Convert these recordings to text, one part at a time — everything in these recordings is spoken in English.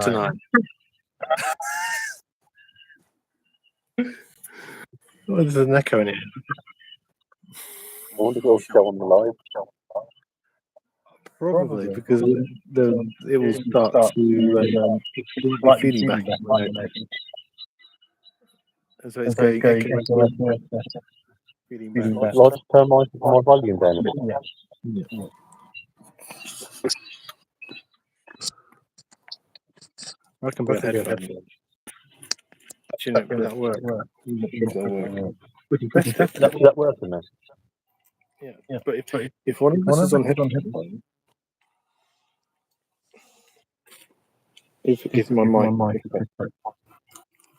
tonight. Well, there's an echo in it. I wonder if it'll show on the live. Probably because it will start to like feeding back. And so it's going feeding back. I'll just turn my volume down a bit. Yeah. I can put headphones. Actually, no, that work. That working then? Yeah. But if one of us is on headphones, if my mic,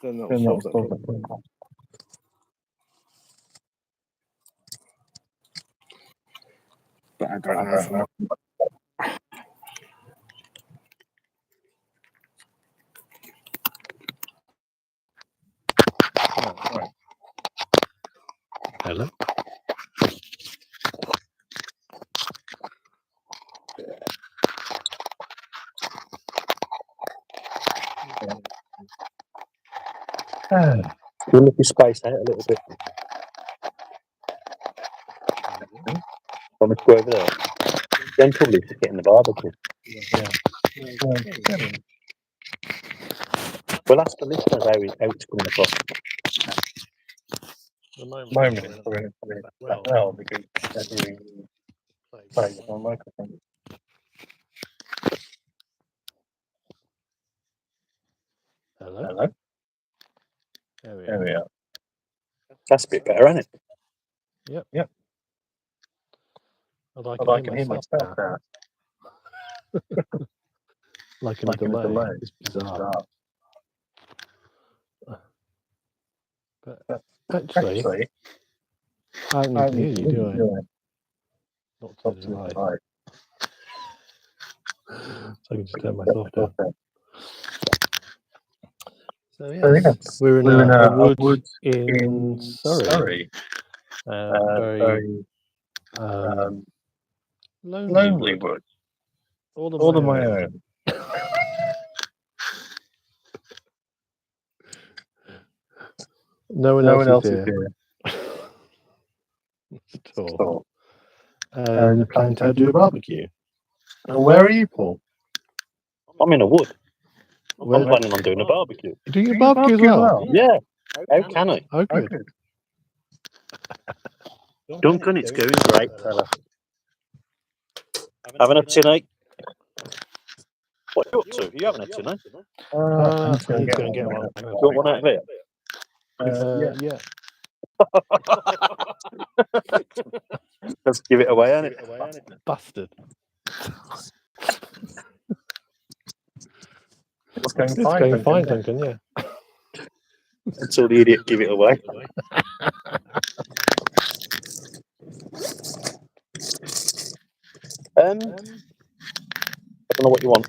then that will solve that problem. But I don't know. Right. Hello. You look your space out a little bit. Want me to go over there? Gently to get in the barbecue. Yeah. Well, ask the listeners how it's coming across. The Moment it's coming well because they're doing plays on microphone. Hello. There we are. That's a bit better, isn't it? Yep. I can hear myself now. Like in a delay. It's bizarre. But actually, I don't hear you, do I? Not to the right. So I can just turn myself down. So yes, we're in a wood in Surrey. Very lonely wood. All on my own. No one else is here. At all. You're planning to do a barbecue. And where are you, Paul? I'm in a wood. I'm planning on doing a barbecue. You're doing a barbecue as well? Yeah. How can I? Oh, good. Duncan, it's going great, fella. Having a tinny? What are you up to? Are you having a tinny? I need to go and get one. Got one out there? Yeah. Let's give it away, innit? Bastard. It's going fine, Duncan, yeah. Until the idiot give it away. I don't know what you want.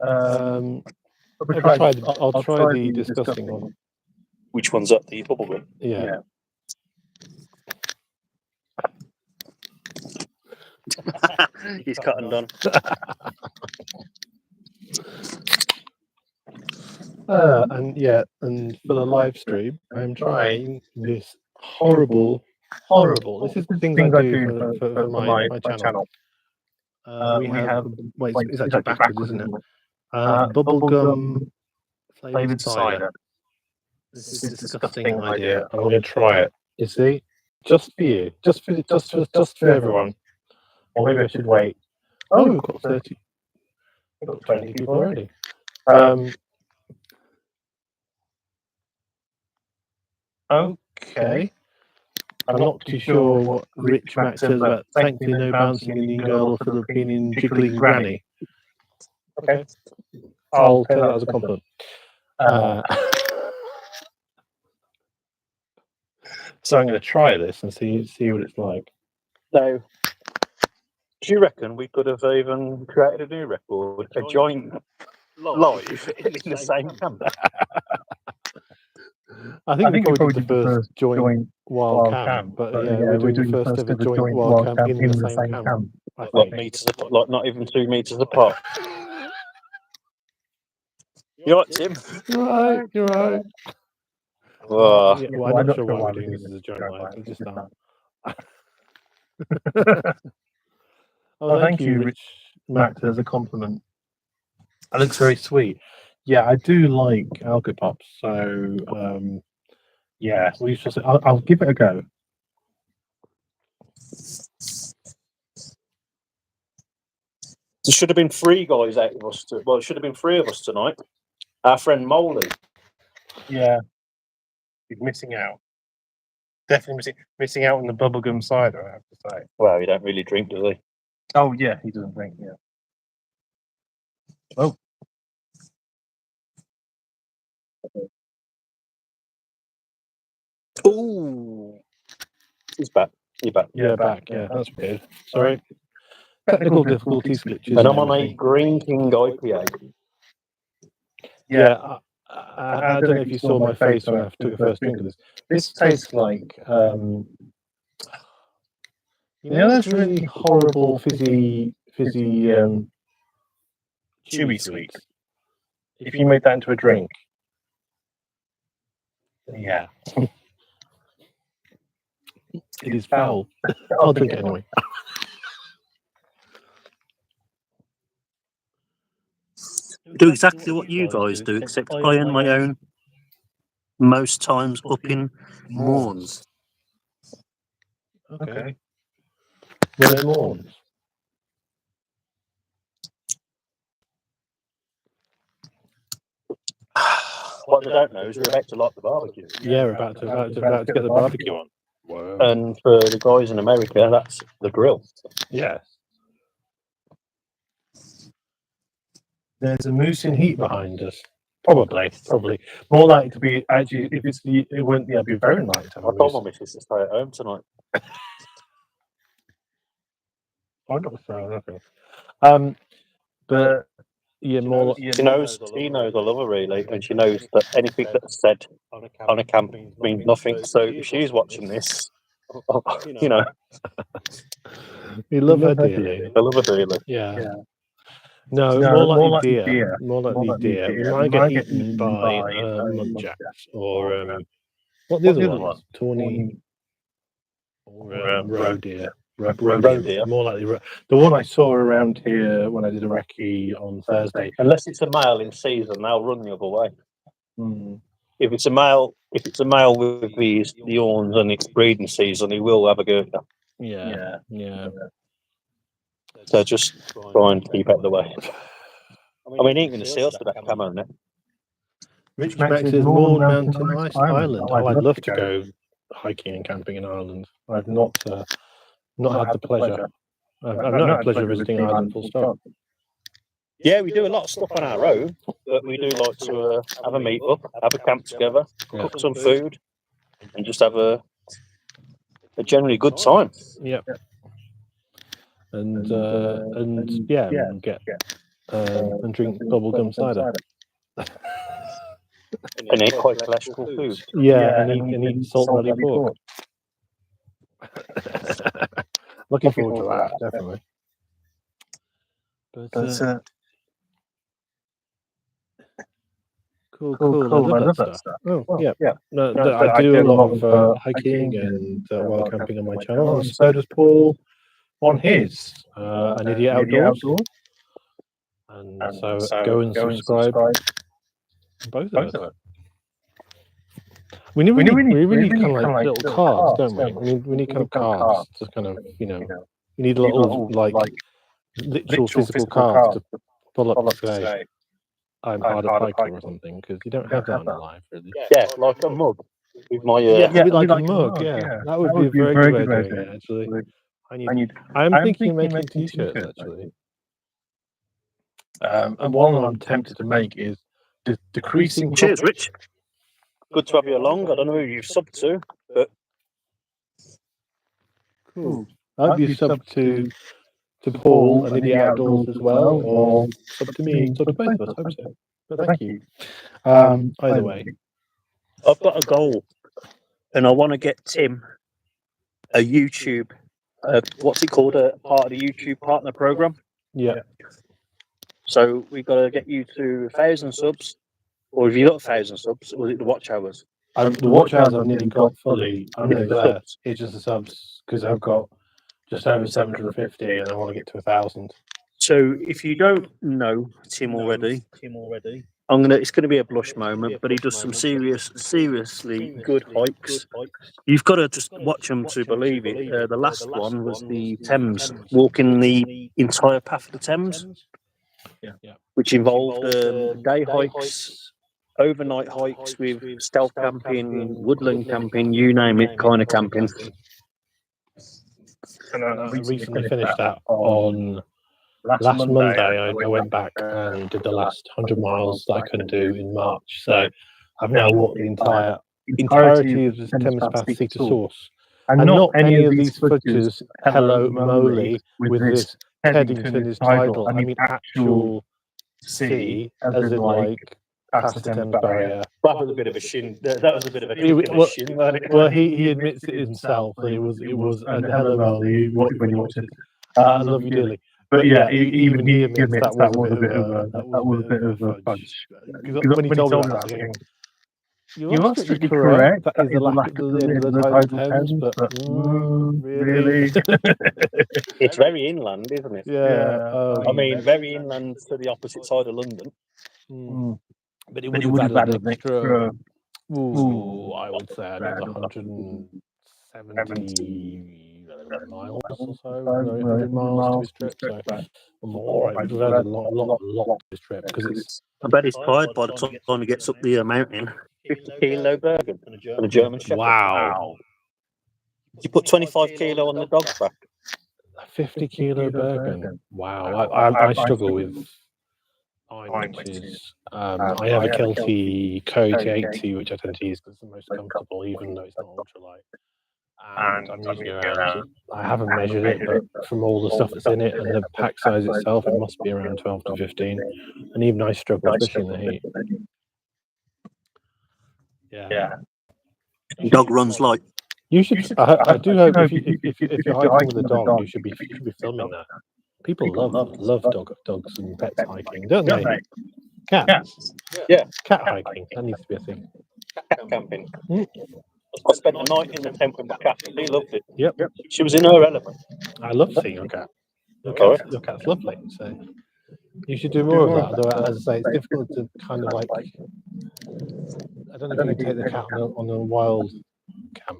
I'll try the disgusting one. Which one's up? The bubble gum? Yeah. He's cut and done. And for the live stream, I'm trying this horrible. This is the things I do for my channel. We have it's actually backwards, isn't it? Bubblegum flavoured cider. This is a disgusting idea. I'm going to try it. You see, just for you, just for everyone. Or maybe I should wait. Oh, we've got 30. We've got 20 people already. Okay. I'm not too sure what Rich Mac says about thankfully no bouncing Indian girl or Filipinian jiggling granny. Okay. I'll take that as a compliment. So I'm going to try this and see what it's like. So, do you reckon we could have even created a new record, a joint live in the same camp? I think we probably did the first joint wild camp, but we're doing the first ever joint wild camp in the same camp. Like meters, like not even 2 meters apart. You right, Tim? You're right. You're right. Oh, Yeah, well, I'm not sure why we're doing this as a joint live. Let's just start. Oh, thank you, Rich Matt, as a compliment. That looks very sweet. Yeah, I do like Alka Pops. So, yeah, we shall say. I'll give it a go. there should have been 3 guys out of us. Well, it should have been 3 of us tonight. Our friend Molly. Yeah, he's missing out. Definitely missing out on the bubblegum cider, I have to say. Well, he don't really drink, does he? Oh, yeah, he doesn't drink, yeah. Oh. Ooh. He's back. He's back. Yeah, back. Yeah, that's weird. Sorry. Technical difficulties, glitches. And I'm on a Green King IPA. Yeah, I don't know if you saw my face when I took the first drink of this. This tastes like, you know, those really horrible fizzy, chewy sweets. If you made that into a drink, yeah, it is foul. I'll drink it anyway. Do exactly what you guys do, except I earn my own most times up in Morns. Okay. Where's Morns? What they don't know is we're about to light the barbecue. Yeah, we're about to get the barbecue on. Wow. And for the guys in America, that's the grill. Yes. There's a moose in heat behind us. Probably. More likely to be actually. If it's it wouldn't be very light. I told my missus to stay at home tonight. I'm not sure. Okay. But yeah, more. She knows I love her really, and she knows that anything that's said on a camp means nothing. So if she's watching this, you know, We love her dearly. I love her dearly. Yeah. No, more likely deer. More likely deer. We might get eaten by muntjacs or what the other ones? Tawny or roe deer. Roe deer. More likely the one I saw around here when I did a recce on Thursday. Unless it's a male in season, they'll run the other way. Mm. If it's a male with the horns and it's breeding season, he will have a go. Yeah. So just try and keep out of the way. I mean, he ain't going to see us with that camo net. Rich Max says Mourne Mountain Island. Oh, I'd love to go hiking and camping in Ireland. I've not had the pleasure. I've not had the pleasure of visiting Ireland full stop. Yeah, we do a lot of stuff on our own, but we do like to have a meet up, have a camp together, cook some food, and just have a generally good time. Yeah. And get and drink bubblegum cider. And eat quite cholesterol food. Yeah, and eat salt belly pork. Looking forward to that, definitely. But cool. I love that stuff. Oh, yeah. No, I do a lot of hiking and while camping on my channel, and so does Paul on his An Idiot Outdoors. And so go and subscribe. Both of us. We really kind of like little cards, don't we? We need kind of cards to kind of, we need little like literal physical cards to pull up to say, I'm hard at hiker or something, because you don't have that on the live, really. Yeah, like a mug. With my it'd be like a mug, yeah. That would be a very good way of doing it, actually. I'm thinking of making t-shirts, actually. And one I'm tempted to make is decreasing. Cheers, Rich. Good to have you along. I don't know who you've subbed to, but cool. I hope you subbed to Paul and Idiot Outdoors as well, or sub to me, sub to both of us. Hope so. But thank you. Either way, I've got a goal, and I want to get Tim a YouTube. What's it called? A part of the YouTube partner program. Yeah. So we've got to get you to 1,000 subs, Or have you got 1,000 subs? Was it the watch hours? The watch hours I've nearly got fully. I'm nearly The there. subs. It's just the subs because I've got just over 750 and I want to get to 1,000. So if you don't know Tim already, it's gonna be a blush moment, but he does some seriously good hikes. You've got to just watch them to believe it. The last one was the Thames, walking the entire path of the Thames, which involved day hikes, overnight hikes with stealth camping, woodland camping, you name it, kind of camping. And I recently finished that on last Monday. I went back and did the last 100 miles that I couldn't do in March. So I've now walked the entirety of the Thames Path sea to source. And not any of these footages, hello moly, with this Teddington is tidal. I mean actual sea, as in like past the Thames barrier. That was a bit of a shin. That was a bit of a kick in the Well, shin, wasn't it? well, he admits it himself that it was and hello moly when you watch it. I love you dearly. But yeah, even he admits that was a bit of a fudge. Because when he told me that, I was thinking, you are strictly correct. That is the lack at the end of the tidal Thames, but really? It's very inland, isn't it? Yeah. I mean, very inland to the opposite side of London. But it would have added an extra. Ooh, I would say added 170 miles or so, 100 miles to his trip. So more, it would have added a lot to his trip because it's. I bet he's tired by the time he gets up the mountain. 50 kilo Bergen and a German Shepherd. Wow. You put 25 kilo on the dog's back. 50 kilo Bergen. Wow. I struggle with inches. I have a Kelty Coyote 80, which I tend to use because it's the most comfortable, even though it's not ultralight. And I'm using around, I haven't measured it, but from all the stuff that's in it and the pack size itself, it must be around 12 to 15. And even I struggle, especially in the heat. Yeah. Dog runs light. You should. I do hope if you're hiking with a dog, you should be filming that. People love dogs and pets hiking, don't they? Cats. Yeah. Cat hiking. That needs to be a thing. Cat camping. I spent a night in the tent with my cat. She loved it. Yep. She was in her element. I love seeing your cat. Your cat's lovely. So you should do more of that. Although, as I say, it's difficult to kind of like. I don't know if you can take the cat on a wild camp.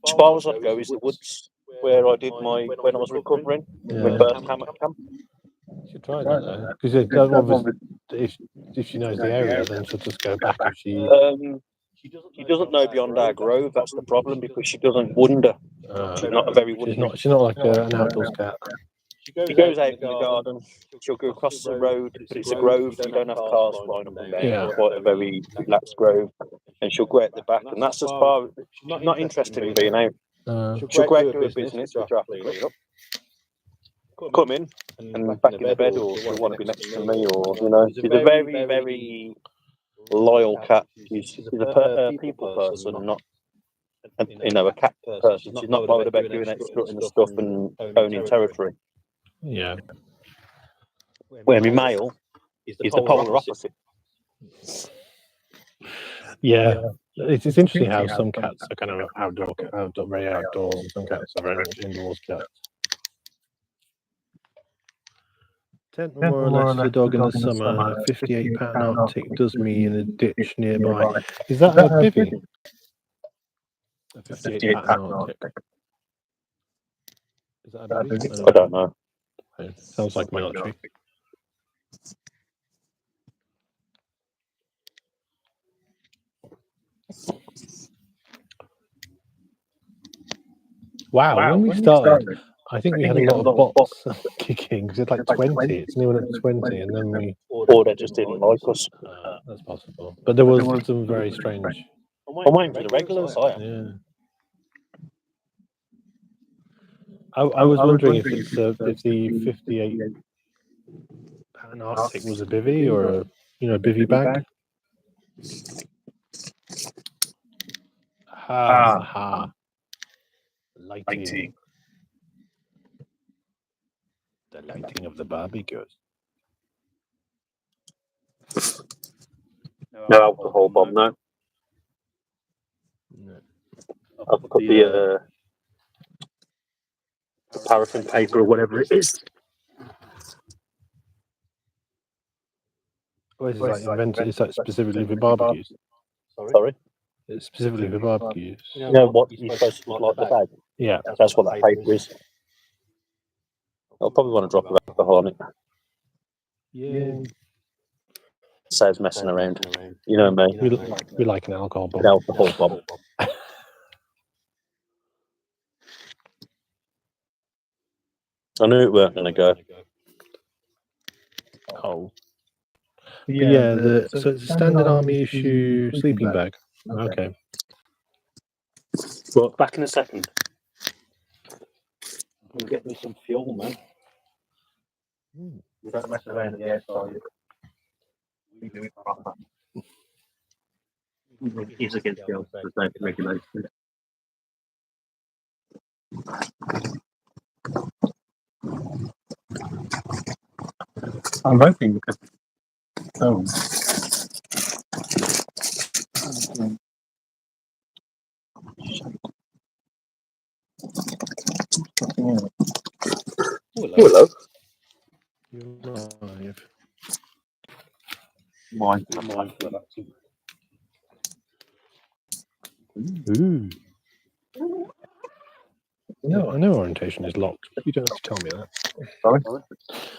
As far as I'd go is the woods where I did when I was recovering, my first hammock camp. You should try that though, because if she knows the area, then she'll just go back if she. She doesn't know beyond our grove. That's the problem because she doesn't wander. She's not a very wandering. She's not like an outdoors cat. She goes out in the garden. She'll go across the road, but it's a grove. You don't have cars flying up and down. Yeah. It's quite a very relaxed grove, and she'll go out the back, and that's as far. She's not interested in being out. She'll go out do her business, which I have to clean up. Come in and back in the bed, or she'll want to be next to me, or she's a very, very loyal cat. She's a people person, not a cat person. She's not bothered about doing that strutting and stuff and owning territory. Yeah. Where my male is the polar opposite. Yeah. It's interesting how some cats are kind of very outdoors, and some cats are very much indoors cats. Tent more or less for the dog in the summer. 58-pound Arctic does me in a ditch nearby. Is that a bivvy? A 58-pound Arctic. Is that a bivvy? I don't know. Sounds like military. Wow, when we started, I think we had a lot of bots kicking because it's like 20. It's near at 20, and then we. Or they just didn't like us. That's possible. But there was some very strange. I'm waiting for the regulars. I am. Yeah. I was wondering if the 58-pound Arctic was a bivvy or a bivvy bag. Ha. Lighting. The lighting of the barbecues. No alcohol bomb, no. I've put the paraffin paper or whatever it is. Well, this is like invented. It's like specifically for barbecues. Sorry? It's specifically for barbecues. You know what you're supposed to like the bag? Yeah. That's what that paper is. I'll probably want to drop of alcohol on it. Yeah. Saves messing around. You know me. We like an alcohol bomb. An alcohol bomb. I knew it weren't going to go. Oh. Yeah, so it's a standard army issue sleeping bag. Okay. Well, back in a second. I'll get me some fuel, man. You don't mess around the outside. We do it proper. He's against fuel. There's no regulation. I'm hoping because. Oh. Hello. You're live. I'm mindful of that too. Ooh. I know orientation is locked. You don't have to tell me that. Sorry?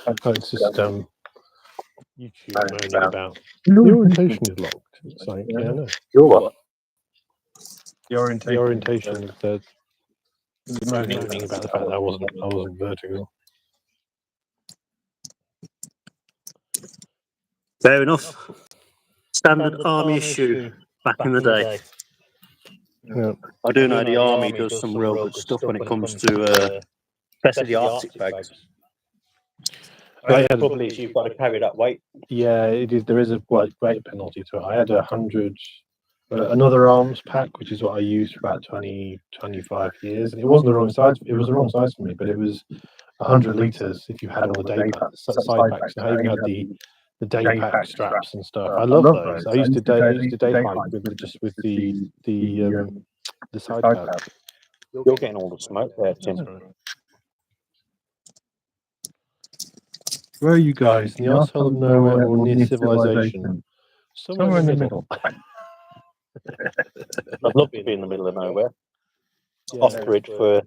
Oh, it's just YouTube moaning about the orientation is locked. It's like, yeah, I know. You're what? The orientation. Is moaning about the fact that I wasn't vertical. Fair enough. Standard army issue back in the day. Yeah. I do know the army does some real good stuff when it comes to especially the Arctic bags. I had Probably is you've got to carry that weight. Yeah, it is. There is a weight penalty to it. I had 100 another arms pack, which is what I used for about 25 years. And it wasn't the wrong size. It was the wrong size for me, but it was 100 liters if you had all the day packs, side packs. And I even had the day pack straps and stuff. I love those. I used to day hike with the side pack. You're getting all the smoke there, Tim. Where are you guys? In the arsehole of nowhere or near civilization? Somewhere in the middle. I'd love to be in the middle of nowhere. Yeah. Off grid for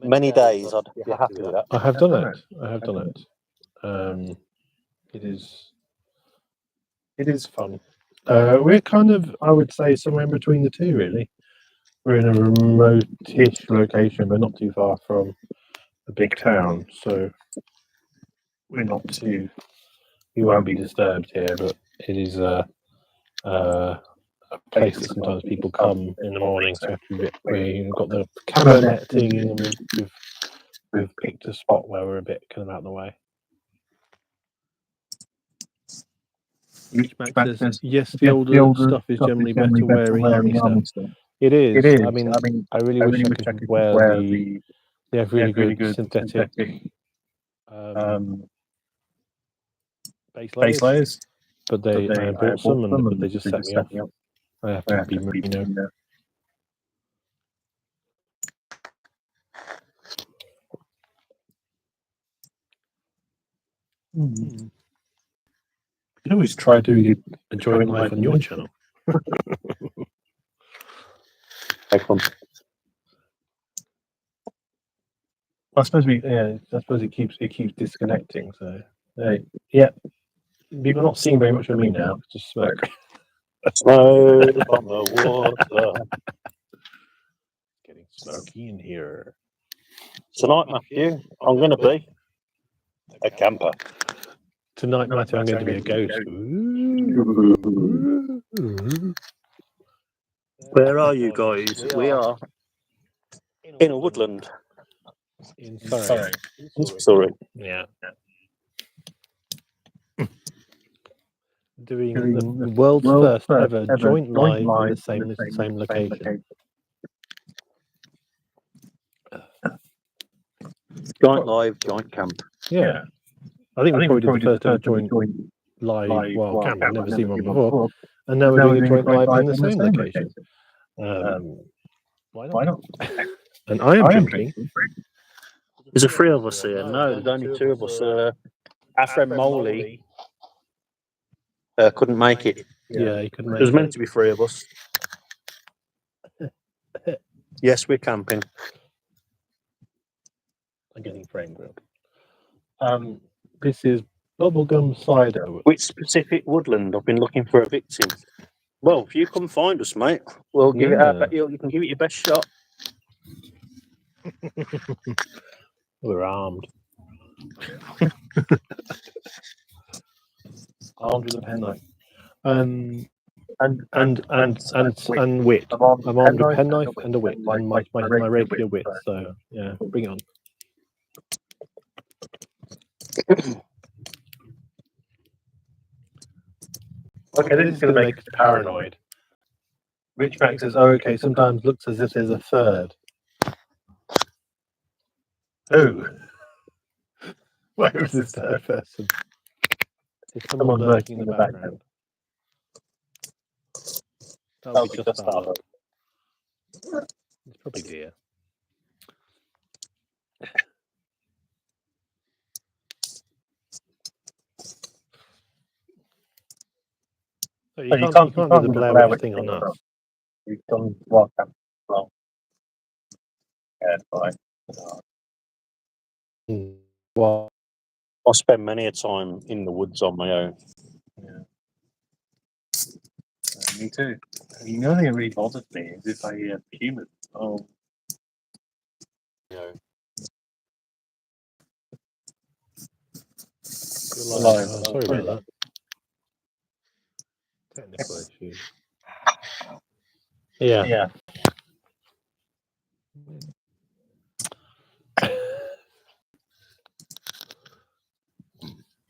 many days. I'd be happy with that. I have done it. It is fun. We're kind of, I would say, somewhere in between the two, really. We're in a remote-ish location, but not too far from a big town, so we're not too. We won't be disturbed here, but it is a place that sometimes people come in the morning. So we've got the camo netting, and we've picked a spot where we're a bit kind of out of the way. Reachback says, yes, the older stuff is generally better wearing army stuff. It is. I mean, I really wish I could wear the. They have really good synthetic base layers, but I bought some, but they just set me off. I have to be merino. You can always try doing a joint live on your channel. Excellent. I suppose it keeps disconnecting. So yeah, people are not seeing very much of me now. Just smoke. Smoke on the water. Getting smoky in here. Tonight, Matthew, I'm going to be a camper. Tonight, Matthew, I'm going to be a ghost. Where are you guys? We are in a woodland. In Surrey. Sorry. Yeah. Doing the world's first ever joint live in the same location. Joint live, joint camp. Yeah. I think we're probably the first ever joint live wild camping. Never seen one before, and now we're doing a joint live in the same location. Why not? And I am drinking. There's a three of us here. No, there's only two of us. Our friend Molly couldn't make it. Yeah, he couldn't make There's it. meant to be three of us. Yes, we're camping. I'm getting frame grilled. This is bubblegum cider. Which specific woodland? I've been looking for a victim. Well, if you come find us, mate, we'll give it our you can give it your best shot. We're armed. Armed with a penknife. And wit. I'm armed with a penknife and a wit, and my rapier wit. So yeah, bring it on. Okay, this is going to make us paranoid. Rich Max says, "Oh, okay. Sometimes looks as if there's a third." Who? Where is this third person? Is someone lurking in the background? That'll be just our look. It's probably deer. So you can't do the Blair Witch thing on us. We've done wild camping as well. Yeah, fine. Well, I spend many a time in the woods on my own. Yeah. Me too. You know, thing that really bothers me is if I hear humans. Oh, You know, sorry about that. Technical issues. Yeah.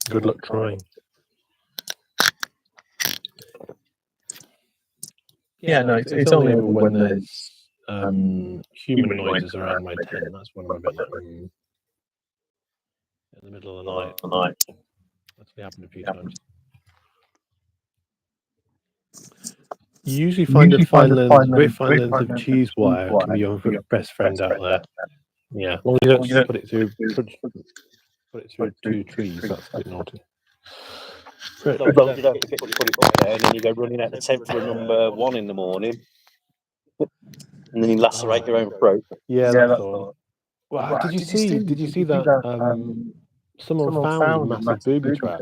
Good luck trying. Yeah, no, it's only ever when there's human noises around my tent. That's when I'm a bit like in the middle of the night. That's happened a few times. You usually find a fine length of cheese wire can be your best friend out there. Yeah, as long as you don't just put it through two trees, that's a bit naughty. as long as you don't forget to put it back there, and then you go running out the tent for a number 1 in the morning, and then you lacerate your own throat. Yeah, that's the one. Wow, did you see that? Someone found a massive booby trap.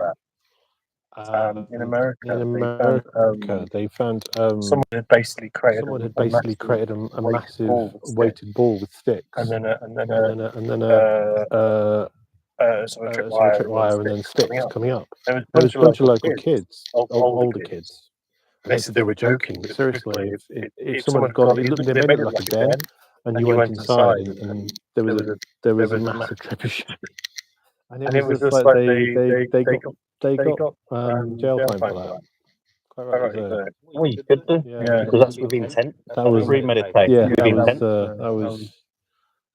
In America, they found someone had basically created a massive weighted ball with sticks, and then a trip wire, and then sticks coming up. There was a bunch of local kids, older kids. They said they were joking, but seriously, if someone had gone, they made it like a den, and you went inside, and there was a massive trebuchet, and it was just like they got jail time for that. Quite right. Well, you could do, because that's with intent. That was premeditated. Yeah, with intent. that was.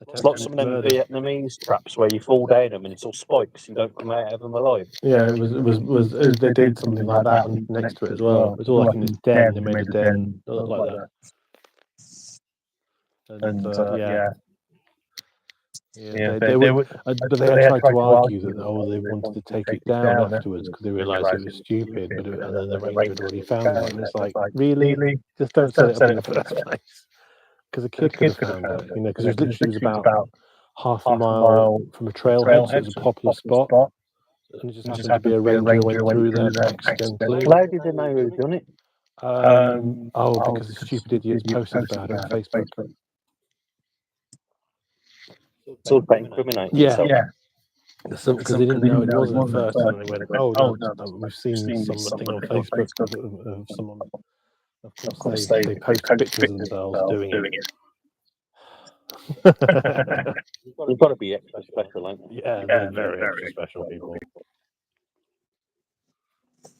It's like some of them Vietnamese traps where you fall down them and it's all spikes. You don't come out of them alive. Yeah, it was they did something like that next to it as well. It was all like in this den. They made a den that looked like that. And but they had tried to argue that they wanted to take it down afterwards because they realised it was stupid. But and then the ranger had already found one. It's like, really, just don't set it up in the first place. Because a kid could have found it, because it was about half a mile from a trailhead, so it was a popular spot. And it just happened to be a ranger went through there accidentally. How did they know who done it? Because the stupid idiots posted about it on Facebook. It's all about incriminating yourself. yourself. Because they didn't know it wasn't at first, and they went, "Oh no, we've seen something on Facebook of someone." Of course, they post pictures of themselves doing it. You've got to be extra special, ain't you? Yeah, they're very extra special people.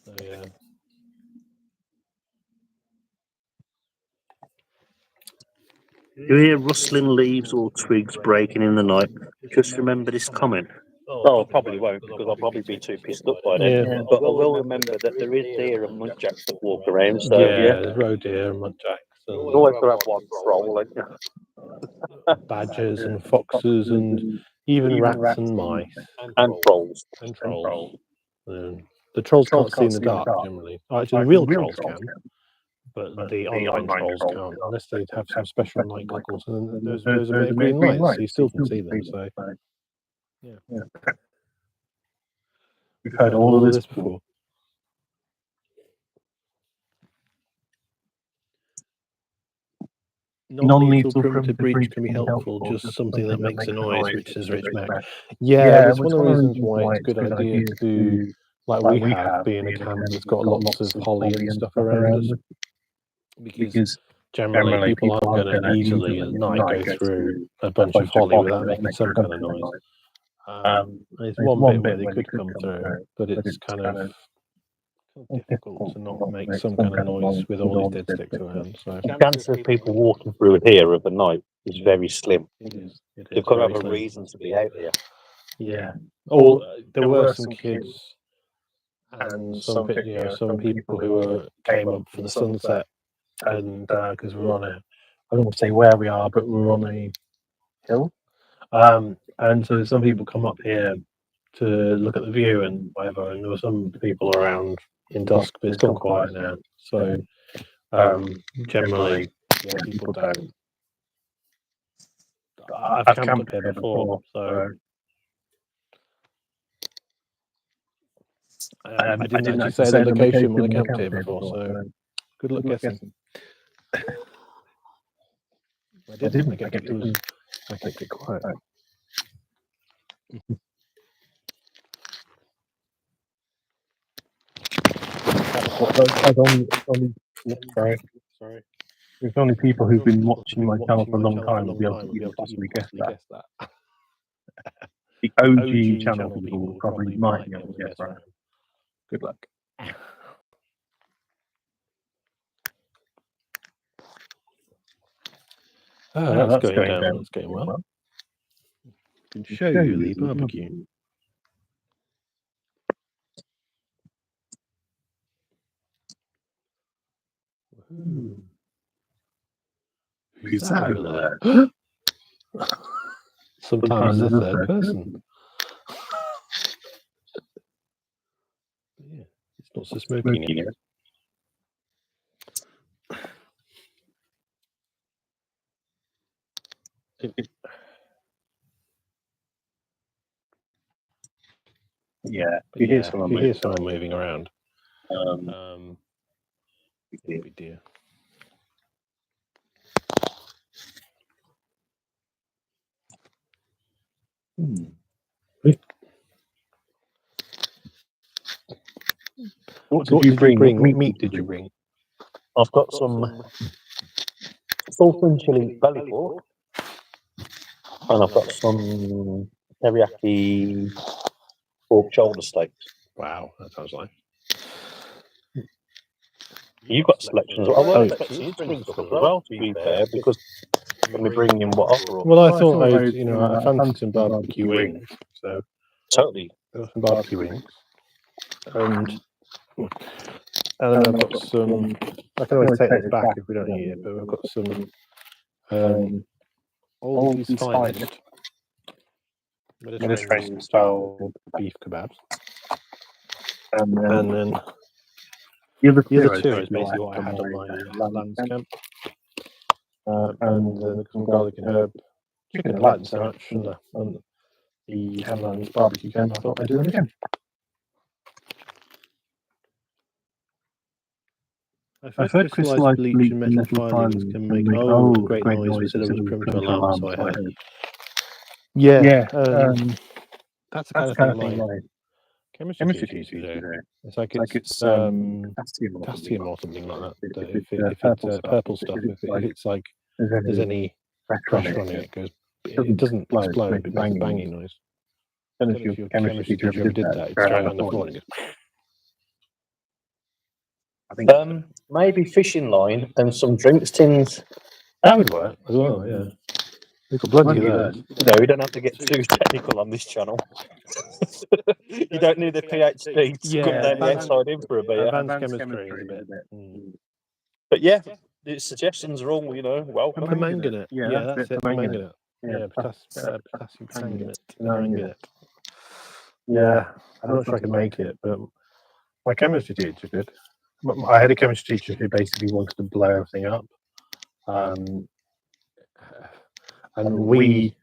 So yeah. You hear rustling leaves or twigs breaking in the night. Just remember this comment. Oh, I probably won't because I'll probably be too pissed up by then. Yeah. But I will remember that there is deer and muntjacs that walk around. So there's roe deer and muntjacks you and always got to have one troll, ain't you? badgers and foxes and even rats and mice And trolls. and trolls. The trolls can't see in the dark generally. Oh, actually, the real trolls can, but the online trolls can't unless they have some special night goggles. And those are made of green lights, so you still can see them. So yeah, We've heard all of this before. Non-lethal primitive breach can be helpful, just something that makes a noise, which is Rich Mac. Yeah, it's one of the reasons why it's a good idea to do like we have, being a camp that's got lots of holly and stuff around us. Because generally people aren't going to easily at night go through a bunch of holly without making some kind of noise. There's one bit where they could come through, but it's kind of difficult to not make some kind of noise with all these dead sticks around. So The chance of people walking through here overnight is very slim. it is They've got to have very a slim. reason to be out here. Yeah. Oh, there were some kids and some people who came up for the sunset, and because we're on a, I don't want to say where we are, but we're on a hill, and so some people come up here to look at the view and whatever, and there were some people around in dusk, but it's gone quiet now. So generally, yeah, people don't. I've camped up here before, so I didn't actually say the location when I camped here before. So good luck guessing. I didn't. I kept it quiet. Sorry. There's only people who've been watching my channel for a long time will be able to even possibly guess that. The OG channel people probably might be able to guess that. Good luck. Oh, that's going down. That's going well. Can show you the barbecue. Who's that over there? Sometimes there's a third person. Yeah, it's not so smoky yet. Yeah, you hear someone moving around. Big deer. What did you bring? What meat did you bring? I've got some salt and chili belly pork, and I've got some teriyaki pork shoulder steaks. Wow, that sounds like. You've got selections. I won't expect you to bring stuff as well, to be fair, because when we bring in what offer. Well, I thought I fancied some barbecue wings, so totally got some barbecue wings, and then I've got some. I can always take this back if we don't eat it, but we've got some old finest Mediterranean style beef kebabs, and then the other two is basically what I had on my Lands camp, and then some garlic and herb chicken. I liked so much, and the Hamlands barbecue camp. I thought I'd do them again. I've heard crystallized bleach and metal filings can make great noise instead of just primitive alarm, so I heard. Yeah, that's the kind of thing my chemistry teacher used to do. It's like potassium or something like that. If it's purple stuff, if it's like there's any pressure on it, it doesn't explode, it makes a banging noise. I don't know if your chemistry teacher ever did that. It's straight on the floor and it goes. I think maybe fishing line and some drinks tins. That would work as well, yeah. We've got plenty of those. No, we don't have to get too technical on this channel. You don't need a PhD to come down the outside in for a beer. Advanced chemistry is a bit. But yeah, the suggestions are all, welcome. Permanganate. Yeah, that's it. Permanganate. Yeah, potassium permanganate. Permanganate. Yeah, I'm not sure I can make it, but my chemistry teacher did. I had a chemistry teacher who basically wanted to blow everything up. And we,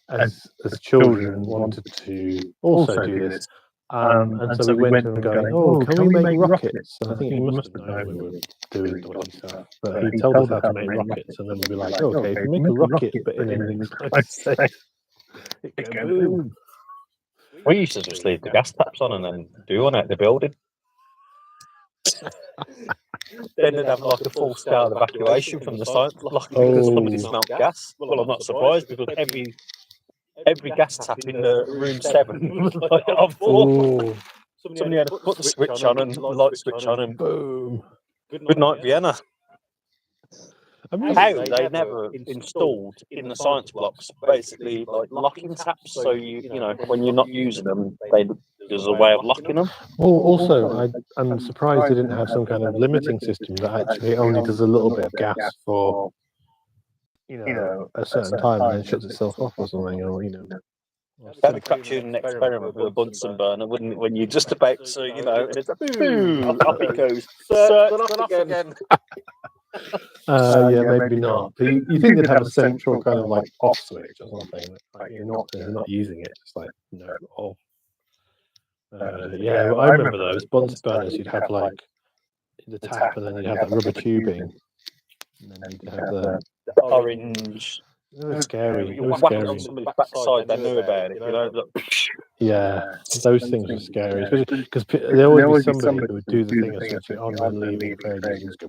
as children, wanted to also do this. And so we went to him going, "Oh, can we make rockets?" And I think he must have known we were doing dodgy stuff. But he told us how to make rockets, and then we'd be like, "Oh, okay, if you make a rocket, but in anything safe, it can boom." We used to just leave the gas taps on and then do one out the building. Then they'd have like a full-scale evacuation from the science block because somebody smelt gas. Well, I'm not surprised because every gas tap in room 7 was like on full. Somebody had to put the switch on and the light switch on and boom. Good night, Vienna. How they never installed in the science blocks basically like locking taps, so you know when you're not using them, there's a way of locking them. Well, also I'm surprised they didn't have some kind of limiting system that actually only does a little bit of gas for a certain time and then shuts itself off or something, or That'd be crap tuning an experiment with a Bunsen burner, wouldn't it? When you're just about to, and it's a boom, off it goes. Turn off again. Yeah, maybe not. But you think they'd have a central kind of like off switch or something? Like you're not using it, just like no off. Yeah, well, I remember those Bunsen burners. You'd have like the tap, and then you'd have that rubber tubing, and then you'd have the orange. It was scary. It was Whack scary. on somebody's backside, they knew about it. Yeah, those things were scary, because there would always be somebody who would do the thing of switching on and leaving for ages and just go.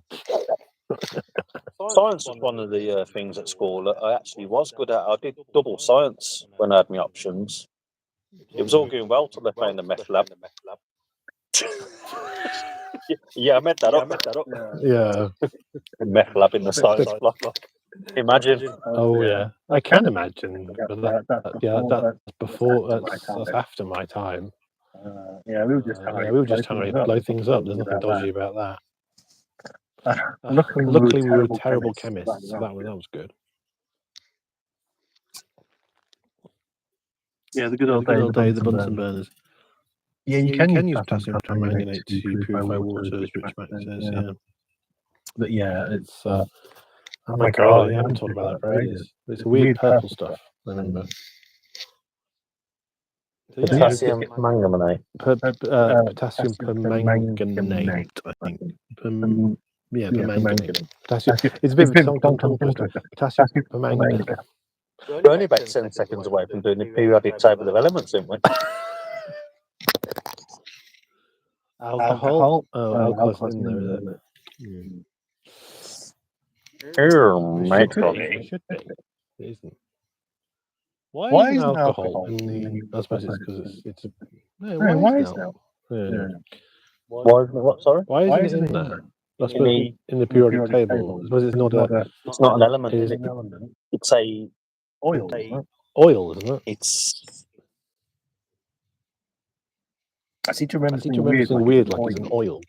Science was one of the things at school that I actually was good at. I did double science when I had my options. It was all going well till they found the meth lab. Yeah, I made that up. Yeah. The meth lab in the science block. Imagine. Oh yeah, I can imagine. But that's before. That's after my time. Yeah, we were just trying to blow things up. There's nothing dodgy about that. Luckily, we were terrible chemists, so that was good. Yeah, the good old days, the Bunsen burners. Yeah, you can use potassium permanganate to purify water, as Rich Mac says. Yeah, but yeah, it's. Oh my god, I haven't talked about that for ages. It's a weird purple stuff. I remember. Potassium manganate. Potassium permanganate, I think. Permanganate. Potassium. It's a bit of a tongue twister. Potassium permanganate. We're only about 10 seconds away from doing the periodic table of elements, aren't we? Alcohol? Oh, alcohol's in there, isn't it? It should be. It isn't. Why isn't alcohol in the? I suppose it's because it's. Why is it? Why isn't it what? Sorry. Why isn't it in there? I suppose in the periodic table. I suppose it's not a. It's not an element. Is it? It's a oil. Oil, isn't it? It's. I seem to remember something weird, like it's an oil.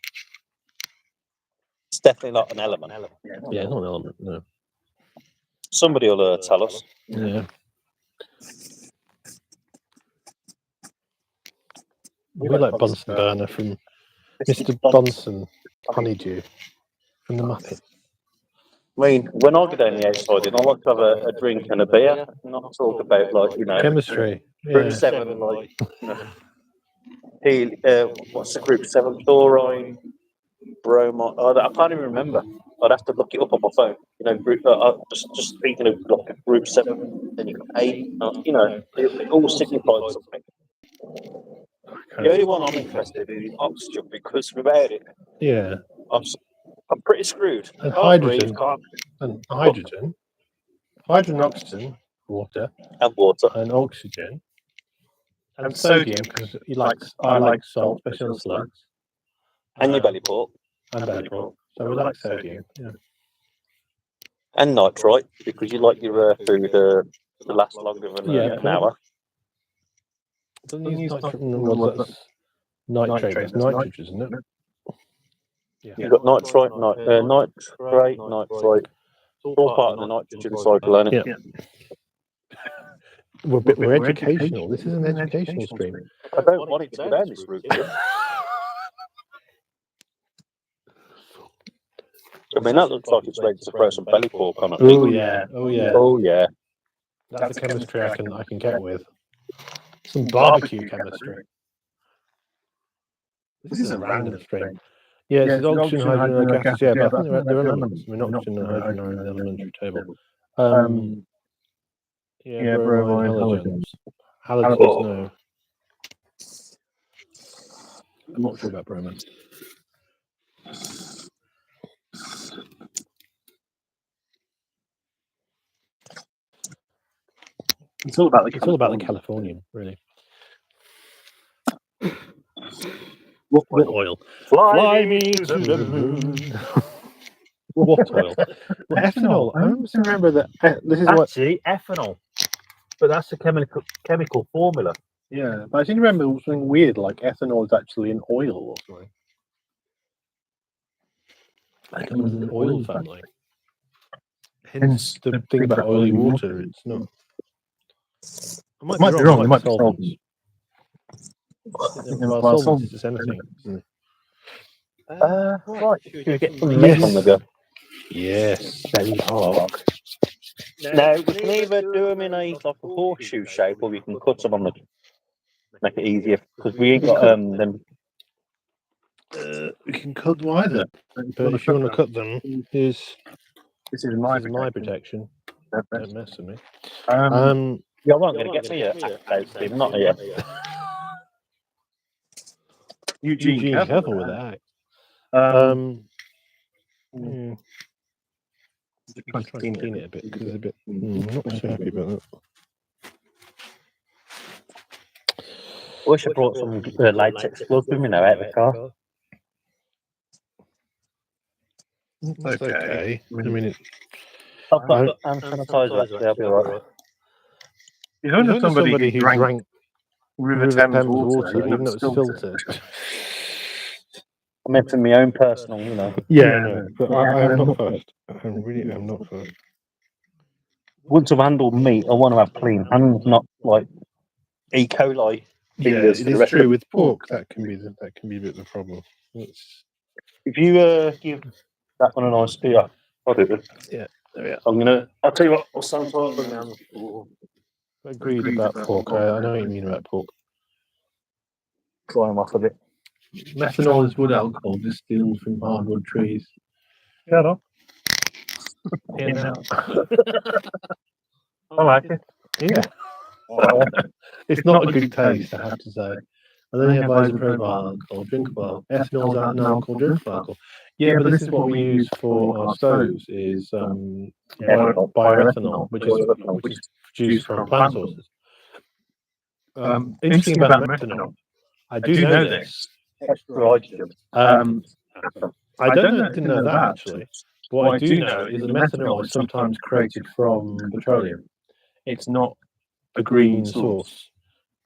It's definitely not an element. Yeah, it's not an element. No. Somebody will tell us. Yeah. We like Bunsen burner from Mr. Bunsen Honeydew from the Muppets. I mean, when I go down the outside, I like to have a drink and a beer, not talk about chemistry. Group 7, what's the group 7? Chlorine, bromine. I can't even remember. I'd have to look it up on my phone. Group. Just thinking of like group 7, then you got 8. It all signifies something. The only one I'm interested in is oxygen, because without it, I'm pretty screwed. And hydrogen. And hydrogen. Hydrogen, oxygen, water. And water. And oxygen. And sodium, because I like salt, especially on slugs. And your belly pork. And belly pork. So we like sodium. Yeah. and nitrite, because you like your food to last longer than an hour. Don't use nitrogen. That's nitrate. That's nitrogen, isn't it? Yeah. You've got nitrite, nitrate. It's all part of the nitrogen cycle, isn't it? Yeah. We're educational. This is an educational stream. I don't want it to go down this route. I mean, that looks like it's ready to throw some belly pork on it. Oh yeah. Oh yeah. Oh yeah. That's a chemistry I can get with. Some barbecue chemistry. This is a random stream. Yeah, it's oxygen, hydrogen, and gases. Yeah, but I think they're elements. I mean, oxygen and hydrogen are in the elementary table. Yeah, bromine, halogens. Halogens, no. I'm not sure about bromine. It's all about the Californian, really. What oil? Fly me to the moon. What oil? Ethanol. I always remember that. This is actually ethanol, but that's a chemical formula. Yeah, but I seem to remember something weird like ethanol is actually an oil or something. It comes in an oil family. Hence the thing about oily water. It's not. I might be wrong. It might be solvents. Well, solvents is anything. Right. Should we get some meat on the go? Yes, belly pork. Now, we can either do them in a horseshoe shape, or we can cut them on the make it easier, because we ain't got them. We can cut them either, but if you want to cut them, this is my protection. Don't mess with me. Yeah, I'm going to get me a axe, not here. Eugene, careful with that. Just try and clean it a bit because it's a bit. I'm not so happy about that. I wish I brought some latex gloves with me now out of the car. It's okay. I mean, I'll put hand sanitizer actually, I'll be alright. He's only somebody who drank River Thames water, even though it's filtered. I meant for my own personal, you know. Yeah, no, but I am not first. I really am not first. Once I've handled meat, I want to have clean hands, not like E. coli. Yeah, it is true. With pork, that can be a bit of a problem. If you give that one a nice steer, I'll do it. Yeah, I'll tell you what, I'll sanitize my hands. Agreed about pork. I know what you mean about pork. Dry them off a bit. Methanol is wood alcohol distilled from hardwood trees. Shut up. Yeah, no. I like it. Yeah. It's not a good taste, I have to say. And then you have isopropyl alcohol, drinkable. Ethanol is an alcohol, drinkable alcohol. Yeah, but this is what we use for our stoves, is bioethanol, which is produced from plant sources. Interesting about methanol. I do know this. I didn't know that actually. What I do know is that methanol is sometimes created from petroleum. It's not a green source.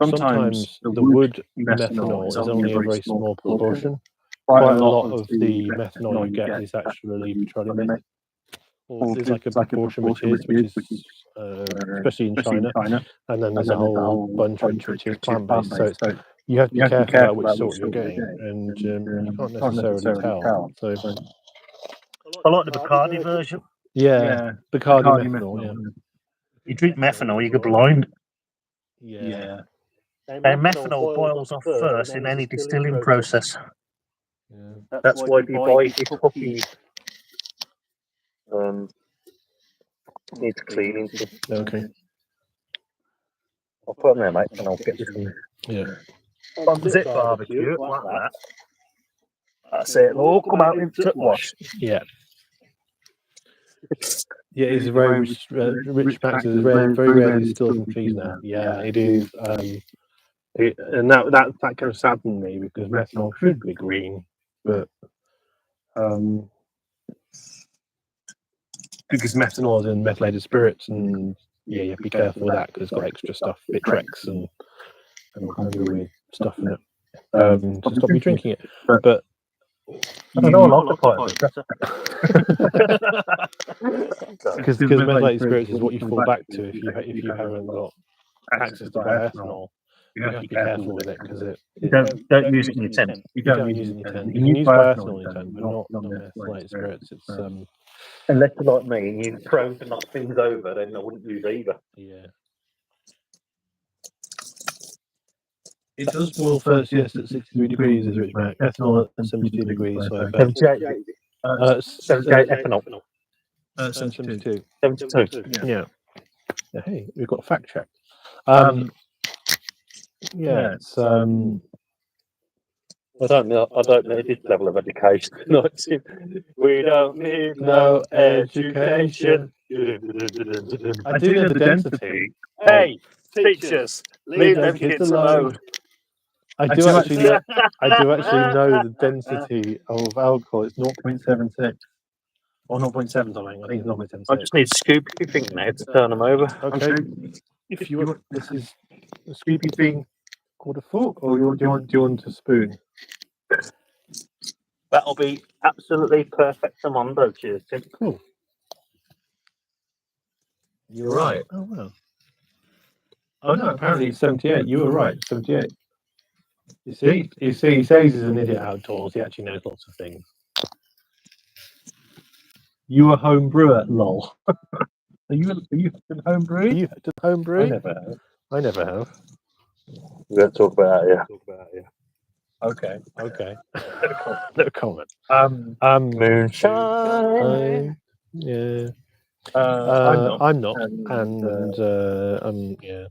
Sometimes the wood methanol is only a very small proportion. Quite a lot of the methanol you get is actually petroleum. Or there's like a proportion which is especially in China, and then there's a whole bunch which is plant-based. So you have to be careful about which sort you're getting, and you can't necessarily tell. So I like the Bacardi version. Yeah, Bacardi methanol. Yeah. You drink methanol, you go blind. Yeah. Methanol boils off first in any distilling process. Yeah. That's why if you buy it puppy, needs cleaning. Okay. I'll put them there, mate, and I'll get this one. Yeah. On zip barbecue, like that. That's it. It'll all come out in the wash. Yeah. Yeah, it's a very rich practice. It's very rarely distilled from trees now. Yeah, it is. And that kind of saddened me because methanol should be green, but because methanol is in methylated spirits, and yeah, you have to be careful with that because it's got extra stuff, Bitrex and all kinds of weird stuff in it to stop you drinking it. But I don't know, I like the because methylated spirits is what you fall back to if you haven't got access to bioethanol. You have to be careful with it because don't use it in your tent. you don't use it in your tent. You can use bioethanol in your tent, but not methylated spirits. It's Unless you're like me and you're prone to knock things over, then I wouldn't use either. yeah. It does boil first, yes, at 63 degrees, is Rich Mac. Ethanol at 72 degrees, so 78. 78 ethanol. 72. 72. Yeah. Hey, we've got a fact check. Yeah, it's I don't need this level of education. We don't need no education. I do know the density. Hey, teachers, leave them kids alone. I do actually know the density of alcohol. It's 0.76 or 0.7 something. I think it's 0.76. I just need a scoopy thing now to turn them over. Okay. If you want, this is a scoopy thing called a fork, or do you want a spoon? That'll be absolutely perfect for Mondo. Cheers, Tim. Cool. You're right. Oh wow. Oh no, apparently it's 78. You were right. 78. You see, he says he's an idiot outdoors. He actually knows lots of things. You a home brewer, lol. Are you a home brewer? You done home brewing? I never have. We're going to talk about that, yeah. Okay. No comment. Moonshine. Yeah. I'm not. And yeah.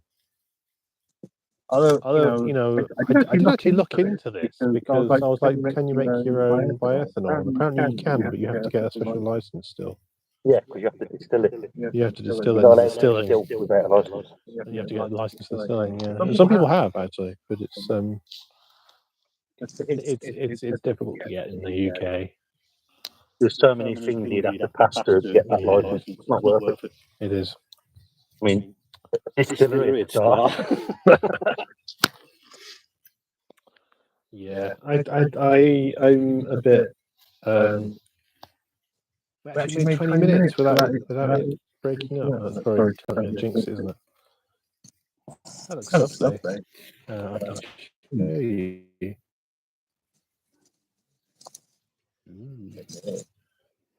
Although I did actually look into this because I was like, can you make your own bioethanol? And apparently you can, but you have to get a special license still. Yeah, because you have to distill it. You have to distill You're not it. allowed to Distilling. distill without a license. And you have to get a license for distilling. Yeah. Some people have actually, but it's difficult to get in the UK. There's so many things you'd have to pass through to get that license. It's not worth it. It is. I mean, distillery at start. Yeah, I'm a bit. We actually made 20 minutes without it breaking up. That's very jinx, isn't it? That looks lovely. I can show you.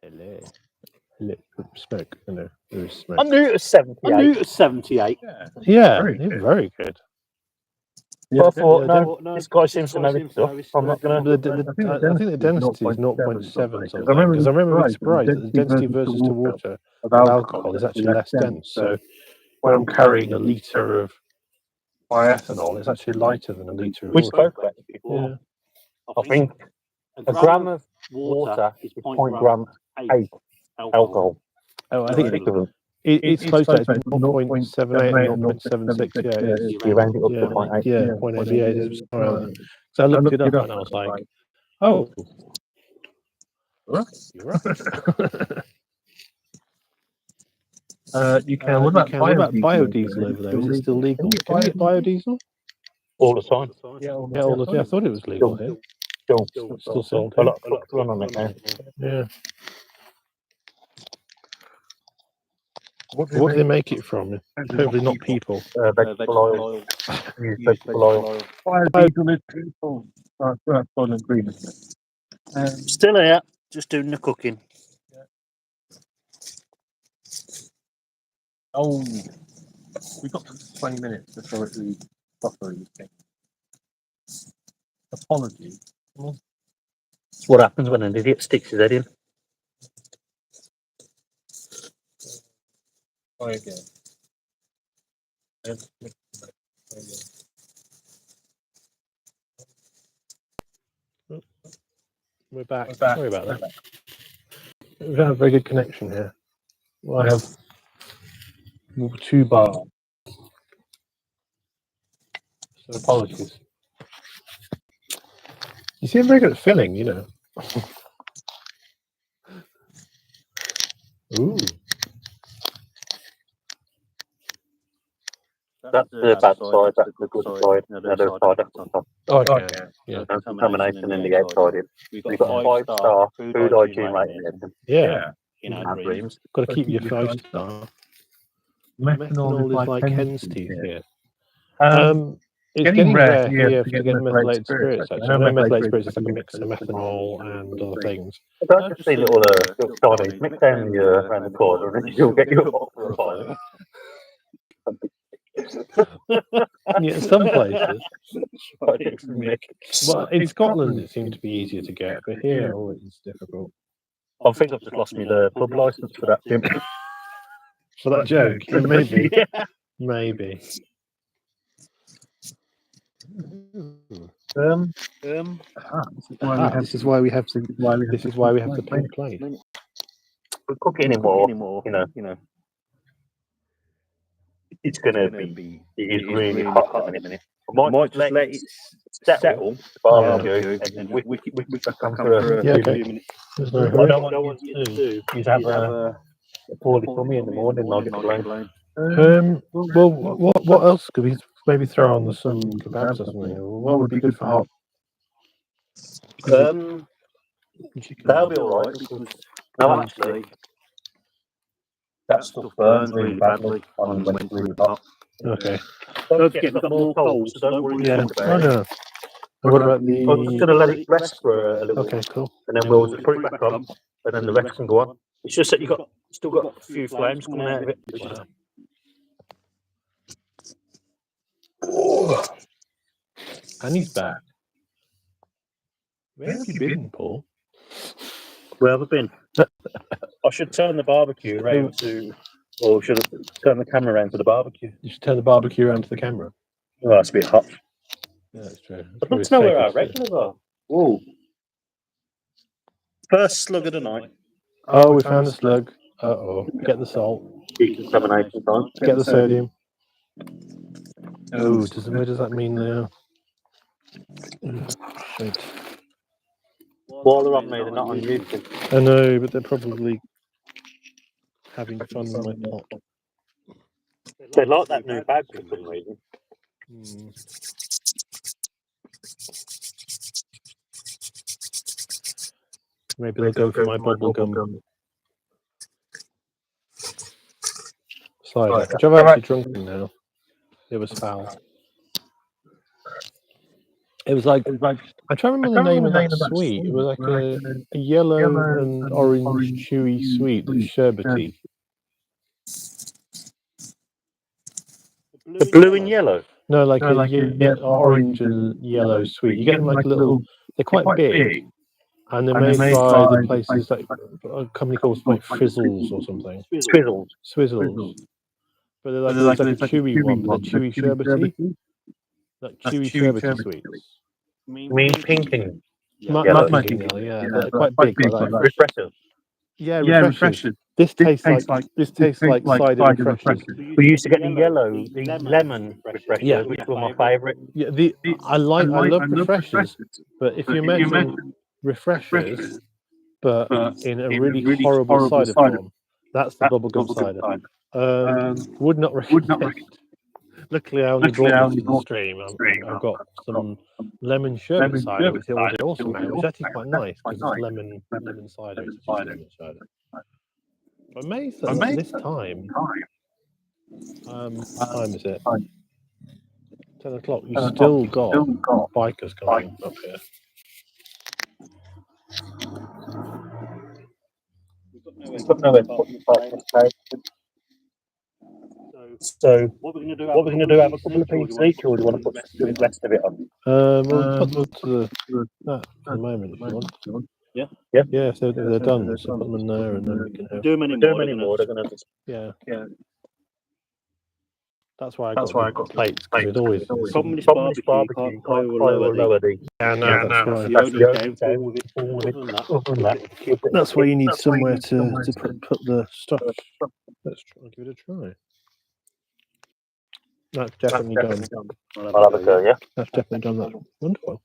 Hello. Smoke. Hello. There is smoke. I'm new to 78. Yeah, very good. Yeah, I thought, no, this guy seems to know his stuff. I'm not going to. I think the density is 0.7 something. Because I remember being surprised that the density versus to water of alcohol is actually less dense. So when I'm carrying a litre of bioethanol, it's actually lighter than a litre of We water. spoke about it before. Yeah. I think a gram of water is 0.8 gram alcohol. Oh, I think it's close to 0.78 and 0.76. Yeah, it is. You round it up to 0.8. Yeah, 0.8. Yeah, it is. So I looked it up and I was like, oh, you're right. You can. What about biodiesel over there? Is it still legal? Can you get biodiesel? All the time. Yeah, all the time. I thought it was legal here. Still sold. A lot of trucks run on it now. Yeah. What do they make it from? Hopefully not people. Vegetable oil. Vegetable oil. Biodiesel is people. That's one agreement. Still here, just doing the cooking. Oh, we've got 20 minutes before it leaves proper eating. Apologies. That's what happens when an idiot sticks his head in. Try again. We're back. Sorry about that. We don't have a very good connection here. Well, I have 2 bars. So apologies. You seem very good at filling, you know. Ooh. That's the bad side. That's the good side. The other side up on top. Okay. Yeah. No contamination in the outside. We've got 5-star food hygiene rating. Yeah. In our dreams. Got to keep your 5-star. Methanol is like hen's teeth here. It's getting rare here to get methylated spirits, actually. I know methylated spirits is like a mix of methanol and other things. I've just seen little Chinese mix down around the corner, and you'll get your bottle for a fiver. Yeah, some places. Well, in Scotland it seems to be easier to get, but here it's difficult. I think I've just lost me the pub license for that, Jim. For that joke, yeah, maybe. Yeah. Maybe. This is why we have the pink plate. We're cooking anymore, you know. It's gonna be. It is really hot at the minute. I might just let it settle, barbecue, and we back on for a few minutes. There's no I hurry. don't want you to do is have a poorly tummy in the morning and I'll get blamed. Well, what else could we maybe throw on some kebabs or something? What would be good for hot? That'll be alright because no, actually, that stuff burns really badly on when it's really hot. Okay. Don't forget, we've got more coals, so don't worry Yeah. about it. I know. And what about I'm just going to let it rest for a little Okay, cool. and then we'll just put it back on, and then the rest can go on. It's just that you've still got a few flames coming out of it. Wow. And he's back. Where have you been, Paul? Where have I been? I should turn the barbecue around to, or should I turn the camera around to the barbecue? You should turn the barbecue around to the camera. Oh, that's a bit hot. Yeah, that's true. I'd love to know where our regulars are. Whoa. First slug of the night. Oh, we found a slug. Uh-oh. Get the salt. Decontamination time. Get the sodium. Oh, where does that mean now? Shit. While they're on me, they're not on YouTube. I know, but they're probably having fun with my pot. They like that new bag for some reason. Maybe they'll go for my bubblegum cider, which I've actually drunken now. It was foul. It was like I try to remember the name of that sweet. It was like a yellow and orange chewy sweet that's sherbety. The blue and yellow? No, like a orange and yellow sweet. You get them like a little. They're quite big, and they're made by the places like a company called like Frizzles or something. Swizzles. But they're like a chewy one, but they're chewy sherbety. Like chewy sherbety sweets. You mean pink and yellow? Yeah, they're quite big like that. Refreshers. Yeah, refreshers. This tastes like cider refreshers. We used to get the lemon refreshers, which were my favourite. Yeah, I love refreshers, but if you imagine refreshers, but in a really horrible cider form, that's the bubblegum cider. Would not recommend. Luckily, I only brought it to the stream. I've got some lemon sherbet cider, which was awesome, man. It was actually quite nice because it's lemon cider. It's just lemon cider. I'm amazed that this time. What time is it? 10 o'clock. You've still got bikers coming up here. We've got nowhere to put the bike. So, what we're going to do? Have a couple of pieces each, or do you want to put the rest of it on? We'll put them to that for the moment if you want. Yeah. Yeah, so they're done. So put them in there, and then we can have. Do them anymore. They're going to just. Yeah. That's why I got plates, because it's always communist barbecue. High or lower the. Yeah, no, that's right. That's why you need somewhere to put the stuff. Let's give it a try. That's definitely done. I'll have a go, yeah? That's definitely done. That's wonderful.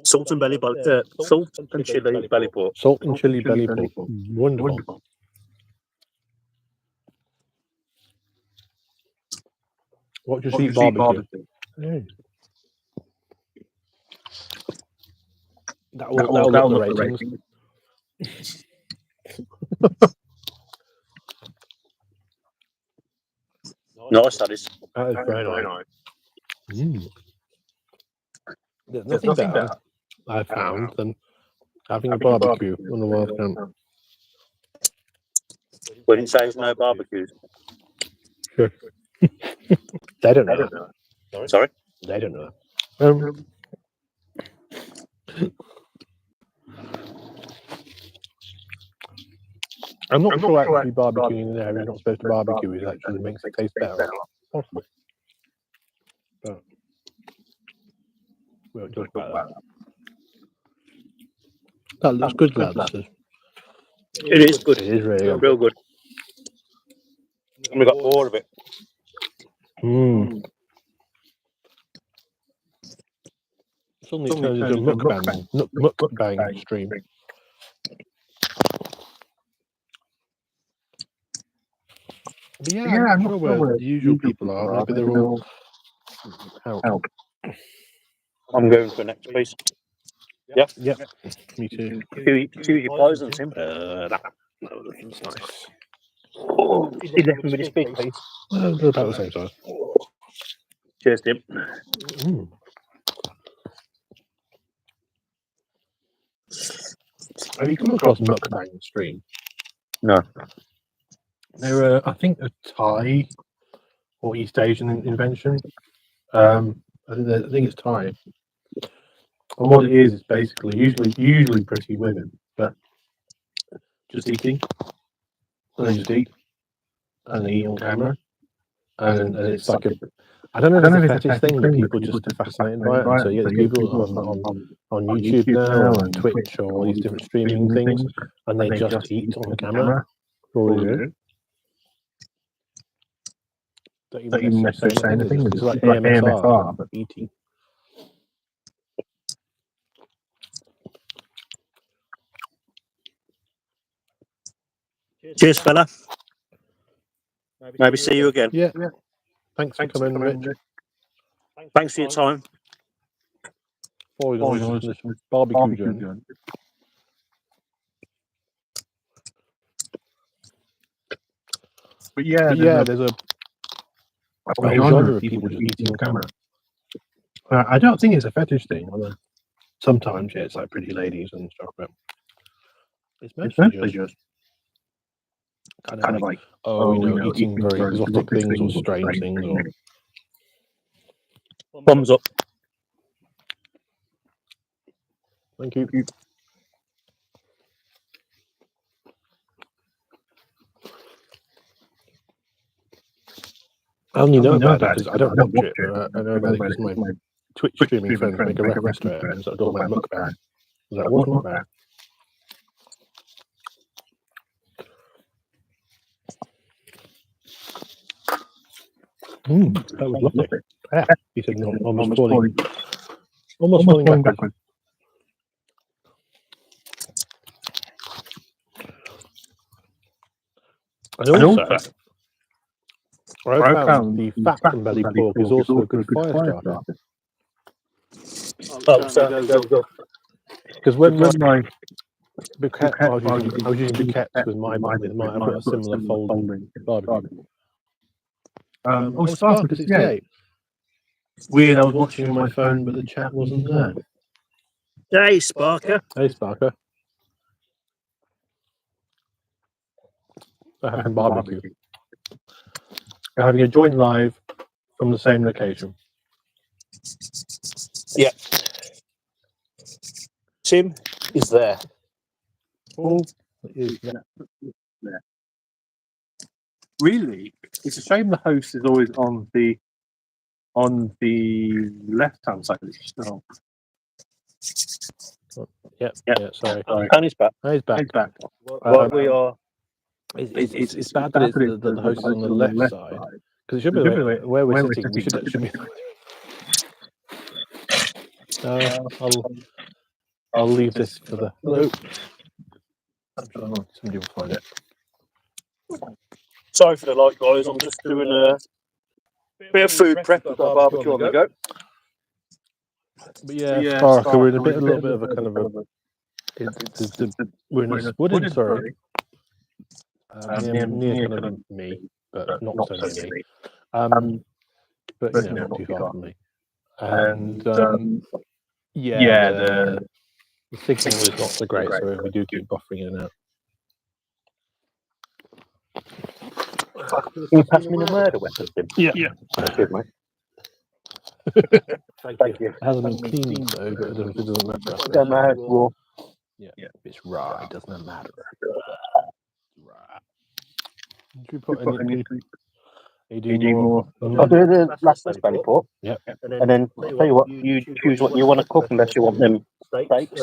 Salt and chili belly pork. Salt and chili belly pork. Wonderful. What do you see barbecue? That will up the ratings. Nice, that is. That is very nice. There's nothing better I've found than having a barbecue on the wild camp. We didn't say there's no barbecues. Sure. They don't know. Sorry? They don't know. I'm not sure actually barbecuing in an area you're not supposed to barbecue is actually makes it taste better. Possibly. But we won't talk about that. That looks good, lads. It is good. It is really good. Real good. And we got more of it. Suddenly it turns into a mukbang stream. But yeah, I'm not sure where the usual people are. Maybe they're all out. I'm going for next piece. Yeah? Yep. Me too. Choose your poison, Tim. That's nice. He's definitely this big piece. They're about the same size. Cheers, Tim. Have you come across mukbang stream? No. They're, I think, a Thai or East Asian invention. I think it's Thai. And what it is basically usually pretty women, but just eating. And they just eat. And they eat on camera. And it's like I don't know if it's a fetish thing, but people just are fascinated by it. And so you get these people on YouTube now and Twitch or all these different streaming things, and they just eat on the camera. All they do. Don't even necessarily say anything. It's like AMSR, but eating. Cheers, fella. Maybe see you again. Yeah. Thanks for coming, Rich. Thanks for your time. Following this barbecue journey. But yeah, there's a genre of people just eating on camera. I don't think it's a fetish thing. Although sometimes, it's like pretty ladies and stuff, but it's mostly just kind of like eating very exotic things or strange things. Or Thumbs up. Thank you. I only know about it because I don't watch it. But I know about it because my Twitch streaming friends make a reference to it and sort of talk about mukbang. What's mukbang? That was lovely. Yeah, he said almost falling backwards. And also, I found the fat from belly pork is also a good fire starter. Because when I was using briquettes with my I've got a similar folding barbecue. Sparker 68. Weird, I was watching on my phone, but the chat wasn't there. Hey, Sparker. Hey, Sparker. We're having barbecue. We're having a joint live from the same location. Yeah. Tim is there. Paul is there. Really, it's a shame the host is always on the left-hand side of the show. Yeah. Sorry. And he's back. He's back. We are. It's bad that the host is on the left side because it should be where we're sitting. We should be. I'll leave this for the. Hello. Somebody will find it. Sorry for the light, guys. I'm just doing a bit of food prep. I've got a barbecue on the go. But yeah, Sparker, we're in a little bit of a kind of a. We're in a wooded, sorry. Near kind of me, but not so near me. But you know, not too far from me. And yeah, the signal is not so great, so we do keep buffering in and out. Can you pass me the murder weapon, Tim? Yeah. Good, mate. Thank you. It hasn't been cleaned though, but it doesn't matter. It don't matter. It's raw. Yeah, if it's raw, it doesn't matter. Raw. Did you put any? AD more? I'll do the last belly pork. Yeah. And then tell you what, you choose what you want to cook unless you want them steaks,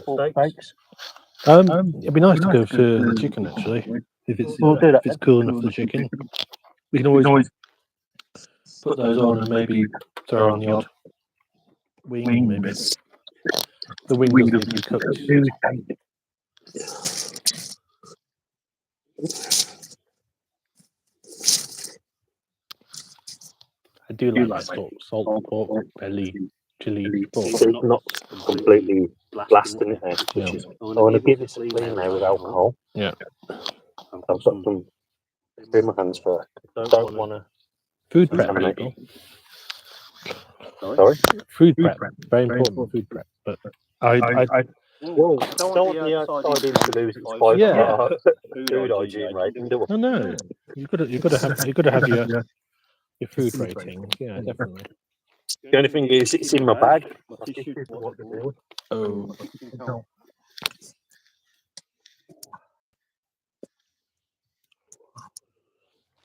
pork steaks. It'd be nice to go for the chicken actually. If it's cool enough for the chicken, we can always put those on and maybe throw on the odd wing. Maybe the wing doesn't need to be cooked. I do like my salt pork, belly, chili pork. Not completely blasting it there. Yeah. I want to give it some clean there with alcohol. Yeah. I've got some in my hands first. Don't want to. Food prep, people. Sorry? Food prep. Very important food prep. But I well, don't want the outside in to lose its 5 Yeah. food hygiene rating, do we? no. You've got to have your food rating. Yeah, definitely. The only thing is, it's in my bag. Oh.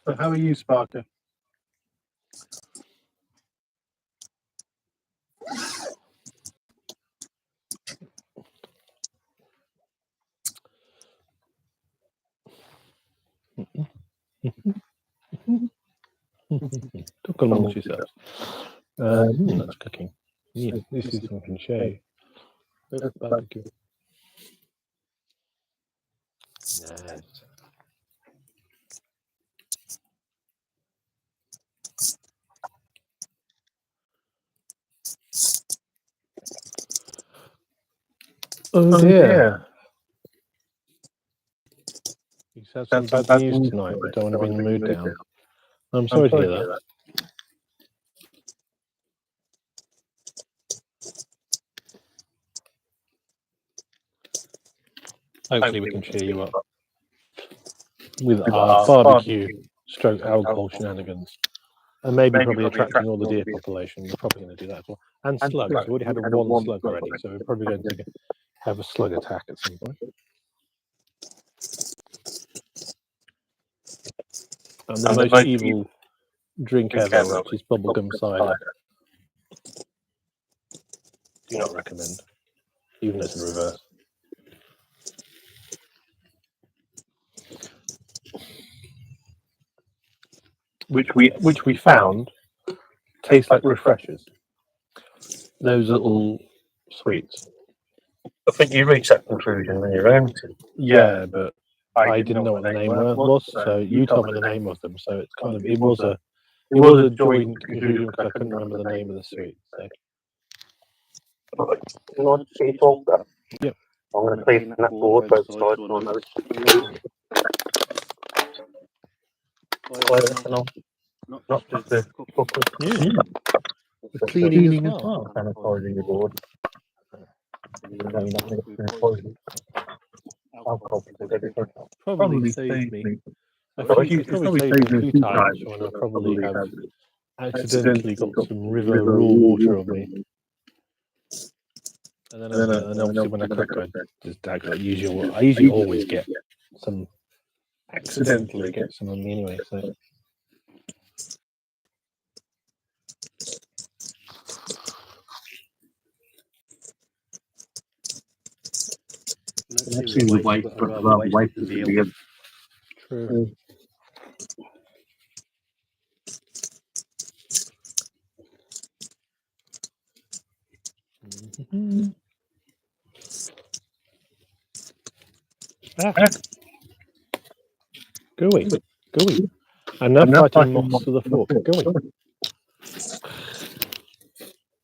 So how are you, Sparker? Talk amongst yourselves. That's cooking. Yeah, this is something show. Barbecue. Nice. Oh dear. You've had some bad news tonight. We don't want to bring the mood down. I'm sorry to hear that. Hopefully we can cheer you up with our barbecue stroke alcohol shenanigans. And maybe probably attracting all the deer population. We're probably going to do that as well. And slugs. We already had one slug already, so we're probably going to have a slug attack at some point. And the most evil drink ever, which is bubblegum cider. Do not recommend, even as the reverse. Which we found taste like refreshers. Those little sweets. I think you reached that conclusion on your own. Yeah, but I didn't know what the name was, so you told me the name of them. So it's kind of it was a joint conclusion because I couldn't remember the name of the sweet. So. You want to see talk that? Yep. I'm going to clean that board both sides. Not just the cooker. The cleaning as well. Sanitizing the board. Probably saved me. Probably saved me a few times when I probably have accidentally got some river raw water on me. And then obviously when I cook, I usually always get some accidentally get some on me anyway. So. I've seen the wife, but the wife is weird. True. Going. And now fighting moths with a fork. Going.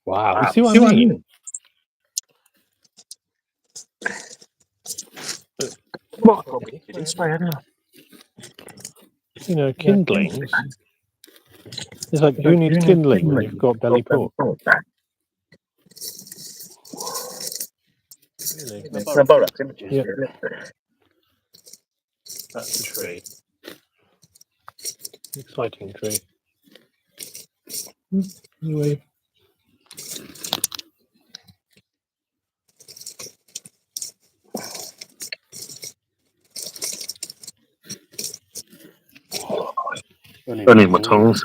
Wow. You see what I mean? You know, kindlings. It's like, who needs kindling when you've got belly pork? Really? Yeah. That's the tree. Exciting tree. Anyway. Burning my tongues.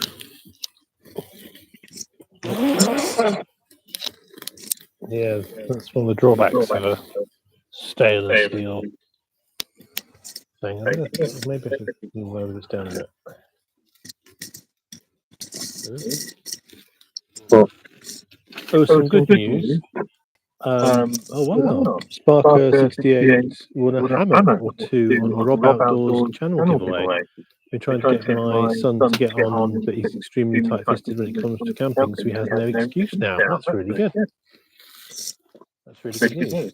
Yeah, that's one of the drawbacks of a stainless steel thing. Maybe I should lower this down a bit. Oh, some good news. Oh wow, Sparker 68 won a hammer or two on the Rob Outdoors channel giveaway. Been trying to get my son to get on, but he's extremely tight-fisted when it comes to camping, so he has no excuse now. That's really good. That's really good news.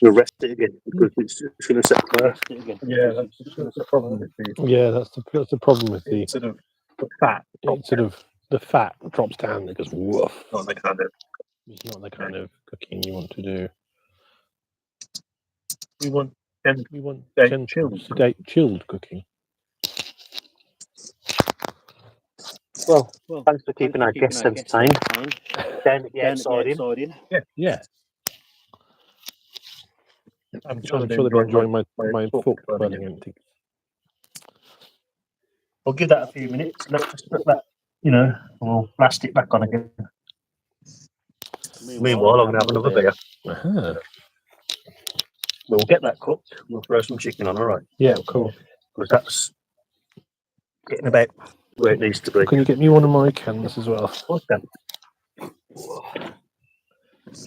We'll rest it again because it's going to set fire. Yeah, that's the problem with these. Yeah, that's the problem with the Sort of the fat. the fat drops down and it goes woof. Not the kind of. It's not the kind of cooking you want to do. We want gentle, sedate, chilled cooking. Well, thanks for keeping our guests entertained. Down at the outside in. Yeah. I'm sure they'll be enjoying my fork burning empty. We'll give that a few minutes. Let's just put that, we'll blast it back on again. Meanwhile, I'm going to have another beer. Uh-huh. We'll get that cooked. We'll throw some chicken on, all right? Yeah, cool. Because that's getting about where it needs to be. Can you get me one of my cans as well? Okay.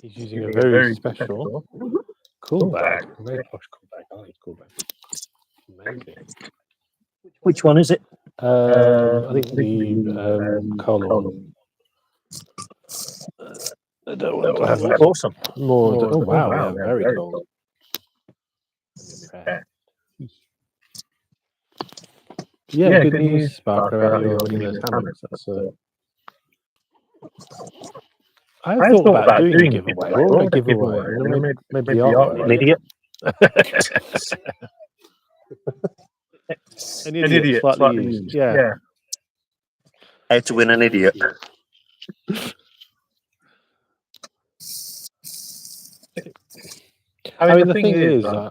He's using a very special cool bag. Very posh cool bag. I like cool bag. Amazing. Which one is it? I think the column. I don't want to have that. Awesome. More. Oh wow! Yeah, very cool. Yeah, good news, Sparker, about your winning those hammers. That's I thought about doing a giveaway. What would I give away? Maybe the artwork. An idiot. An idiot, slightly used. Yeah. How to win an idiot. I mean, the thing is, I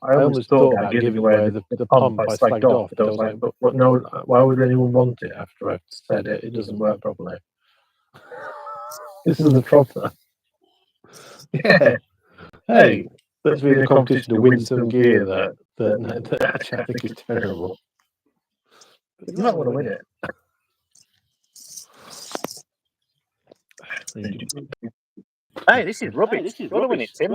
almost thought about giving away the pump I slagged off, but I was like, but no, why would anyone want it after I've said it? It doesn't work properly. This is the problem. Yeah. Hey, let's be in the competition to win some gear that actually I think is terrible. You might want to win it. Hey, this is rubbish. You want to win it, Tim.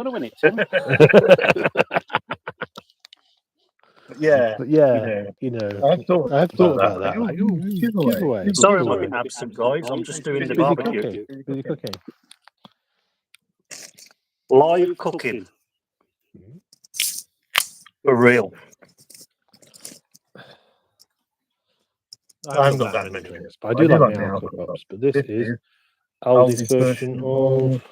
Yeah, I've thought about that. Like, giveaway. Sorry, I'm looking absent, guys. I'm just doing the barbecue. Busy cooking. Live cooking. For real. I haven't got that many drinks, but I do like my alcohol cups. But this is Aldi's version of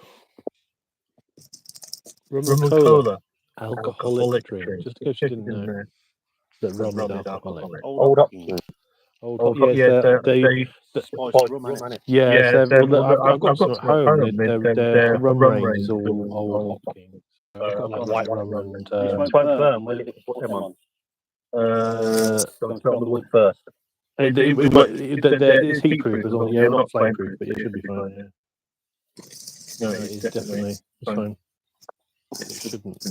rum and cola. Alcoholic drink. Just because you didn't know that rum is alcoholic. Old up. I've got some at home. Their rum range is all old hopking. I've got like white rum and Which won't burn when you put them on. Don't start on the wood first. It's heat proof as well. Yeah, not flame proof, but it should be fine. Yeah. No, it is definitely fine. It shouldn't.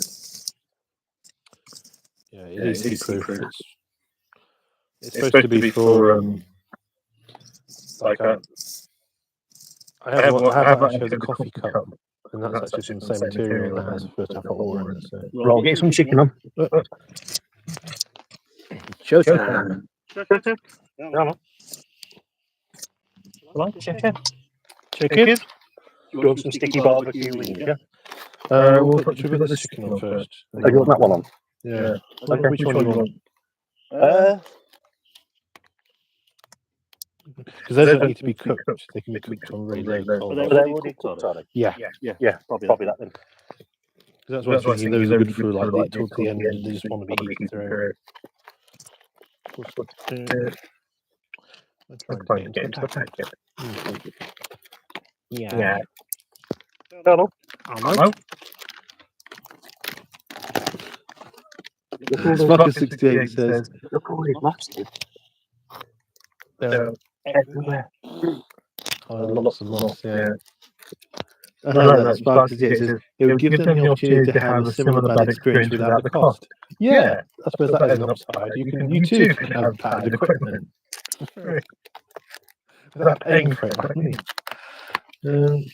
Yeah, it is heat-proof. It's supposed to be for like I have actually a coffee cup, and that's actually from the same material that has for tap hot water in it. So. Well, I'll get some chicken on. Showtime. Chicken. You want some sticky barbecue wings, yeah? We'll put this chicken on first. Oh, you want that one on? Yeah. Okay, Which one do you want? Because those don't need to be cooked. They can be cooked on really low coals. Are they already cooked, are they? Yeah. Probably that then. That's why I was thinking those are good for like towards the end. They just want to be eaten through. I'm trying to get into the packet. Yeah. Hello. Sparker 68 says, Look all these masters. they're Everywhere. lots and lots, yeah. I like that. Sparker 68 says, it would give them the opportunity to have a similar bad experience without the cost. Yeah, I suppose that is an upside. You too can have bad equipment. Without paying for it, like me. Is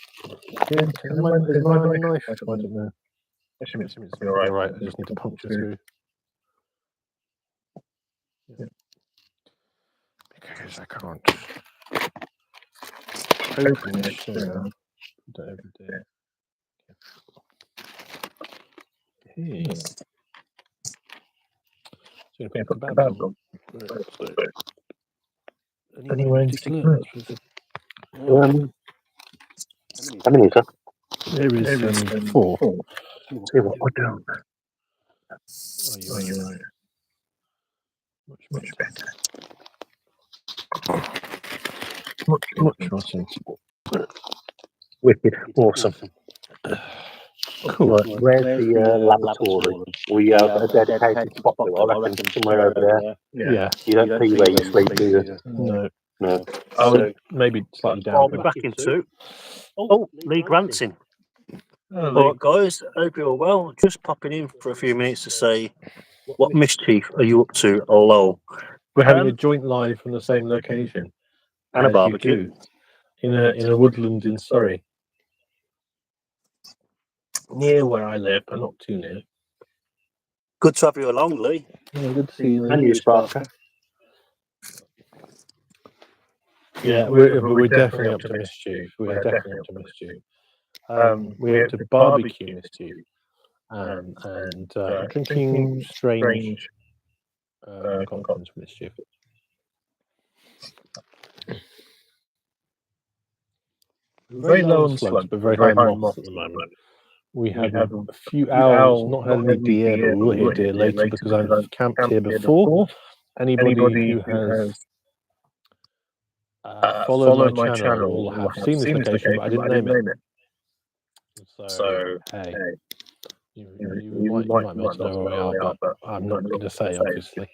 mine on a knife? I don't know. Assuming it's alright. I just need to puncture through. Yeah. Because I can't open this show. Don't open it. Hey. So you're going to put the bad on. Anywhere in particular? How many, sir? There is 4. See what we're doing. Oh, you're right. Much better. Much more sensible. Wicked. Awesome. Cool. Right, where's the laboratory? We have a dedicated spot to it, I reckon, somewhere over there. Yeah. You don't see where you sleep, do you? No. So, Maybe slightly down. I'll be back in 2. Oh, Lee Grant's in. Alright guys, hope you're well. Just popping in for a few minutes to say, what mischief are you up to, lol? We're having a joint live from the same location. And a barbecue. In a woodland in Surrey. Near where I live, but not too near. Good to have you along, Lee. Yeah, good to see you. And you, Sparker. Yeah, we're definitely up to mischief. We are definitely up to mischief. We're up to barbecue mischief. And drinking strange concoctions mischief. Very low on slugs, but very high on moths at the moment. We have a few owls, not had any deer, but we will hit deer later because I've camped here before. Anybody who has followed my channel will have seen this location, but I didn't name it. So hey, you might be able to know where we are, but I'm not going to say, obviously.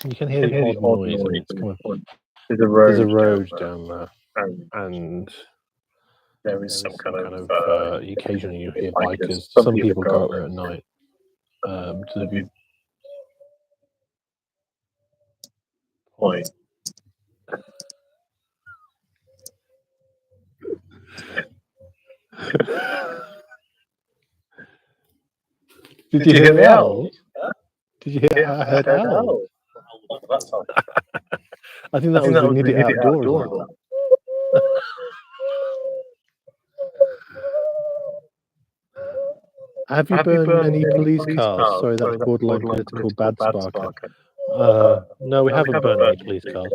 You can hear the odd noise, and it's coming. There's a road down there, and there is some kind of occasionally you hear bikers. Some people go up there at night. To the view. Point. Did you hear the owl? Did you hear? I heard owl. I think that was the idiot outdoors. Have you burned any police cars? Sorry, that's borderline political bad Sparker. No, we haven't burned any police cars.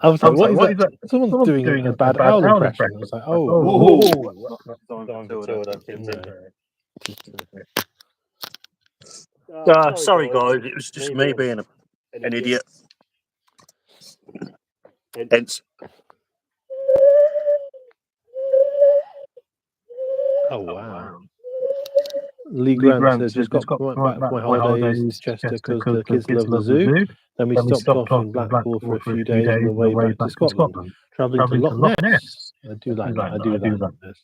I was like, what is that? Someone's doing a bad owl impression. I was like, oh. Sorry guys, it was just me being an idiot. Hence. Oh wow. Lee Grant says just got back from my holidays to Chester because the kids love the zoo. Then we stopped off in Blackpool for a few days on the way back to Scotland, travelling to Loch Ness. I do like that. I do like Loch Ness.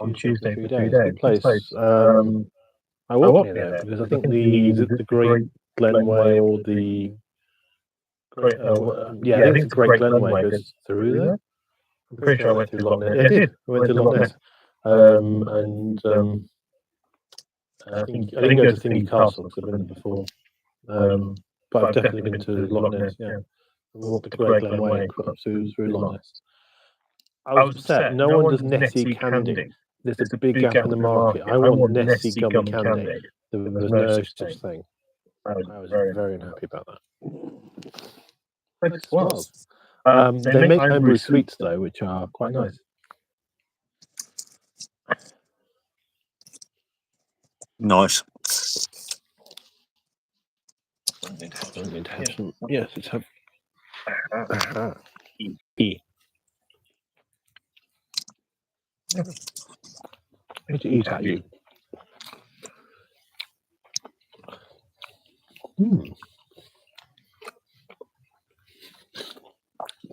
On Tuesday for 3 days. Good place. I walk near there because I think the Great Glenway or the Great, I think it's the Great Glenway goes through there. I'm pretty sure I went through Loch Ness. Yeah, I did. I went through Loch Ness. I think I didn't go to Thingy Castle because I've been there before. But I've definitely been to Loch Ness, yeah. We walked the Great Glenway through Loch Ness. I was upset. No one does Nessie candy. There's a big gap in the market. I want Nessie gummy candy. There was no such thing. I was very unhappy about that. They make homebrew sweets though, which are quite nice. Nice. Don't need to have some. Yes, let's have. What to eat at you?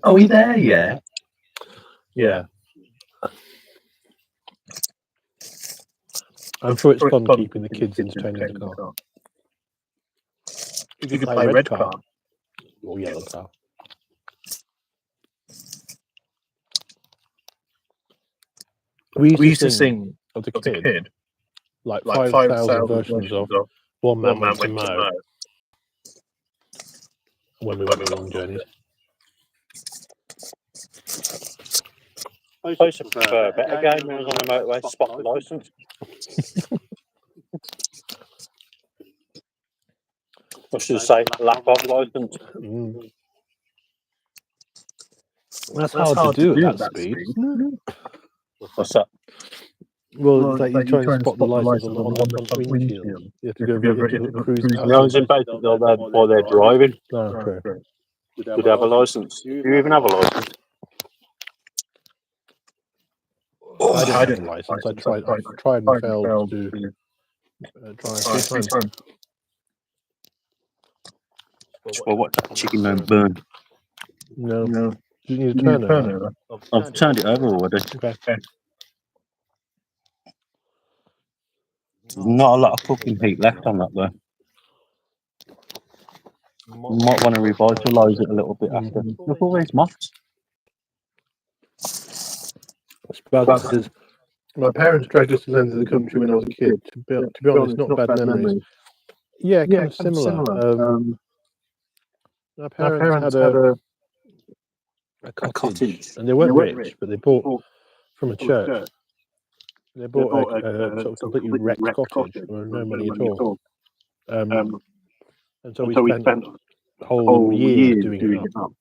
Are we there yet? Yeah. I'm sure it's fun keeping the kids entertained in the car. You could play red car or yellow car. We used to sing as a kid like 5,000 versions of One Man Went to Mow when we went on long journeys. I used to prefer a better game when I was on the motorway, Spot the Licence. I should say Lap of Licence. That's hard to do at that speed. What's that? Well, it's like you try and spot the license on the front windshield. You have to go over it to cruise past. No, it's basically while they're driving. Oh, true. Do they have a licence? Do you even have a licence? I didn't have a licence. I tried and failed to drive 3 times. Well, what chicken don't burn? No. Do you need a turnover? I've turned it over already. Okay. There's not a lot of cooking heat left on that though. You might want to revitalise it a little bit after. Look at all these moths. My parents dragged us to the end of the country when I was a kid. To be honest, not bad memories. Yeah, kind of similar. My parents had a cottage, and they weren't rich, but they bought from a church. They bought a sort of completely wrecked cottage with no money at all. And so we spent whole years doing it up.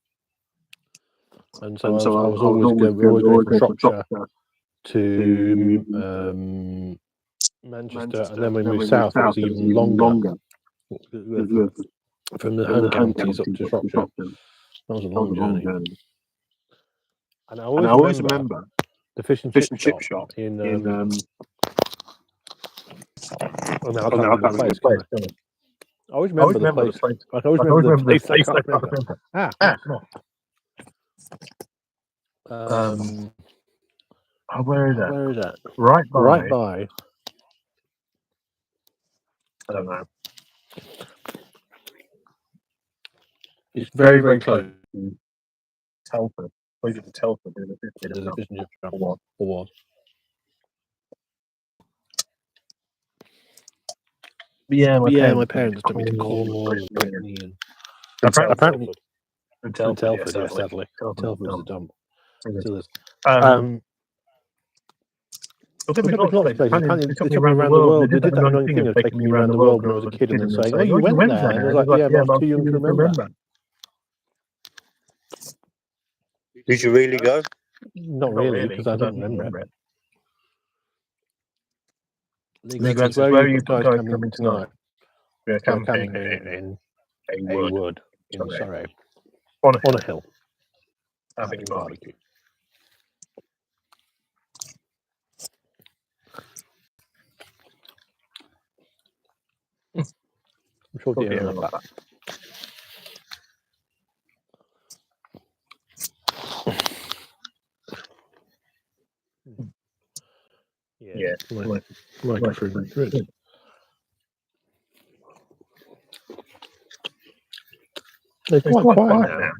And so I was always going from Shropshire to Manchester, and then we moved south. It was even longer. From the home counties up to Shropshire. That was a long journey. And I always remember the fish and chip shop in on the outside of the place. I always remember the place. I always remember the place. I can't remember. Where is that? Where is that? Right by. I don't know. It's very, very close. Telford. Close to Telford. There's a fish and chip shop. Or was. Yeah, my parents took me to Cornwall and Brittany and apparently Telford, yeah, sadly. Telford was a dump. Still is. They took me around the world. They did that annoying thing of taking me around the world when I was a kid and then saying, "Oh, you went there?" And I was like, "Yeah, but I was too young to remember." Did you really go? Not really, because I don't remember it. Lee Grant says, "Where are you guys camping tonight?" We're camping in a wood in Surrey, on a hill, having a barbecue. I'm sure deer love that. Yeah, Like fruit. They're quite quiet now.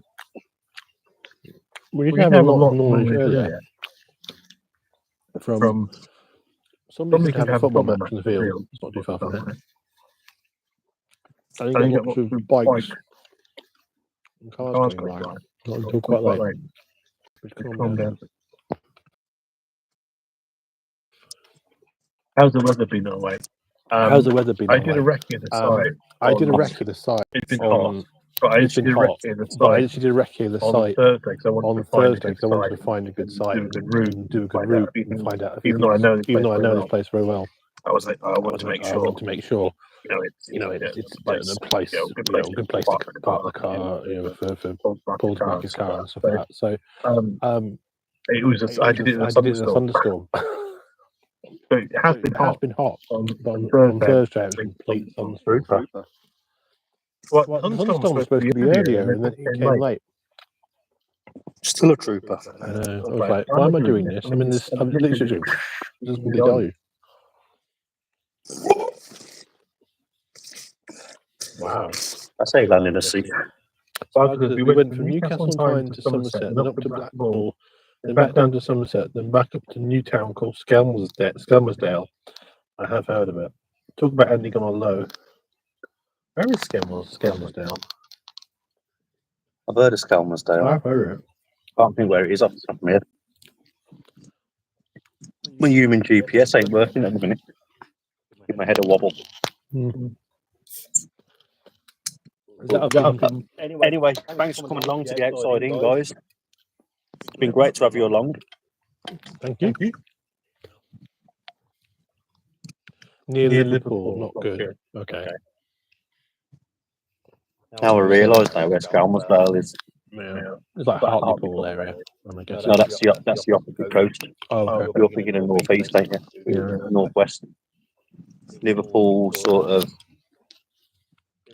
We did have a lot of noise earlier from somebody could have a football match in the field. It's not too far from there. And you got lots of bikes and cars going by. Not until quite late. Which calm down. How's the weather been that way? How's the weather been? I did a recce at the site. I did a recce at the site. It's been hot. But I actually did a recce at the site. But I actually did a recce at the site on Thursday because I wanted to find a good site, do a good route, and find out. Even though I know this place very well, I was like, I want to make sure. It's the place, good place to park the car, for Paul to park his car and stuff like that. So, it was. I did it in a thunderstorm. But it has been hot. On Thursday, it was complete thunderstorm. Well, the thunderstorm was supposed to be earlier, and then it came late. Still a trooper. I was like, why am I doing this? I'm literally just going to tell you. Wow. I say landing a seat. We went from Newcastle Tyne to Somerset, then up to Blackpool, then back down to Somerset, then back up to a new town called Skelmersdale. I have heard of it. Talk about ending on a low. Where is Skelmersdale? I've heard of Skelmersdale. I've heard it. Can't think where it is off the top of my head. My human GPS ain't working at the minute. Give my head a wobble. Mm-hmm. Anyway, thanks for coming along to the outside in, guys. It's been great to have you along. Thank you. Near Liverpool, not good. Okay. Now I realise now where Skelmersdale is. Yeah. It's like Hartlepool area. I guess. No, that's the opposite coast. Oh, okay. You're thinking of north east, ain't you? Yeah. Northwest. Liverpool, sort of.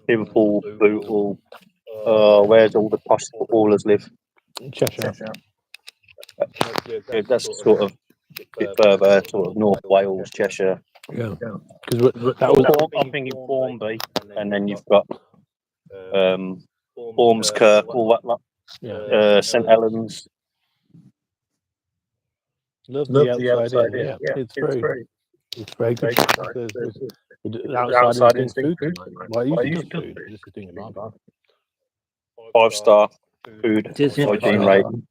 Liverpool, Bootle. Where's all the posh footballers live? Cheshire. Yeah, that's sort of a bit further, sort of North Wales, Cheshire. Yeah. Because that was. I'm thinking Formby, and then you've got Ormskirk, all that lot. Yeah. St Helens. Love the outside in. Yeah. It's very good. The outside is doing food. Well, I usually do food. This is doing it right. 5-star food hygiene rating.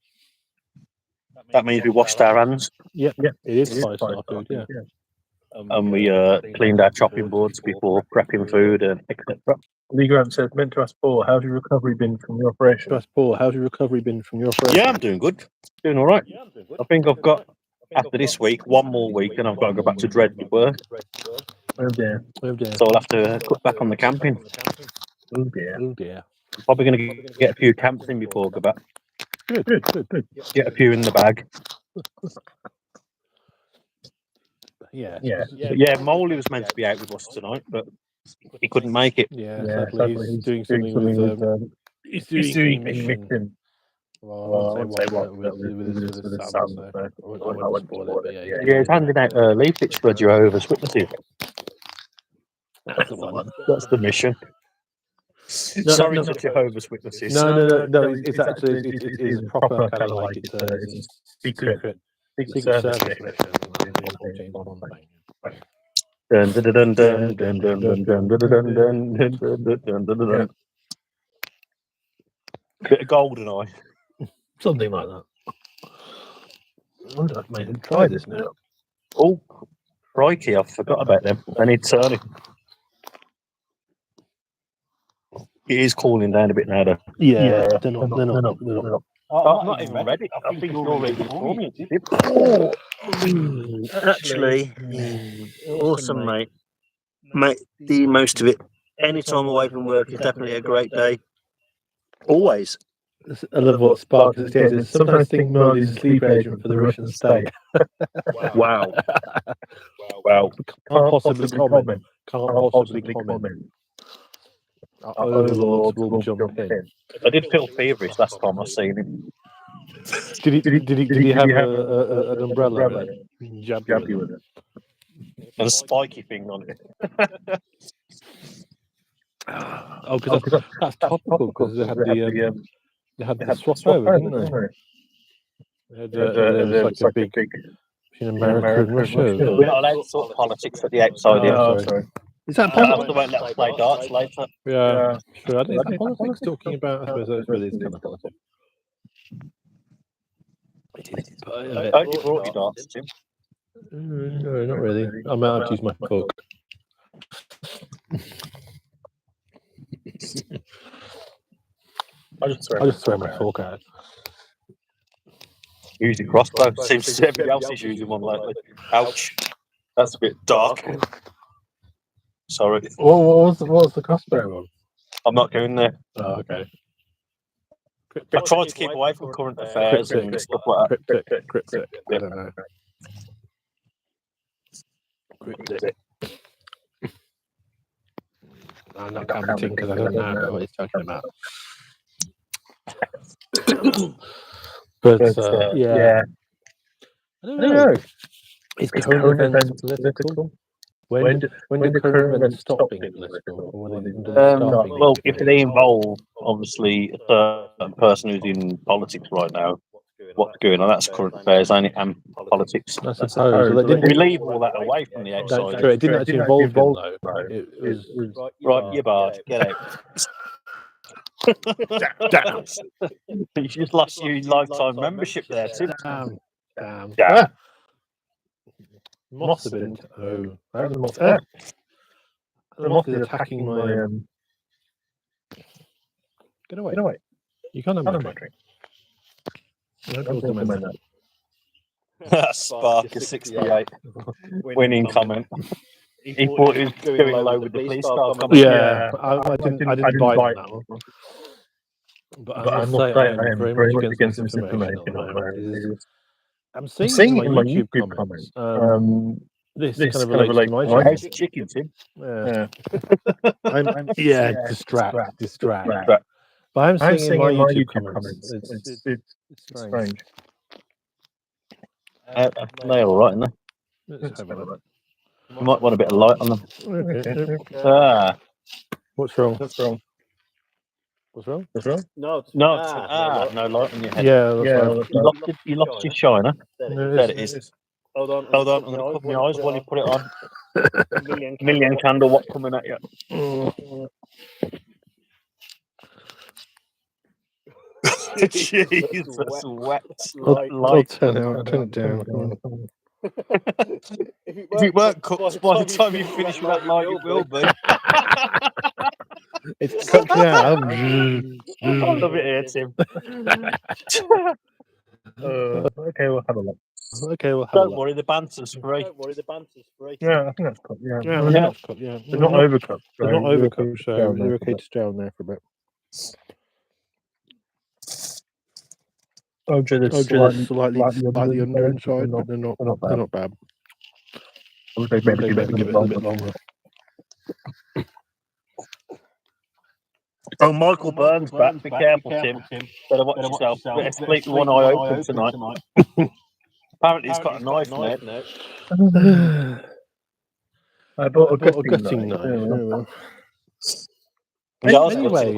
That means we washed our hands. Yep. It is 5-star food. Yeah. And we cleaned our chopping boards before prepping food and etc. Lee Grant says, meant to ask Paul, how's your recovery been from your operation? Yeah, I'm doing good. Doing all right. I think I've got, after this week, one more week, and I've got to go back to Dread work. Oh dear. So I'll have to cut back on the camping. Oh dear. Probably going to get a few camps in before I go back. Good. Get a few in the bag. Yeah. Moley was meant to be out with us tonight, but he couldn't make it. Yeah, sadly, he's doing something with he's doing a mission. Well, I won't say what with his son, so I won't spoil it, but Yeah, he's handing out leaflets for Jehovah's Witnesses. That's the one. That's the mission. Sorry to Jehovah's Witnesses. No. It's actually it is proper kind of like it's a secret service mission. Bit of GoldenEye. Something like that. I wonder if I made him try this now. Oh, crikey, I forgot about them. They need turning. It is cooling down a bit now, though. Yeah, they're not. I'm not even ready. I think you're ready for me. Actually, awesome, mate. Make the most of it. Any time away from work is definitely a great day. Always. I love what Spark says. Sometimes think Marley is a sleep agent for the Russian state. Wow. Can't possibly comment. overlords will jump in. I did feel feverish last time I seen him. Did he have an umbrella and jab you with it? And a spiky thing on it. Oh, because that's topical. Because they had the swap over, didn't they? There was like a big in America and Russia. We're not allowed to talk politics at the outside here. Sorry. Is that That's the way let us play darts later. Yeah, sure. I think it's politics talking about. I suppose that's really kind of politics. I hope you brought your darts, Tim. No, not really. I might have to use my fork. I just throw my fork at it. Using crossbow. Seems everybody else is using one lately. Ouch. That's a bit dark. Sorry. What was the crossbow one? I'm not going there. Oh, okay. I try to keep away from current affairs and stuff like that. Cryptic. I don't know. Cryptic. I'm not commenting because I don't know what he's talking about. But yeah. I don't know. Is current events political? When do current events stop being political? Well, if they involve, obviously, a certain person who's in politics right now, what's going on, that's current affairs, ain't it, and politics. I suppose. We leave all that away from the outside. That's true. It didn't actually involve him, though. It was... Right, you bard, get out. Damn. You just lost your lifetime membership there, Tim. Damn. Must have been. Oh, that was the moth is attacking my. Get away! You can't have my drink. Spark is 68. Winning comment. He thought he was going low with the police car comment. Yeah, I didn't buy that one. But I must say, I am very much against this information. I'm seeing it in my YouTube comments. This kind of relates to my channel. How's the chicken, Tim? Yeah. Distract. But I'm seeing in my YouTube comments. It's strange. They're all right, aren't they? Let's have a look. You might want a bit of light on them. Okay. What's wrong? No, no light on your head. Yeah. You lost your shiner. There it is. Hold on, I'm going to cover my eyes while you put it on. Million candle, what coming at you? Jesus, wet. I'll turn it down. If it weren't cooked by the time you finish with that light, it will be. It's cooked now. I love it here, Tim. Okay, we'll have a look. Don't worry, the banter's free. Yeah, I think that's cooked. Yeah, they're not overcooked. They're not overcooked, so they're okay to stay on there for a bit. They're slightly under inside, but they're not bad. I would say maybe give it a bit longer. Oh, Michael Burns back. Be careful, Tim. Better watch yourself. Better sleep with one eye open tonight. Apparently, he's got a knife now. I bought a gutting knife. Anyway.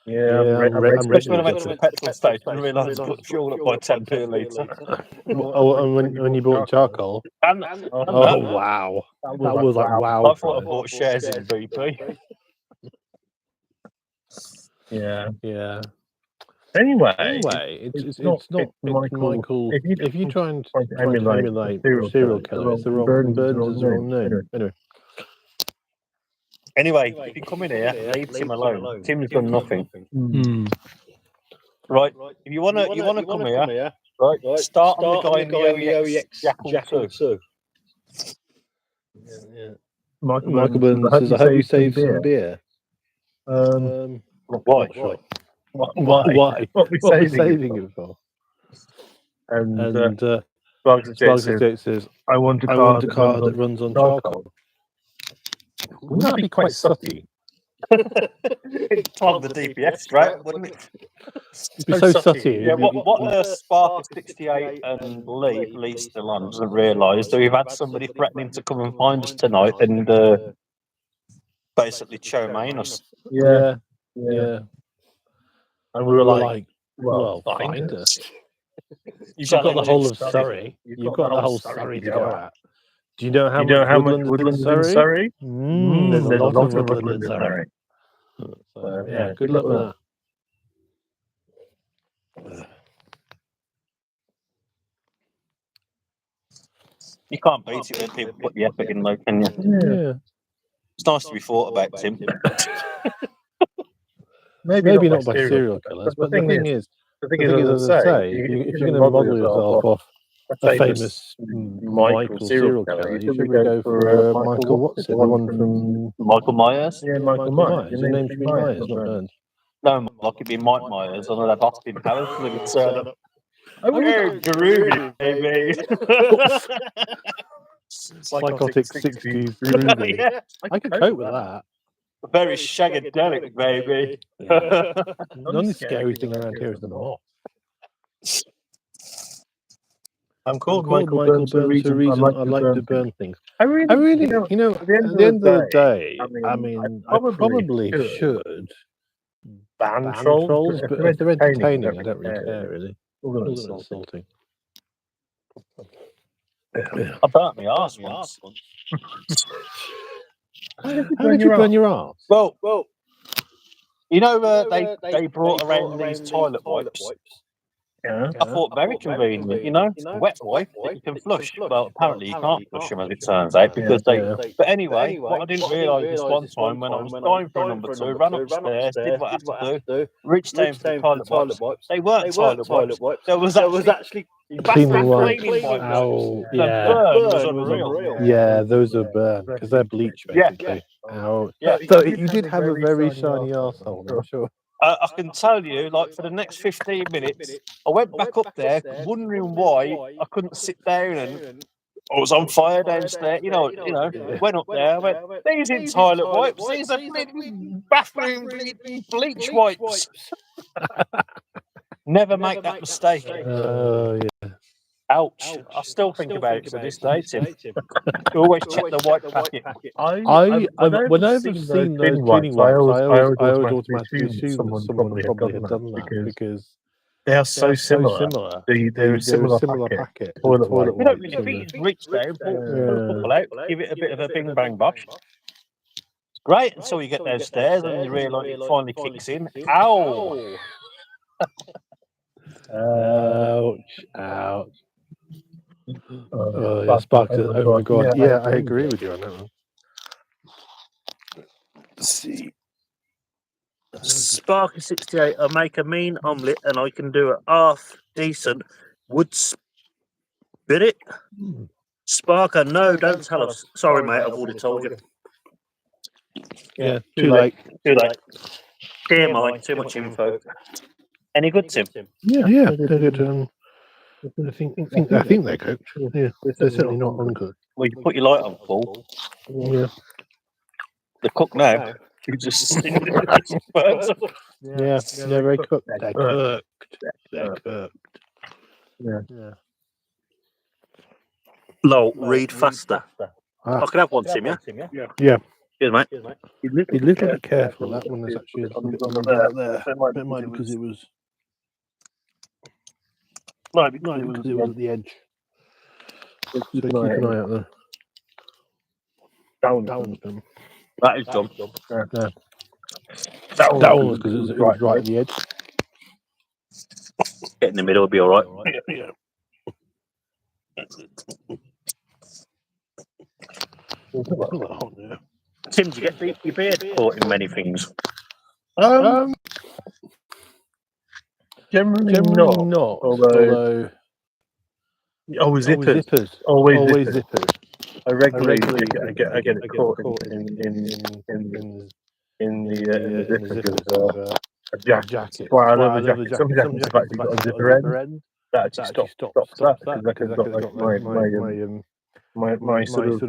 Yeah, I'm ready. Especially when I went to the petrol station and realised I put fuel up by 10p a litre. And when you bought charcoal? Oh, wow. That was like wow. I thought I bought shares in BP. Yeah. Anyway, it's not Michael. If you try and emulate serial killer, it's the wrong Burns is the wrong name. Anyway, if you come in here, leave Tim alone. Tim's done nothing. Right, if you wanna come here, right, start on the guy in the OEX Jackal 2. Yeah. Michael Burns says, I hope you save some beer. Why? Why? What are we saving it for? And Sparks says, I want a car that runs on charcoal. Wouldn't that be quite sucky? It'd clog the DPS straight, wouldn't it? It'd be so sucky. Yeah, what Spark 68 and Lee's still on doesn't realise that we've had somebody threatening to come and find us tonight and basically chow main us. Yeah. And we were like, well, find us. You've got the whole of Surrey. You've got the whole Surrey to go at. Do you know how much woodland is in Surrey? There's a lot of woodland in Surrey. So, yeah, good luck with that. You can't beat it when people put the effort in, though, can you? Yeah. It's nice to be thought about, Tim. Maybe not by serial killers, but the thing is, as I say, if you're going to model yourself off a famous Michael serial killer, you should go for Michael, what's it, the one from... Michael Myers? Yeah, Michael Myers. Your name should be Myers, not Burns. No, like it'd be Mike Myers, and they've asked him how it's going to turn up. Oh, groovy, baby. Psychotic 60s groovy. Yeah. I could cope with that. Very shagadelic, baby. Yeah. The only scary thing around here is the moth. I'm called Michael Burns for a reason I like to burn things. I really, you know, at the end of the day, I mean, I probably should ban trolls, but if they're entertaining, I don't really care, really. Other than insulting. I burnt my arse once. How did you burn your arse? Well, you know, they brought around these toilet wipes. Yeah. I thought very convenient, you know, a wet wipe that you can flush. Well, apparently you can't flush them, as it turns out, because they. But anyway, what I didn't realise this one time when I was dying for number 2, ran upstairs, did what I had to do, reached down for the toilet wipes. They weren't toilet wipes. There was actually cleaning wipes. wipes. Ow, The yeah. burn was unreal. Yeah, those are burnt because they're bleach, basically. Ow. Yeah. So you did have a very shiny arsehole, I'm sure. I can tell you, like, for the next 15 minutes, I went back up there wondering why I couldn't sit down and I was on fire downstairs. You know, went up there, I went, these ain't toilet wipes, these are bathroom bleach wipes. Never make that mistake. Yeah. Ouch. I still think about it to this day, Tim. Always check the white packet. Whenever I've seen those cleaning wipes, I always automatically assume that someone probably had done that because they are so similar. They're a similar packet. You don't really reach there, pull a couple out, give it a bit of a bing bang bosh. It's great until you get downstairs and you realise it finally kicks in. Ow! Ouch. Oh, yeah, Spark. Oh my god. Yeah, I agree with you on that one. Let's see. Sparky 68, I make a mean omelette and I can do it half decent. Would spirit? Sparker, no, don't tell us. Sorry, mate, I've already told you. Yeah, too late. Dear Mike, too much info. Any good, Tim? Yeah, they're good. I think they're cooked. Yeah, they're certainly not uncooked. Well, you put your light on full. Yeah. They're cooked now. You just Yeah, they're very cooked. They're cooked. They're cooked. Yeah. Lol, read faster. I can have one, Tim, yeah? Yeah. Cheers, mate. Be a little bit careful. That one is actually a little bit under there. It might be because it was. Might be because it was at the edge. So keep an eye out there. Down. That is done. Yeah. That one was because it was right at the edge. Get in the middle, will be alright. Yeah. Tim, do you get your beard caught in many things? Generally not. Although always zippers. Always zippers. I regularly get it caught in the zippers of a jacket. Well, I love a jacket. Some jackets have actually got a zipper end. That actually stops that because I've got like my sort of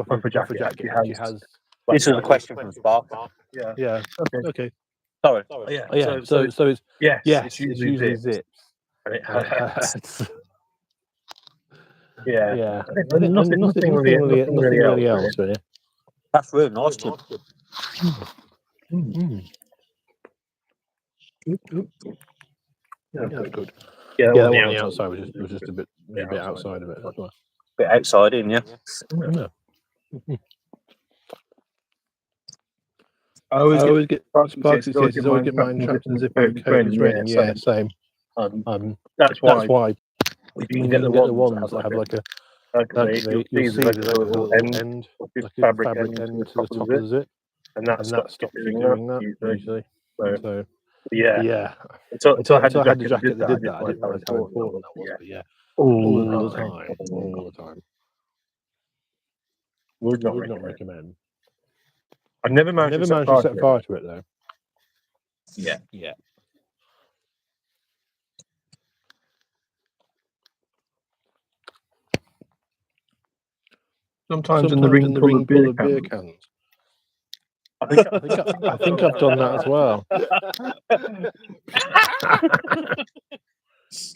puffer jacket actually has This is a question from Spark. Yeah. Yeah. Okay. Sorry. Yeah. Yeah. So it's yes, it's usually zips. And it And it hurts. hurts. Yeah. Yeah. And nothing really else. really. That's really nice, Tim. Mm. Yeah, Yeah, that's good. Yeah, Yeah, that one on the outside was just a bit outside of it. That's why. Bit outside in, yeah. Yeah. I I always get Sparks says always get mine trapped in zip if it's raining. Yeah, same. That's why if you you can get the ones that have like a activate, you'll see there's like a little end, end, this like a fabric fabric end end to the top of of the zip, and that stops stops you you doing that usually. usually. So So yeah, until until I had the jacket jacket that did that, I didn't realise how important that was. But yeah, all the time. Would Would not not recommend. I've never I've managed never to managed to set fire to it though. Yeah. Sometimes in the ring full of beer cans. I think I've done that as well.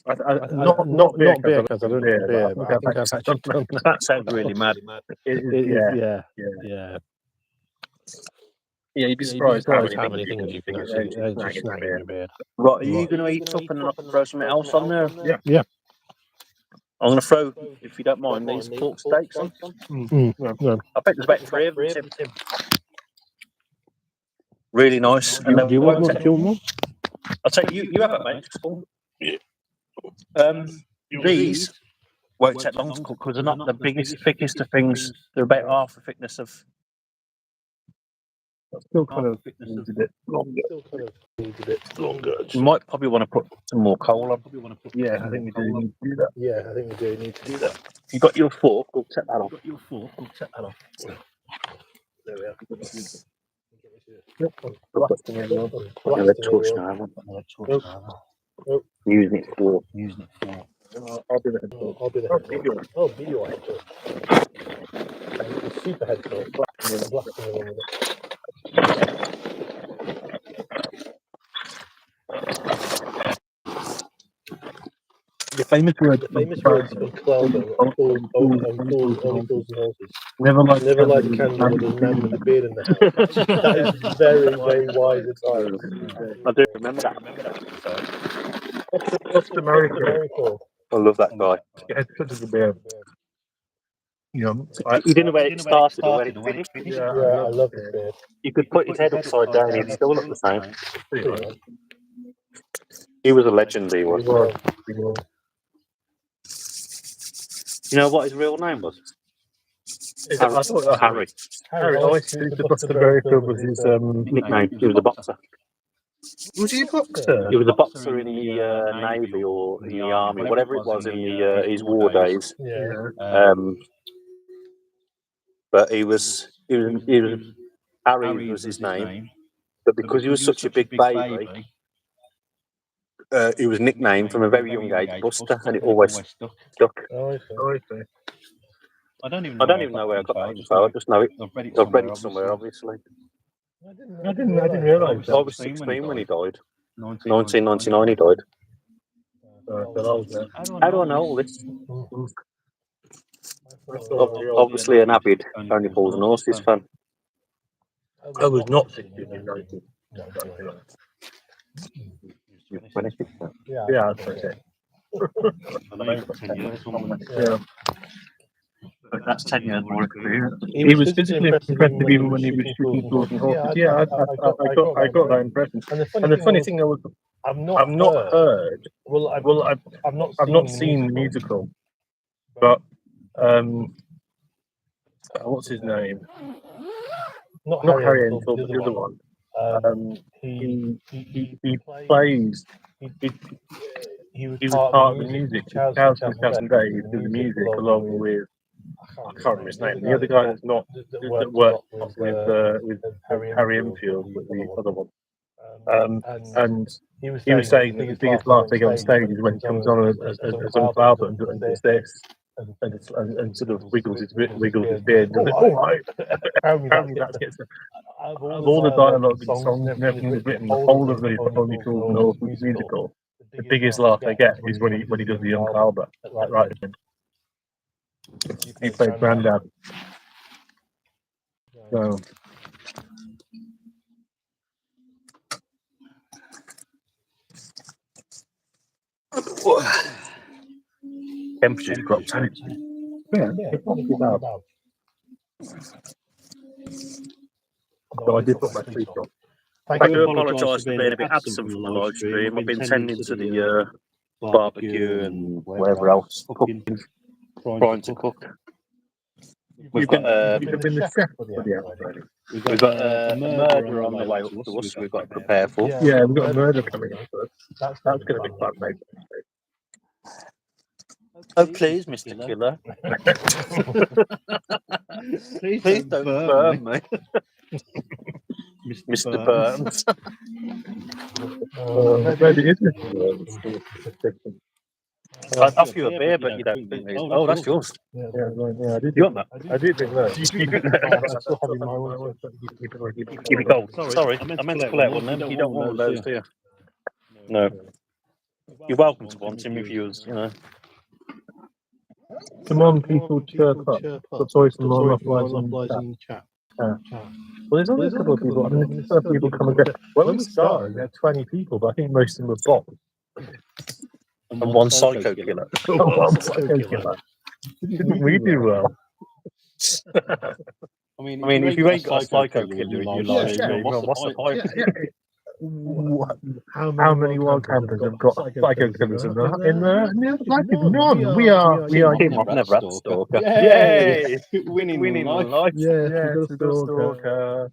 Not beer cans. I don't drink beer, but I think I've actually done that. That sounds really mad. Yeah. Yeah, you'd be Surprised surprised how many things you can actually just snag in your beard. Right, are you going to eat up and then I can throw something else on there? Yeah. I'm going to throw, if you don't mind, these pork steaks on. Yeah. I think there's about 3 of them, Tim. Really nice. Do you want one? Do you want one? I'll take you have it, mate. These won't take long to cook because they're not the biggest, thickest of things. They're about half the thickness of. Still kind of needs a bit longer. You might probably want to put some more coal on. Yeah, I think we do need to do that. Yeah, I think we do need to do that. If you've got your fork, we'll take that off. There we are. Another touch now. Using it for. I'll do that. I'll be the head torch. Oh, be your head torch. It's super head torch. Blasting along with it. The famous word for clown on fools and horses. Never like a candle with a man with a beard in the house. That is very, very wise advice. I do remember that. What's the miracle? I love that guy. Yeah, it's such a good beer. You know, You didn't know where it started or where it finished. Yeah, I love this beer. You could put his head upside down, he'd still look the same. He was a legend, he was. You know what his real name was? Harry. Harry always used to Buster Berryfield was his Nickname. He was a boxer. Was he a boxer? He was a boxer in the Navy or in the Army, whatever it was in his war days. Yeah. But he was Harry was his name. But because he was such a big baby, he was nicknamed from a very young age Buster, and it always stuck. I see. I don't even know where I got that info. I just know it. I've read it somewhere, obviously. I didn't realise. I was 16 when he died. 1999 he died. How do I know all this? Obviously an avid Tony Balls and Horses fan. I was not 16 in 19. Yeah, that's right. Yeah. But that's 10 years more experience. He was physically impressive even when he was shooting tools and horses. Yeah, I got that impression. And the funny thing was, I've not heard. Well, I've not seen the musical, but what's his name? Not Harry Enfield, but the other one. He plays. He was part of the music. Charles and Dave did the music along with. I can't remember his name. The other guy that's not that worked with Harry Enfield, but the other one. And he was saying that the biggest laugh they get on stage is when he comes on as Uncle Albert and does this. and sort of wiggles his beard. And apparently that gets of all the dialogue and songs and everything that's written, the whole of the Tony Cool North musical, the biggest laugh they get is when he does the young Albert at Ryan. He played Grandad. So temperature's dropped. Yeah, it's not too bad. So I did put my feet on. I do apologise for being a bit absent from the live stream. I've been tending to the barbecue and whatever else, trying to cook. We've got the chef for the episode. We've got a murder on the way up to us. We've got to prepare for. Yeah, we've got a murder coming up first. That's going to be fun, mate. Oh, please, Mr. Killer. Please don't burn me. Mr. Burns. Maybe it is Mr. Burns. I'd offer you a beer, but you don't think it is. Oh, that's yours. Yeah, I did. You want that? I did think that. Keep it cold. Sorry, I meant to pull out one then. You don't want one of those, do you? No. You're welcome to want him if you was, Come on, people, chirp up. Stop sorry for more lies in chat. Well, there's only a couple of people. I mean, some people come and go. When we started, we had 20 people, but I think most of them were bots. And one psycho killer. One psycho killer. Didn't we do well? I mean, if you ain't got a psycho killer in your life, what's the point? How many wild campers have got psycho killers in there? None. We are. Tim, I've never had a stalker. Yay! Winning life. Yeah, stalker.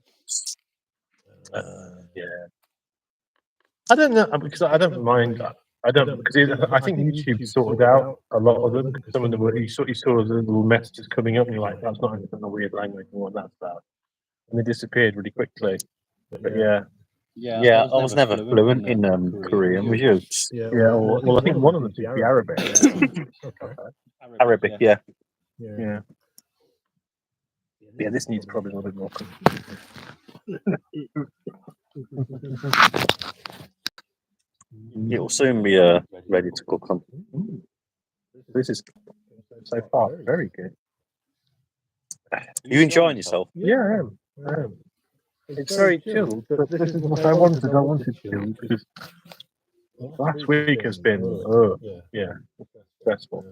Yeah. I don't know because I don't mind. I don't because I think YouTube sorted out a lot of them. Some of them were you saw the little messages coming up, and you're like, that's not a weird language and what that's about, and they disappeared really quickly. But yeah. Yeah, I was never fluent in Korean, was you? Yeah, well, I think one of them speaks the Arabic. Arabic, yeah. Yeah, this needs probably a little bit more. It'll soon be ready to cook on. This is so far very good. Are you enjoying yourself? Yeah, I am. It's very chilled, but this is what I wanted. I wanted chilled because last week has been stressful.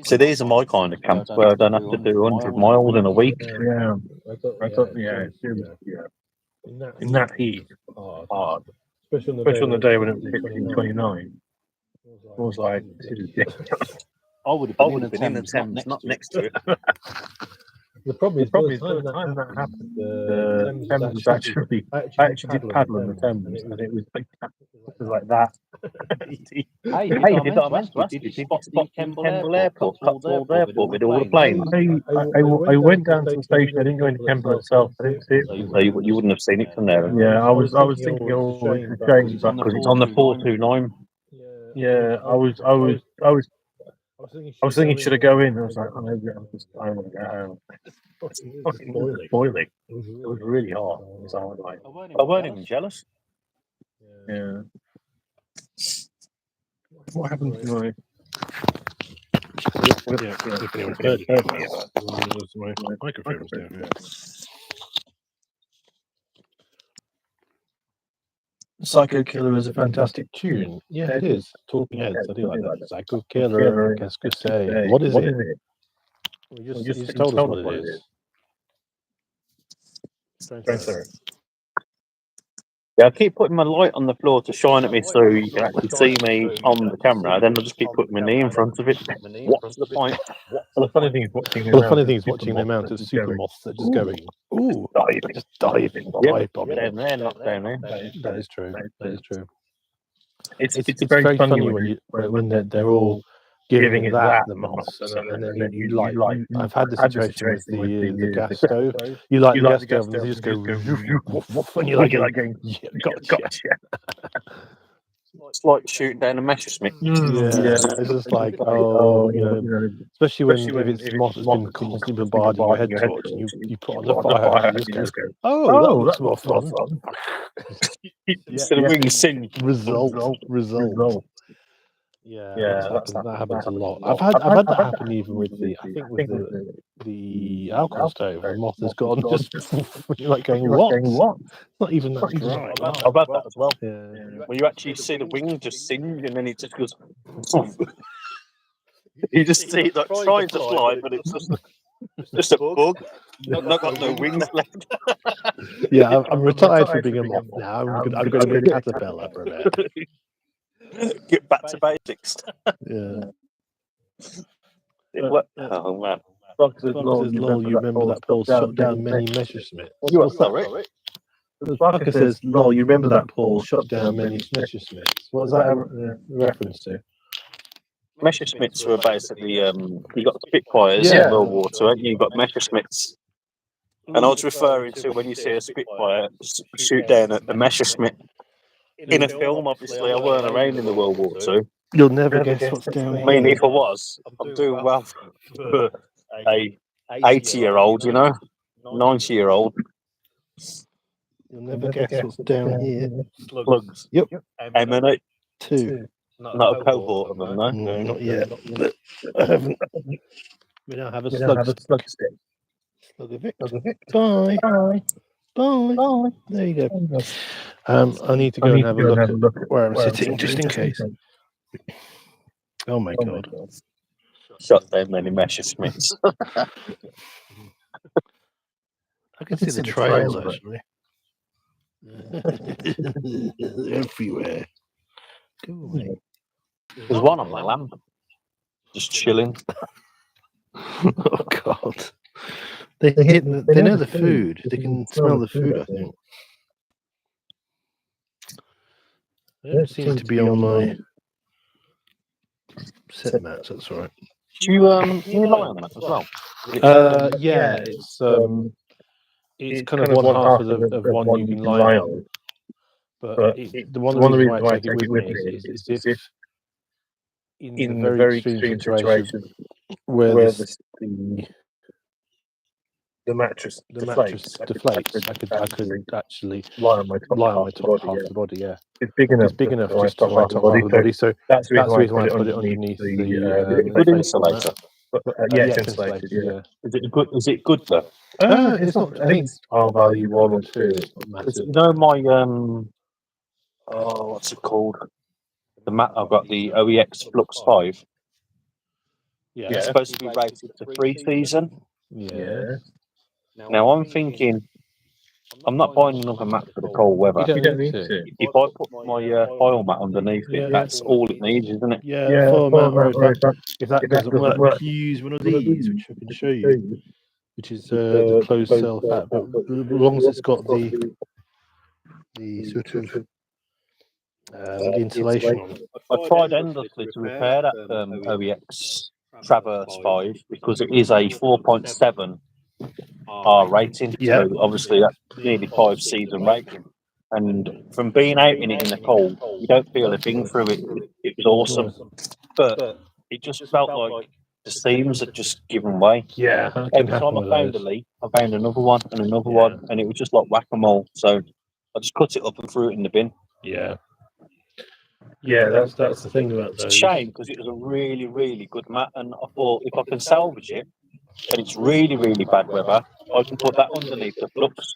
So these are my kind of camps where I don't have to do 100 miles in a week. Yeah, I thought in that heat, hard. Especially on the day when it was 29. I was like, this is ridiculous. I would have been in the Thames, not next to it. The problem is by the time that happened, the Thames was actually, I actually did paddle in the Thames, and it was like that. Hey, did I meant to ask you, did you spot Kemble Airport, Cotswold Airport with all the planes? I went down to the station, I didn't go into Kemble itself, I didn't see it. So you wouldn't have seen it from there? Yeah, I was thinking, it's a shame, because it's on the 429. Yeah, I was thinking, should I go in? I was like, maybe I want to go home. It's fucking boiling. It was really hot. So I was like, I weren't even jealous. Yeah. What happened to my? My microphone was down here. Psycho Killer is a fantastic tune. Yeah, it is. Talking Heads, I do like that. Psycho Killer, qu'est-ce que c'est? What is it? You just told us what it is. Transfer. Yeah, I keep putting my light on the floor to shine at me so you can actually see me on the camera. Then I just keep putting my knee in front of it. What's the point? Well, the funny thing is watching the amount of super moths that are just going. Ooh, just diving. Down there, not down there. That is true. That is true. It's very funny when they're all giving it that the moths, and then you like. I've had the situation with the gas stove. You light the gas stove, and they just go, and you're like going, gotcha. it's like shooting down a Messerschmitt. Yeah, it's just like, especially when if it's moth that's been constantly bombarding your head torch, and you put on the fire, and you just go, oh, that looks more fun. Instead of wing singe. Result. Yeah, that happens a lot. I've had that happen even with the alcohol stove. The moth has gone just you're like going, what? It's not even that dry. I've had that as well. Yeah. Where you actually see the wing just singe and then it just goes. You just see it like trying to fly, but it's just a bug. Not got no wings left. Yeah, I'm retired from being a moth now. I'm going to be a caterpillar for a bit. Get back to basics. Yeah. Oh man. Fox says, lol, you remember that Paul shot down many Messerschmitts? What's that, right? Parker says, lol, you remember that Paul shot down many Messerschmitts? What was that a reference to? Messerschmitts were basically, you got Spitfires in World War II, and you got Messerschmitts. And I was referring to when you see a Spitfire shoot down a Messerschmitt in a film. Obviously, I weren't around in the World War II. You'll never guess what's down I mean, here. if I was, I'm doing well for a 80-year-old, 90-year-old. You'll never guess what's down here. Slugs. Yep. M&A. 2. Not a cohort of them, no? No, not yet. I haven't. We now have a slug stick. Slug-a-vic. Bye. Bye. There you go. I need to go and have a look at where I'm sitting, just in case. Oh my god. Shot down many Messerschmitts. I can see the trails, actually. Everywhere. Go away. There's one on my lamp. Just chilling. Oh god. They know the food. They can smell the food, I think. They don't seem to be on my set mats, that's all right. Do you lie on that as well? Yeah, it's kind of one half of one you can lie on. But the one reason why I take it with me is if in the very extreme situation where the mattress deflates, I could actually lie on my top half of the body. Yeah, it's big enough just to my top half of the body. So that's the reason why I put it underneath the good insulator. Yeah, it's insulated. Yeah. Is it good though? It's not. I think it's R value 1 or 2. You know my what's it called? The mat I've got, the OEX Flux 5. Yeah, it's supposed to be rated to 3 season. Yeah. Now I'm thinking, I'm not buying another mat for the cold weather. You don't need to. If I put my foil mat underneath it, that's all it needs, isn't it? Yeah, foil mat. Or if that doesn't work, you can use one of these, which I can show you, which is the closed cell fat. But as long as it's got the sort of the insulation on. I tried endlessly to repair that OEX Traverse 5 because it is a 4.7 R rating. Yeah. So obviously that's nearly 5 season rating. And from being out in it in the cold, you don't feel a thing through it. It was awesome. But it just felt like the seams had just given way. Yeah. Every time I found a leak, I found another one and another one, and it was just like whack-a-mole. So I just cut it up and threw it in the bin. Yeah. Yeah, that's the thing about those. It's a shame because it was a really, really good mat, and I thought if I can salvage it, and it's really, really bad weather, I can put that underneath the Flux.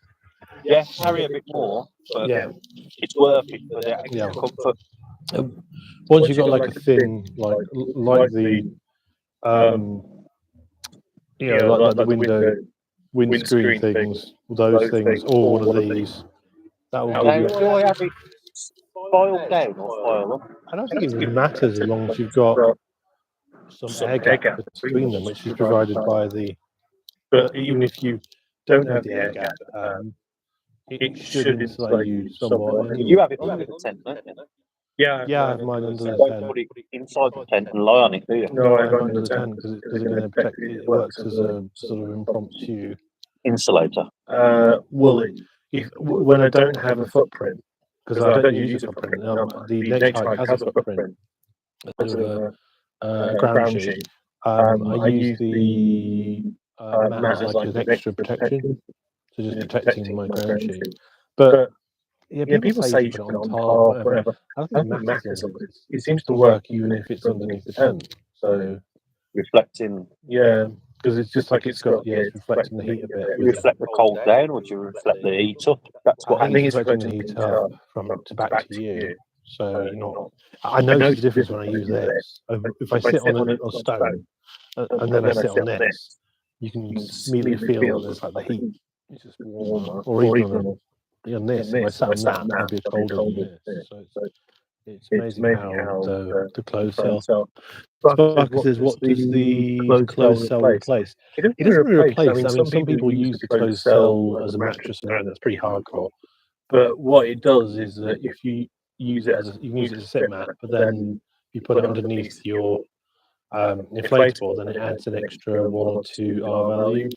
Yeah, carry a bit more, but it's worth it for the extra comfort. Once you've got like a thin, like the like the windscreen things, those things, or one of these, that will give you. Do I have it filed down or file up? I don't think it really matters as long as you've got some air gap between them, which is provided by the. But even if you don't have the air gap, it should insulate you somewhat. You have it under the tent, don't you? Yeah, I have mine under the Don't tent. put it inside the tent and lie on it, do you? No, I have it under the tent because it's going to protect. It works as a sort of impromptu insulator. Well, when I don't have a footprint, because I don't use a footprint. The nature hike has a footprint, a bit of a ground sheet. I use the mat as like an extra protection, so just protecting my ground sheet. But yeah, people say you put it on top, whatever. I don't think it matters as long as it seems to work even if it's underneath the tent. So reflecting. yeah, because it's just like it's reflecting the heat a bit. Do you reflect the cold down, or do you reflect the heat up? That's what I think it's reflecting the heat up from to back to you. So you're not. I notice the difference when I use this. If I sit on a stone and then I sit on this, you can immediately feel there's like the heat. It's just warmer, or even on this. If I sat on that, I'd be colder than this. So it's amazing how the clothes sell. Sparker says, "What does the clothes cell replace?" It doesn't really replace. I mean, some people use the clothes cell as a mattress, and that's pretty hardcore. But what it does is that if you use it as a sit mat, but then you put it underneath your inflatable, then it adds an extra 1 or 2 R value.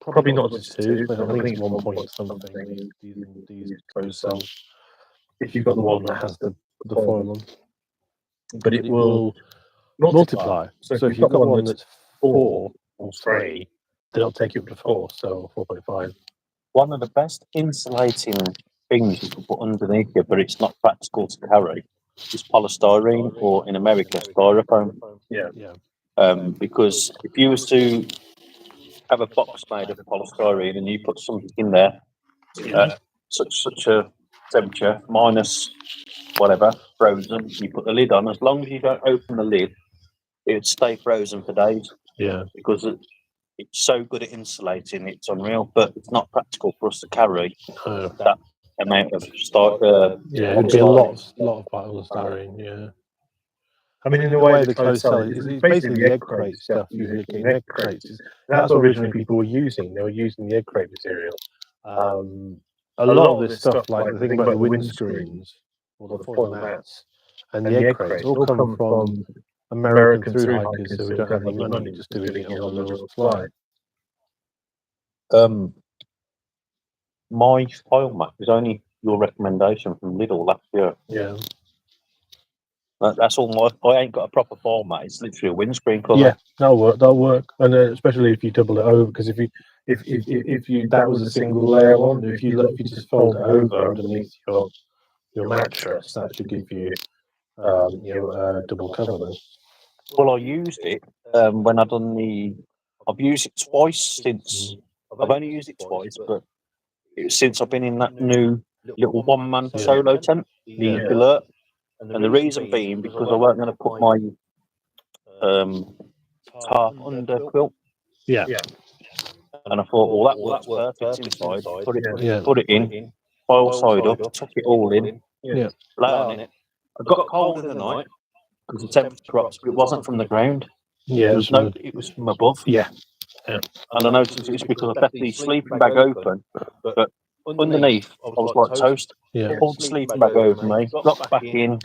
Probably not just 2, but I think it's 1 point something. These clothes cells. If you've got the one that has the foil on, but it will multiply. So if you've got one that's 4 or 3, then it'll take you up to 4, so 4.5. One of the best insulating things you can put underneath you, but it's not practical to carry, is polystyrene, or in America, styrofoam. Yeah. Because if you was to have a box made of polystyrene and you put something in there at such a temperature, minus whatever, frozen, you put the lid on, as long as you don't open the lid, it would stay frozen for days. Yeah. Because it's so good at insulating, it's unreal, but it's not practical for us to carry that amount of yeah, it would be a lot of polystyrene. Yeah. I mean, in a way, the closed cell is basically the egg crate stuff you look in egg crates. That's what originally people were using. They were using the egg crate material. A lot of this stuff, like the thing about the windscreens or the foil mats and the egg crates, all come from American through hikers who don't have any money, just doing it on the rural supply. My foil mat was only your recommendation from Lidl last year. Yeah. That's all. I ain't got a proper foil mat. It's literally a windscreen cover. Yeah, that'll work, and especially if you double it over, because if you that was a single layer one, if you just fold it over underneath your mattress, that should give you double cover then. Well, I used it when I've used it twice since. I've only used it twice, but it was since I've been in that new little one-man solo tent, the Alert. And the reason being because I weren't going to put my tarp under quilt. Yeah. And I thought, well, that works perfect inside. Put it in, foil side up, tuck it all in, lay on it. I got cold in the night because the temperature drops, but it wasn't from the ground. Yeah, it was from above. Yeah. And I noticed it was because I left the sleeping bag open, but underneath I was like toast. Yeah. Pulled the sleeping bag over me, dropped back in,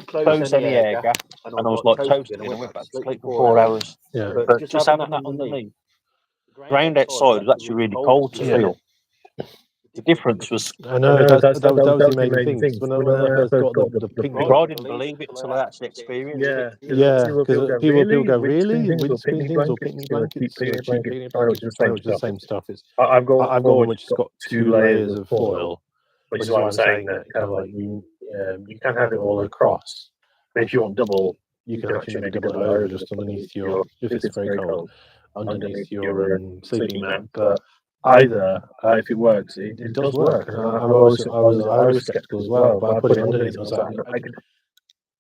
closed any air gap, and I was like toasted, and I went back to sleep for 4 hours. Yeah. But just having that underneath, ground outside was actually really cold to feel. The difference was. I know that was the amazing thing. When I first got the pink, I didn't believe it until I actually experienced it. Yeah, because people go, really? Windscreen things or picnic blankets? Picnic blankets, which is the same stuff. I've got one which has got 2 layers of foil, which is why I'm saying that kind of like you can have it all across. And if you want double, you can actually maybe double it over just underneath your, if it's very cold, underneath your sleeping mat. But either, if it works, it does work. And I was skeptical as well, but I put it underneath.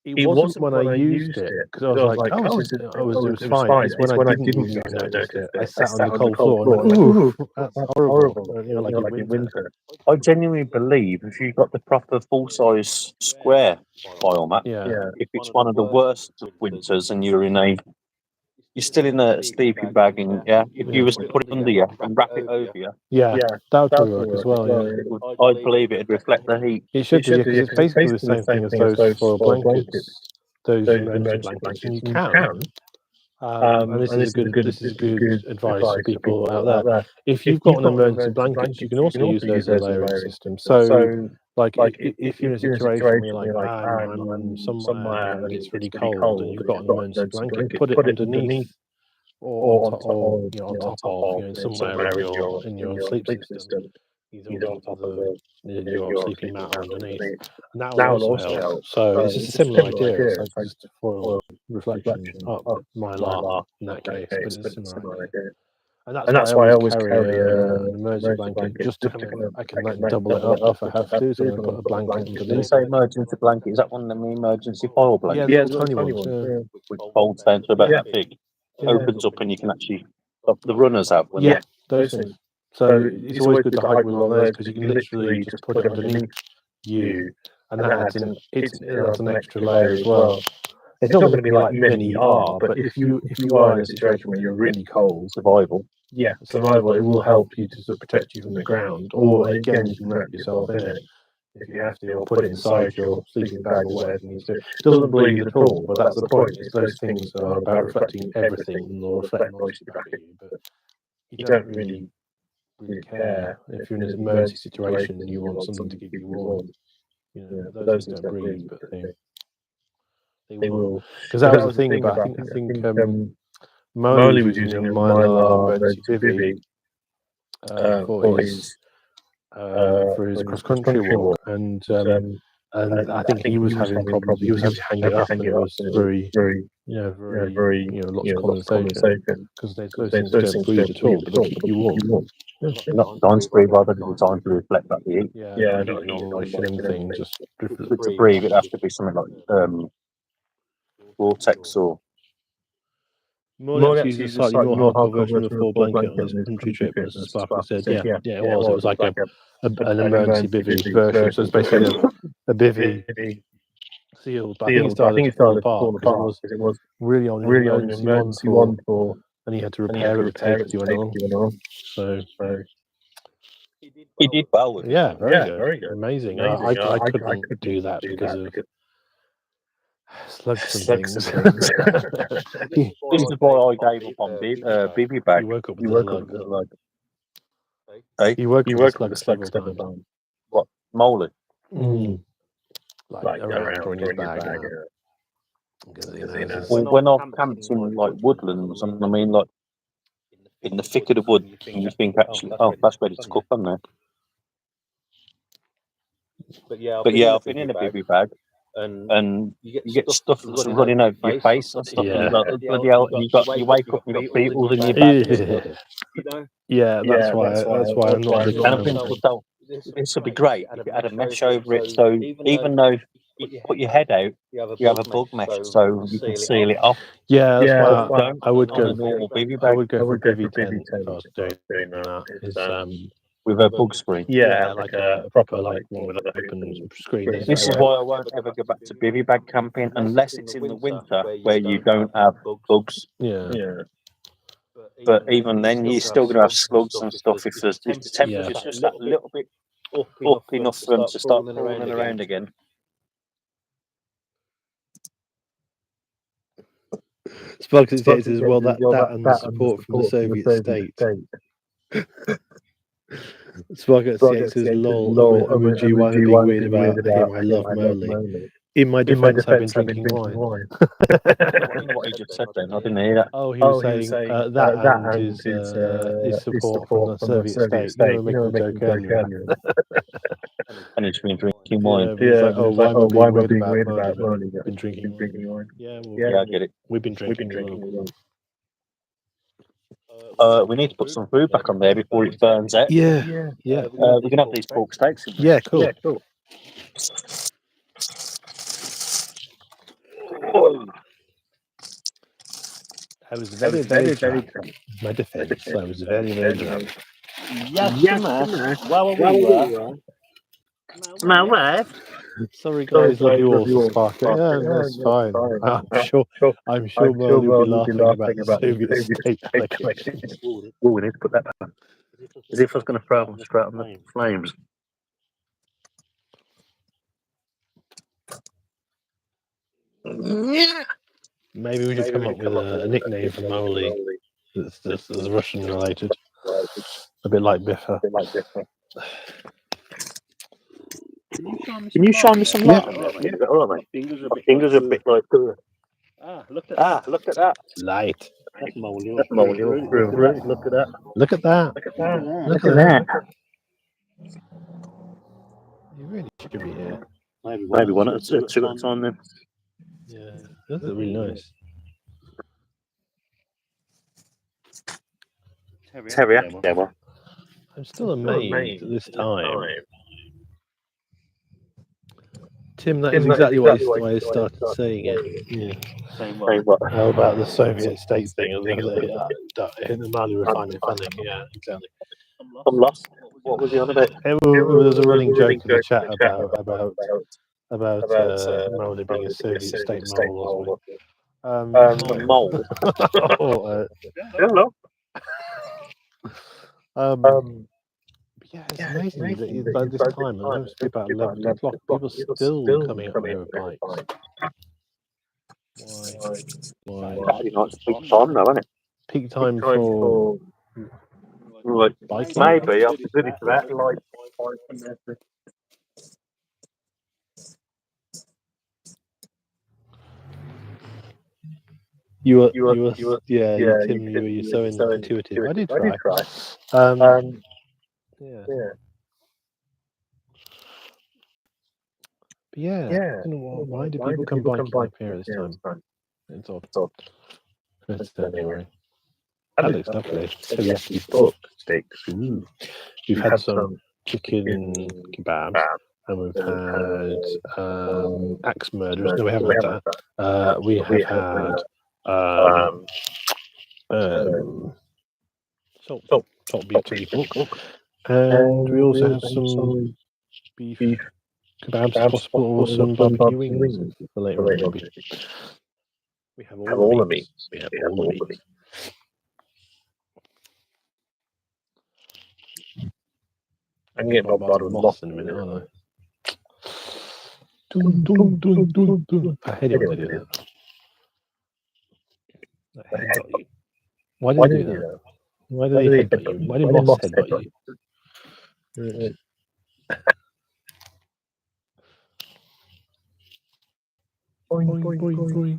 It wasn't when I used it, because I was like, oh, it was fine. It's when I didn't use it, I noticed it. I sat on the cold floor and went, ooh, that's horrible. Like in winter. I genuinely believe if you've got the proper full-size square foil mat, if it's one of the worst of winters and you're still in a sleeping bag, and if you was to put it under you and wrap it over you, that would probably work as well. I'd believe it'd reflect the heat. It should do, because it's basically the same thing as those foil blankets, those emergency blankets, and you can. And this is good advice for people out there. If you've got an emergency blanket, you can also use those as a layering system. So Like if you're in a situation where you're like, I'm somewhere and it's really cold and you've got an emergency blanket, put it underneath or on top, or on top of, somewhere in your sleep system, either on top of your sleeping mat or underneath, and that will also help. So it's just a similar idea. It's like just foil reflection up mylar in that case, but it's a similar idea. And that's why I always carry an emergency blanket, just to kind of, I can like double it up if I have to, so I put a blanket When you underneath. say emergency blanket, is that one of the emergency foil blankets? Yeah, little tiny ones. Yeah. Which folds down to about that big, opens up, and you can actually the runners have. Those things. So it's always good to hike with one of those because you can literally just put it underneath you, and that adds an extra layer as well. It's not going to be like many are, but if you are in a situation where you're really cold, survival, it will help you to sort of protect you from the ground. Or again, you can wrap yourself in it if you have to, or put it inside your sleeping bag or whatever you need to do. It doesn't breathe at all, but that's the point. Is those things are about reflecting everything and they'll reflect moisture back at you. But you don't really care if you're in an emergency situation and you want something to keep you warm. Those things don't breathe, but they will. Because that was the thing about, I think Molly was using a Mylar emergency bivvy for his cross country walk, and I think he was having problems. He was having to hang it up, and it was very lots of condensation because those things don't breathe at all, but they'll keep you warm. Not designed to breathe, rather than designed to reflect that heat. Not using normal shilling thing. Just To breathe, it has to be something like vortex or. Molly actually used a slightly more hardcore version of a full blanket on his country trip, as Sparkle said. Yeah, it was. It was like an emergency bivvy version. So it's basically a bivvy sealed. But I think it started to fall apart because it was really only an emergency one for, and he had to repair it with tape as he went along. So he did well with it. Yeah, very good. Amazing. I couldn't do that because of slugs and things. This is why I gave up on bivvy bag. You woke up with a slug. Hey? You woke up with a slug several times. What? Molly? Like around or in his bag. Well, when I've camped in like woodlands, and I mean like in the thick of the wood, and you think actually, that's ready to cook on there. But yeah, I've been in a bivvy bag, and you get stuff that's running over your face and stuff. And bloody hell, you wake up and you got beetles in your back. Yeah, that's why I'm not a big And I'm thinking to myself, this would be great if you had a mesh over it. So even though you put your head out, you have a bug mesh, so you can seal it off. Yeah, that's why I would go. A normal bivvy I bag. would go for a bivvy tent if I was doing that. With a bug screen. Yeah, like a proper like one with an open screen. This is why I won't ever go back to bivvy bag camping unless it's in the winter where you don't have bugs. Yeah. But even then, you're still going to have slugs and stuff if the temperature's just that little bit up enough for them to start crawling around again. Sparks says as well that and the support from the Soviet state. Sparks says, lol, OMG, why am I being weird about him? I love Molly. In my defense, I've been drinking wine. I don't know what he just said then. I didn't hear that. Oh, he was saying that and his support from the Soviet state. You know, making a joke earlier. And he's been drinking wine. Yeah, why am I being weird about Molly? Been drinking wine. Yeah, I get it. We've been drinking. We need to put some food back on there before it burns out. Yeah. We can have these pork steaks. Yeah, cool. I was very drunk. My defense, I was very drunk. Yes, well, my wife. Sorry guys, love you all, Sparker. Yeah, that's fine. I'm sure Molly will be laughing about the Soviet state collection. Oh, we need to put that back. As if I was going to throw them straight on the flames. Maybe we should come up with a nickname for Molly that's Russian related. A bit like Biffa. Can you shine me some light on that? Yeah, all right, mate. My fingers are a bit like. Look at that. Light. That's Molly. That's Molly. Look at that. Look at that. Look at that. You really should be here. Maybe one at two at a time then. Yeah, those are really nice. Teriyaki demo. I'm still amazed at this time. Tim, that is exactly why I started saying it. Yeah. Same How about the Soviet state thing? In the Mali refining funding. Yeah, exactly. I'm lost. What was he on about? It was a running joke in the chat about Mali being a Soviet state mole or something. Mole. Hello. Hello. Yeah, it's amazing that by this time, it must be about 11 o'clock, people still coming up there with bikes. Why? Saturday night's peak time though, isn't it? Peak time for biking? Maybe I'll be good for that. Like, you were Tim, you were so intuitive. I did try. Yeah. I don't know why do people come biking up here at this time? It's odd. It's anyway. That looks lovely. Teriyaki pork steaks. Ooh. We've had some chicken kebabs, and we've had axe murderers. No, we haven't had that. We have had salt beef chili pork, and we also have some beef kebabs, if possible, or some barbecue wings for later on, maybe. We have all the meats. We have all the meats. I'm getting bombarded with moths in a minute, aren't I? I hate it when they do that. I headbutt you. Why do they do that? Why do they headbutt you? Why do moths headbutt you? Boing, boing, boing.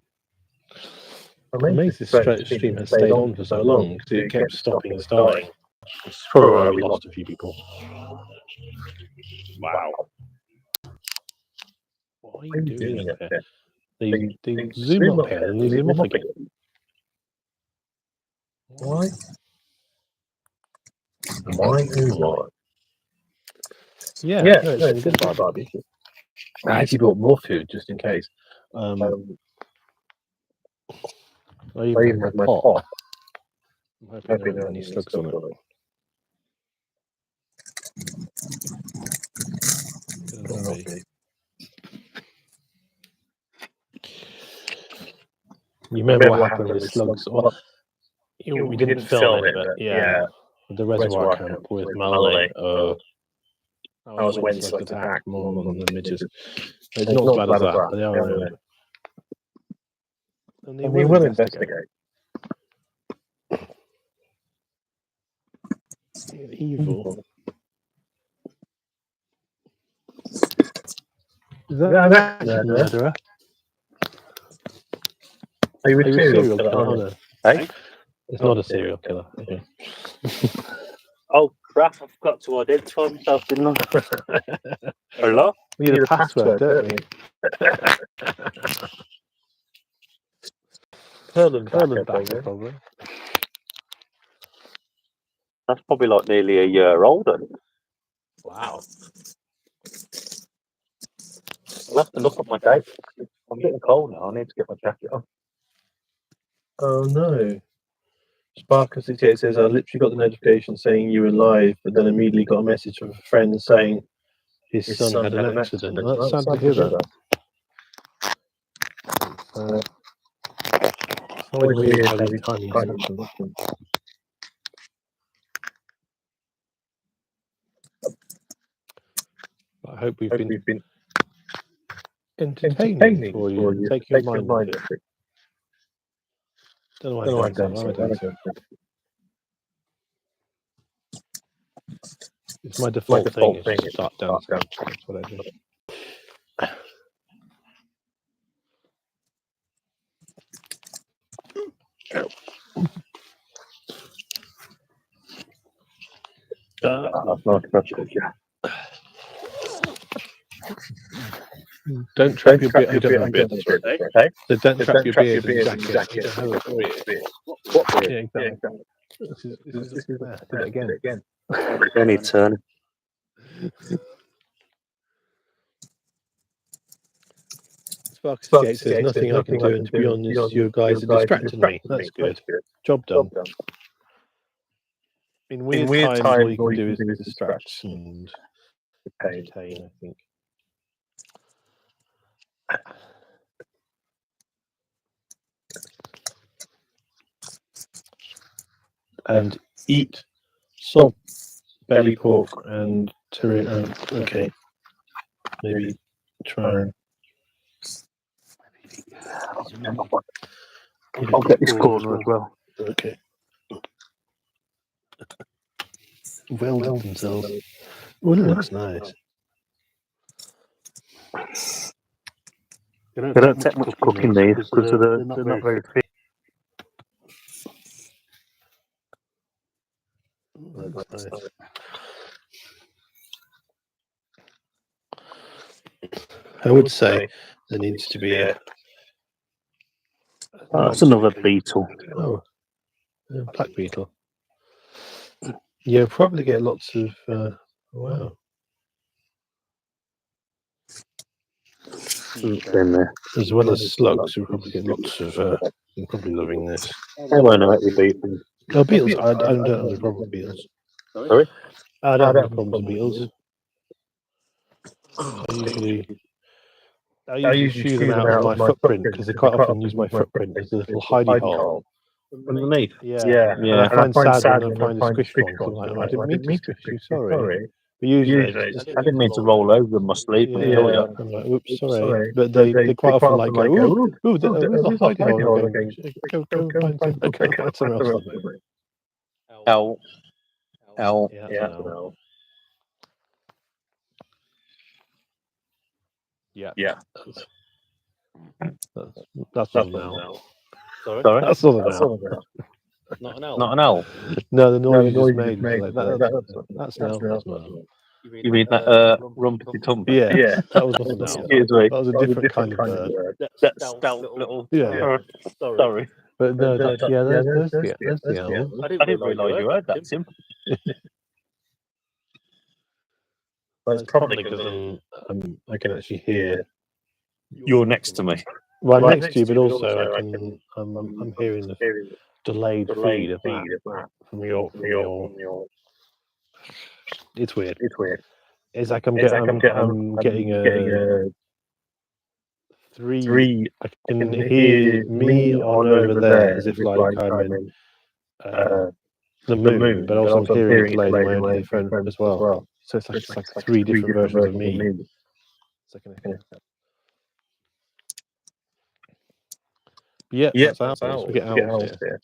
I'm amazed this stream has stayed on for so long because it kept stopping and starting. It's probably why we lost a few people. Wow. What are you doing up there? They zoom up here and they zoom off again. Why? Why? Yeah, no, it's a good barbecue. I actually bought more food just in case. I even had my pot. I'm hoping there aren't any slugs on it. You remember what happened with slugs? Well, we didn't film it, but yeah, the reservoir camp with Malay. That was when slugs attack more than the midges. It's not as bad as that, but they are. And they will investigate. Evil. Is that an action murderer? Are you a serial killer? Oh, no. Hey? It's not a serial killer. Okay. Oh crap, I forgot to identify myself, didn't I? Hello? We need a password, don't we? Perlin backer, probably. That's probably like nearly a year older. Wow. I'll have to look at my date. I'm getting cold now. I need to get my jacket on. Oh no. Sparker68 says, I literally got the notification saying you were live, but then immediately got a message from a friend saying his son had an accident. Well, that's sad to hear that. It's always weird how these timings happen. I hope we've been entertaining for you. Take your mind off it. Don't know why I don't. It's my default thing is to start dancing. That's what I do. Don't trap your beard. I don't have a beard. Sorry. So don't trap your beard in jacket. You don't have a beard. What? Yeah, exactly. This is fair. Do that again. Any turn. Spark68 says nothing I can do, and to be honest, you guys are distracting me. That's good. Job done. In weird times, all you can do is distract and entertain, I think. And eat salt, belly pork, and teriyaki. Okay. Maybe try and. I'll get this corner as well. Okay. Welded themselves. Oh, that looks nice. They don't take much cooking these because they're not very thick. That looks nice. I would say there needs to be a. That's another beetle. Oh, black beetle. Yeah, probably get lots of. Wow. In there. As well as slugs, we probably get lots of. I'm probably loving this. They won't let you beat them. No, beetles. I don't have a problem with beetles. Sorry? I don't have a problem with beetles. I usually shoo them out of my footprint because they quite often use my footprint as a little hidey hole. Underneath? Yeah. And I find sad when I find a squished one. So I'm like, I didn't mean to squish you, sorry. But usually, I didn't mean to roll over in my sleep and kill you. I'm like, oops, sorry. But they quite often like go, ooh, there's a hidey hole. I'm going, go find somewhere else. L. Yeah. Yeah. That's not an owl. Sorry? That's not an owl. Not an owl? No, the noise you just made was like that's an owl. That's not an owl. You mean that rumpety tumpy? Yeah, that was not an owl. Excuse me. That was a different kind of bird. That stout little. Yeah. Sorry. But no, there's the owl. I didn't realise you heard that, Tim. It's probably because I can actually hear. You're next to me. Well, I'm next to you, but also I can. I'm hearing the delayed feed of that from your. It's weird. It's like I'm getting a three. I can hear me on over there as if like I'm in the moon, but also I'm hearing it delayed in my own headphone as well. So it's like three different versions of me. Yeah, that's owls. We get owls here.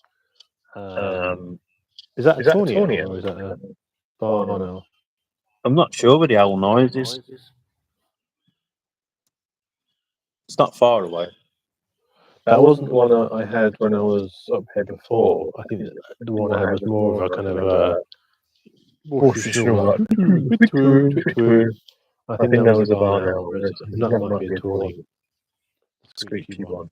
Is that a tawny owl or is that a barn owl? I'm not sure where the owl noise is. It's not far away. That wasn't the one I had when I was up here before. I think the one I had was more of a kind of I think that was a barn owl. That might be a tawny. Squeaky one.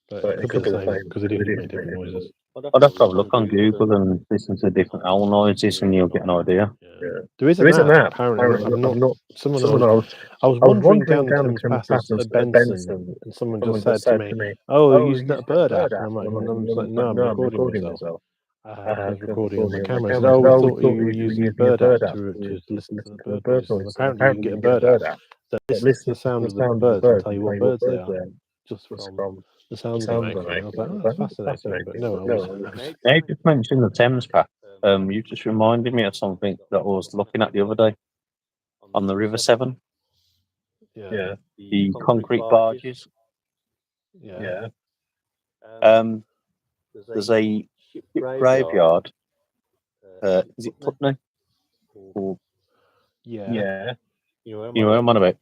But it could be the same because they do make different noises. I'd have to have a look on Google and listen to different owl noises and you'll get an idea. Yeah. There is a map, apparently. I was wandering down the Thames Pass at Benson and someone just said to me, "Oh, you're using that bird app." And I'm like, "No, I'm recording myself. I was recording on my camera." I said, "Oh, we thought you were using the bird app to listen to the bird noises." Apparently, you can get a bird app that listens to the sound of the birds and tell you what birds they are just from the sounds they make. I was like, "Oh, that's fascinating." But no, Now you just mentioned the Thames Path. You just reminded me of something that I was looking at the other day on the River Severn. Yeah. The concrete barges. Yeah. There's a ship graveyard. Is it Putney? Or, Yeah. you know what I'm on about?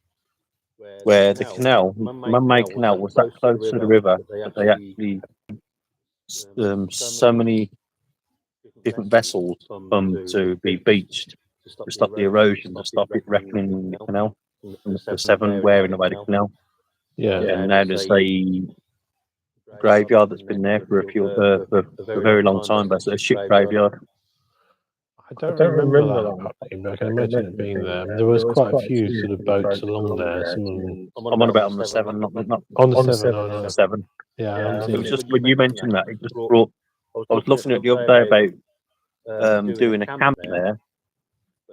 Where the canal, man-made canal, was that close to the river that they actually so many different vessels to be beached stop the erosion, to stop it wrecking in the canal, and the Severn wearing away the canal. Yeah. And now there's a graveyard that's been there for a very long time, but it's a ship graveyard. I don't remember that happening, but I can imagine it being there. There was quite a few sort of boats along there. Some of them I'm on about on the Severn, not on the Severn. Oh, no. the Severn. Yeah, I haven't It seen was it. just when you mentioned that, it just brought. I was looking at the other day about doing a camp there,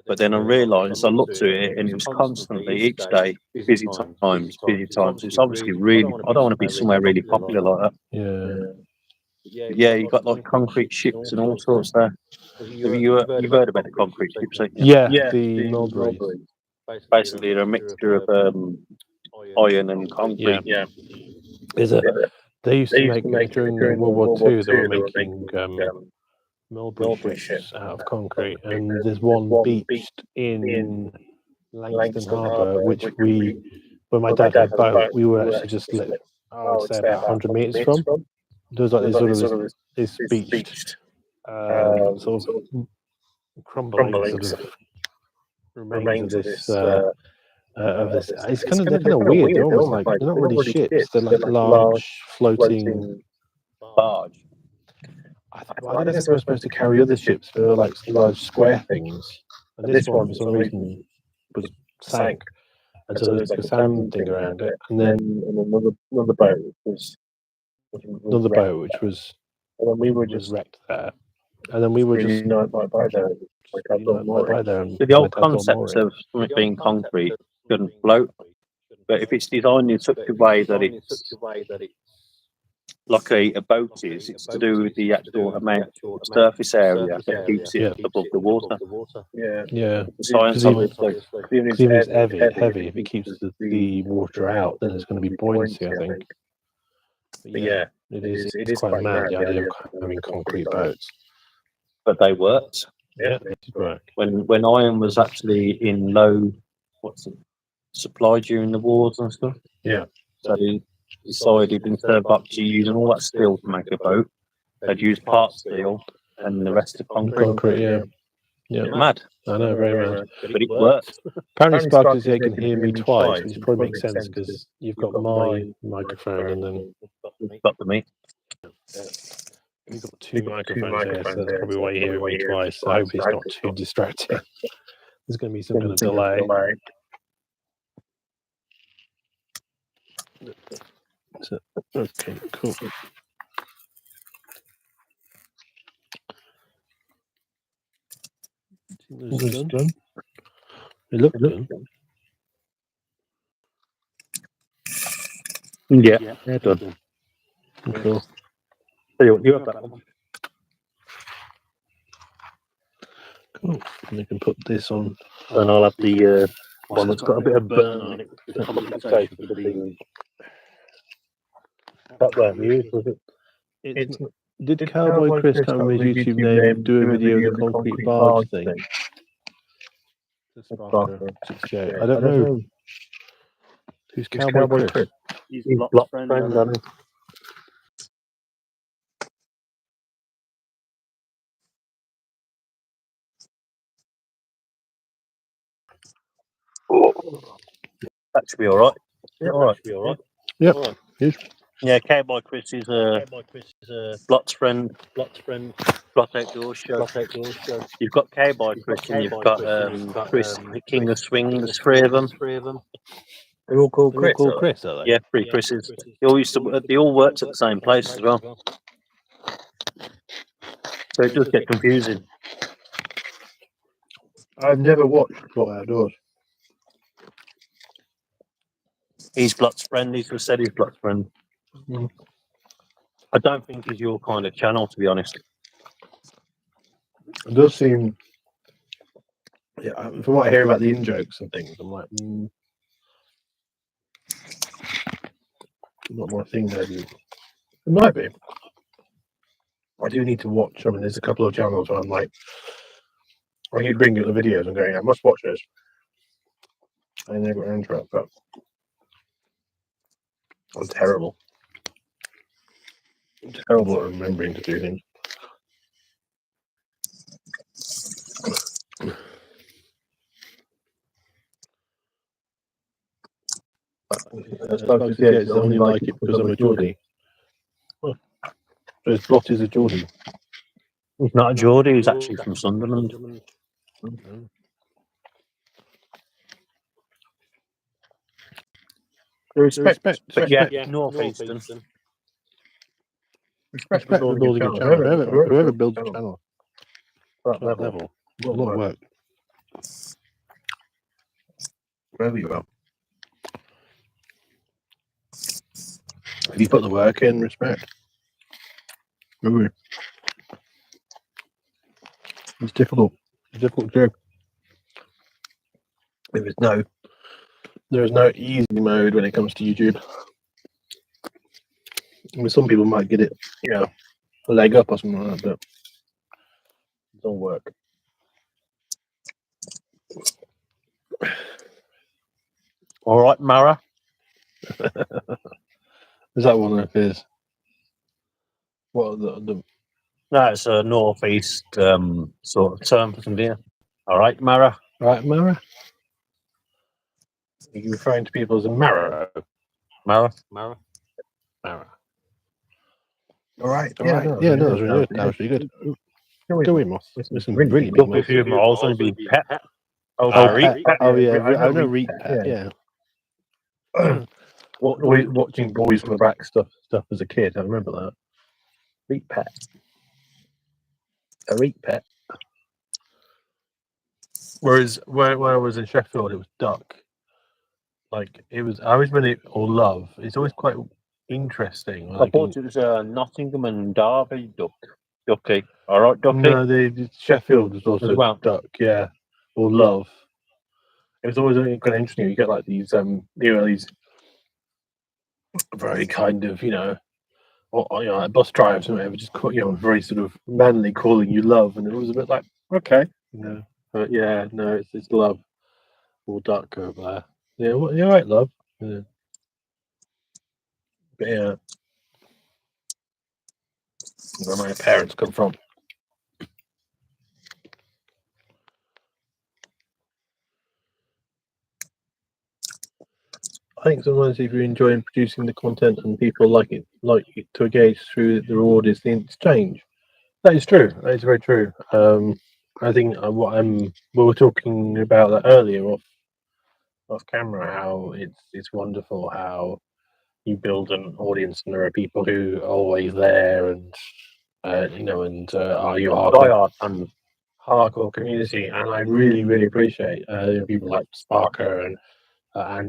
but then I realised I looked at it and it was constantly each day busy times. It's obviously really. I don't want to be somewhere really popular like that. Yeah. Yeah, you got like concrete ships and all sorts there. Have you've heard about the concrete ships? Haven't you? Yeah, the Mulberries. Basically, they're a mixture of iron and concrete. Yeah. They used to make during World War II. They were making mulberry ships out of concrete, and there's one beached in Langston Harbour, which when my dad had a boat, we were actually just I would say about 100 meters from. There was like this beached, sort of crumbling sort of remains of this. It's kind of weird. They're almost like they're not really ships. They're like large floating Barge. I think they're supposed to carry other ships, but they're like large square things. And this one, for some reason, was sank. And so there's like a sand thing around it. And then another boat was another boat, which was we were just wrecked there. And then we were just by there. by there. So the old concept of something being concrete couldn't float, but if it's designed in such a way that it's like a boat is, it's to do with the actual amount of surface area that keeps it above the water. Yeah. The science of it, like, Because if it's heavy, if it keeps the water out, then it's going to be buoyancy, I think. But yeah, it's quite mad, the idea of having concrete boats. but they worked. Yeah, right. When iron was actually in low supply during the wars and stuff. Yeah. So they decided instead of actually using all that steel to make a boat, they'd use part steel and the rest of concrete. Yeah. Mad. I know, very mad. But it worked. Apparently, Sparkles here can hear me twice, which probably makes sense because you've got my microphone and then You've got the meat. you've got two microphones here, so that's probably why you're hearing me twice. So I hope it's not too distracting. There's going to be some kind of delay. So, okay, cool. Those done. They look done. Yeah, they're done. Cool. So you have that one. Cool. And you can put this on. And I'll have the one that's got a bit of burn on it. The compensation for the that were used, was it? Did Cowboy Chris come with his YouTube name do a video of the concrete barge thing? I don't know. Who's Cowboy Chris? He's block friend, hasn't he? That should be all right. Yeah, all right. Yep. All right. Yes. Yeah, Cowboy Chris is a Blot's friend. Blot Outdoor Show. You've got Cowboy Chris and you've got Chris, the King of Swing. There's three of them. They're all called Chris, Chris. are they? Yeah, three Chris's. They all worked at the same place as well. So it does get confusing. I've never watched Blot Outdoors. He's Blot's friend. He's said he's Blot's friend. Mm. I don't think he's your kind of channel, to be honest. It does seem. Yeah, from what I hear about the in-jokes and things, I'm like, not my thing, maybe. It might be. I do need to watch. I mean, there's a couple of channels where I'm like, I keep bringing up the videos and going, I must watch this. I never got around to it, but I'm terrible. I'm terrible at remembering to do things. Spugs says I only like it because I'm a Geordie. So his plot is a Geordie. He's not a Geordie, he's actually from Sunderland. Respect, But yeah, North Eastern. Respect the Dorking channel. Whoever builds a channel at that level, a lot of work. Wherever you are. If you put the work in, respect. Really. It's difficult. It's difficult to do. There is no easy mode when it comes to YouTube. I mean, some people might get it, a leg up or something like that, but it don't work. All right, Mara. Is that one of his? What the That's a northeast sort of term for something. All right, Mara. right, Mara? Are you referring to people as a marrow? Mara. Mara. All right. Yeah, no, that was really good. That was really good. Go in, Moss. There's some really big Up a Moss. few miles and be pet. Oh, Harry. Pet. Oh, yeah. I know Reet Pet. Yeah. Watching Boys from the Back stuff as a kid, I remember that. Reet Pet. A Reet Pet. Whereas when I was in Sheffield, it was Duck. Like it was, I always read it or Love. It's always quite interesting. I thought it was Nottingham and Derby Ducky. All right, Ducky. No, the Sheffield was also As well. Duck, yeah, or Love. It was always kind of interesting. You get like these, these very kind of, or like bus drivers or whatever, just very sort of manly calling you Love, and it was a bit like okay, but yeah, no, it's Love or Duck over there. Yeah, well, you're right, Love. Yeah. But yeah, where my parents come from. I think sometimes if you're enjoying producing the content and people like you to engage through the rewards, the exchange. That is true. That is very true. I think we were talking about that earlier off camera. How it's wonderful how you build an audience and there are people who are always there and are your hardcore community, and I really really appreciate people like Sparker and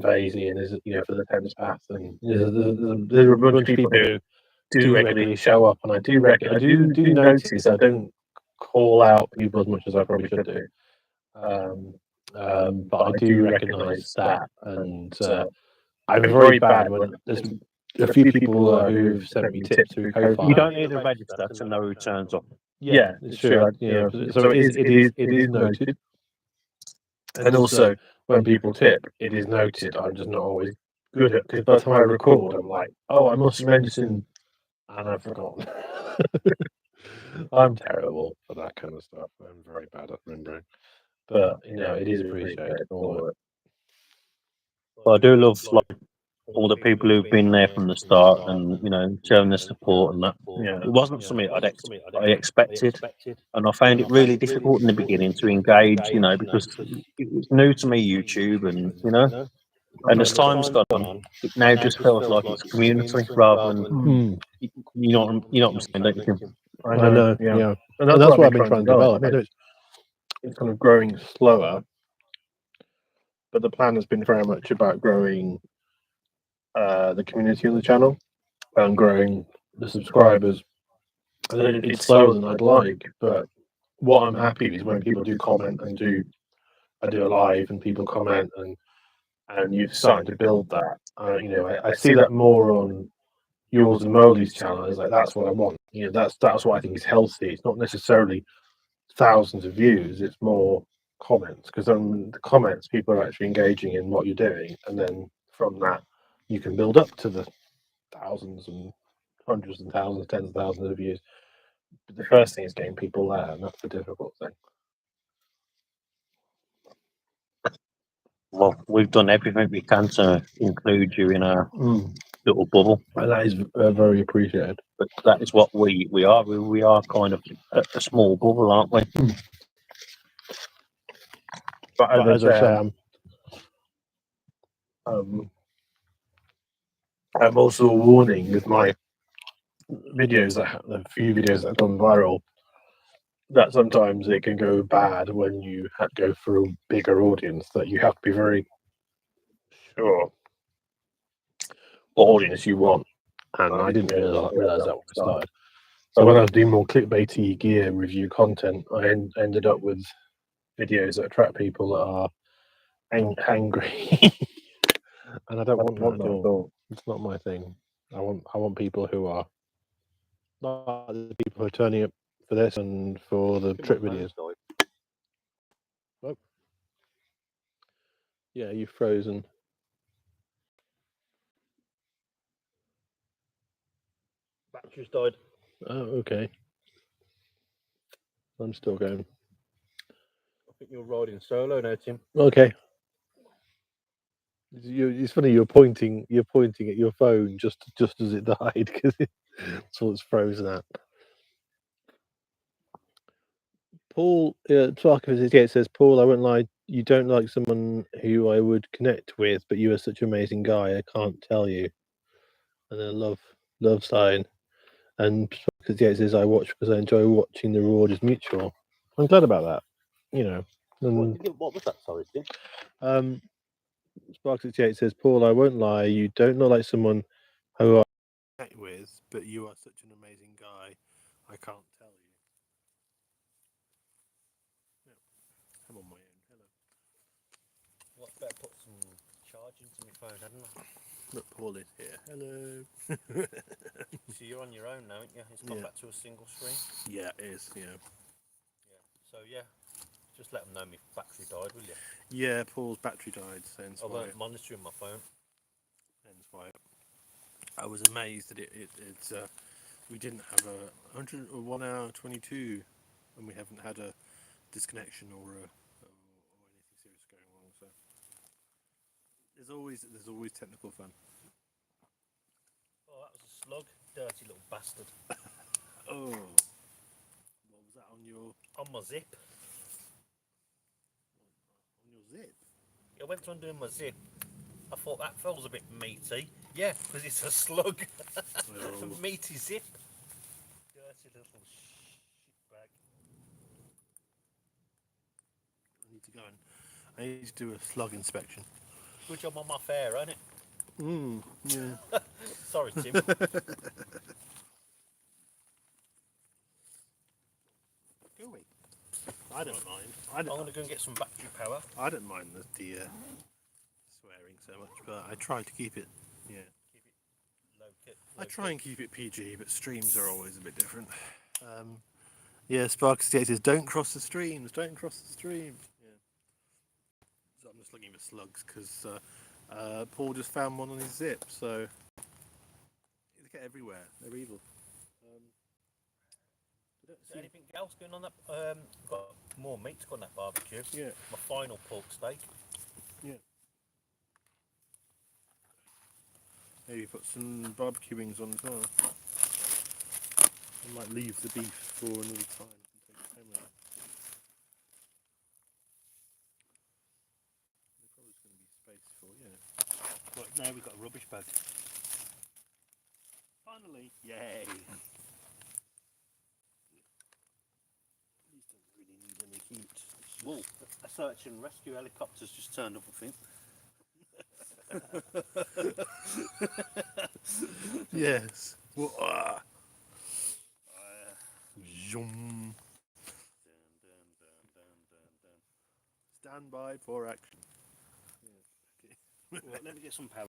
Vasey and for the Thames Path, and there's a bunch of people who do regularly show up, and I do notice I don't call out people as much as I probably should do, but I do recognise that, and I'm very bad when there's a few people who've sent me tips through Ko-Fi. You don't need to register to know who turns up. Yeah, it's true. So it is noted. And also, when people tip, it is noted. I'm just not always good at, because by the time I record, I'm like, oh, I must mention, and I've forgotten. I'm terrible for that kind of stuff. I'm very bad at remembering. But, it is appreciated. All it. But I do love all the people who've been there from the start and showing their support and that. Yeah. It wasn't something I expected, and I found it really difficult in the beginning to engage. Because it was new to me, YouTube, and and as time's gone on, it now just feels like it's a community rather than you know what I'm saying, don't you? I know. Yeah. And that's what I've been trying to develop. I know it's kind of growing slower, but the plan has been very much about growing the community on the channel and growing the subscribers. And it's slower than I'd like, but what I'm happy is when people do comment and I do a live and people comment and you've started to build that. I see that more on yours and Molly's channel. It's like that's what I want. That's what I think is healthy. It's not necessarily thousands of views. It's more comments, because on the comments people are actually engaging in what you're doing, and then from that you can build up to the thousands and hundreds and thousands, tens of thousands of views. But the first thing is getting people there, and that's the difficult thing. Well, we've done everything we can to include you in our little bubble. And that is very appreciated. But that is what we are. We are kind of a small bubble, aren't we? But as I say, I'm also warning with my videos, the few videos that have gone viral, that sometimes it can go bad when you go for a bigger audience, that you have to be very sure what audience you want. And I didn't realise that when I started. So when I was doing more clickbaity gear review content, I ended up with videos that attract people that are angry. And I don't want that at all. It's not my thing. I want people who are not the people who are turning up for this and for the trip videos. Oh. Yeah, you've frozen. Battery's died. Oh, okay. I'm still going. I think you're riding solo now, Tim. Okay. It's funny. You're pointing at your phone just as it died because that's what it's frozen at. Paul, Tarkov says, yeah, it says, Paul, I won't lie, you don't like someone who I would connect with, but you are such an amazing guy. I can't tell you. And then love sign. And because yeah, it says I watch because I enjoy watching the reward is mutual. I'm glad about that. You know. And, What was that? Sorry, Tim. Sparks 68 says, Paul, I won't lie, you don't look like someone who I connect with, but you are such an amazing guy. I can't tell you. Yeah. I'm on my own. Hello. Well, I better put some charge into my phone, hadn't I? Look, Paul is here. Hello. So you're on your own now, aren't you? It's gone back to a single screen. Yeah, it is. Yeah. So yeah, just let them know my battery died, will you? Yeah, Paul's battery died. I weren't monitoring my phone. Hence why I was amazed that we didn't have a 1 hour 22, and we haven't had a disconnection or anything serious going wrong. So there's always technical fun. Oh, that was a slug, dirty little bastard. Oh, what was that on my zip? On your zip? I went to undo my zip. I thought that feels a bit meaty. Yeah, because it's a slug. Oh. Meaty zip. Dirty little shit bag. I need to do a slug inspection. Good job on my fare, ain't it? Yeah. Sorry, Tim. Go away. I don't mind. I'm going to go and get some battery power. I don't mind the swearing so much, but I try to keep it. Yeah. Keep it low kit. I try and keep it PG, but streams are always a bit different. Yeah, Sparks says, don't cross the streams. Don't cross the streams. Yeah. So I'm just looking for slugs because Paul just found one on his zip. So they get everywhere. They're evil. Is there anything else going on that? Got more meat to go on that barbecue. Yeah. My final pork steak. Yeah. Maybe put some barbecue wings on as well. I might leave the beef for another time and take it home with me. There's probably going to be space for, yeah. Right, now we've got a rubbish bag. Finally, yay! These don't really need any heat. Well, a search and rescue helicopter's just turned up, I think. Yes. Zoom. Stand by for action. Yeah, okay. Right, let me get some power.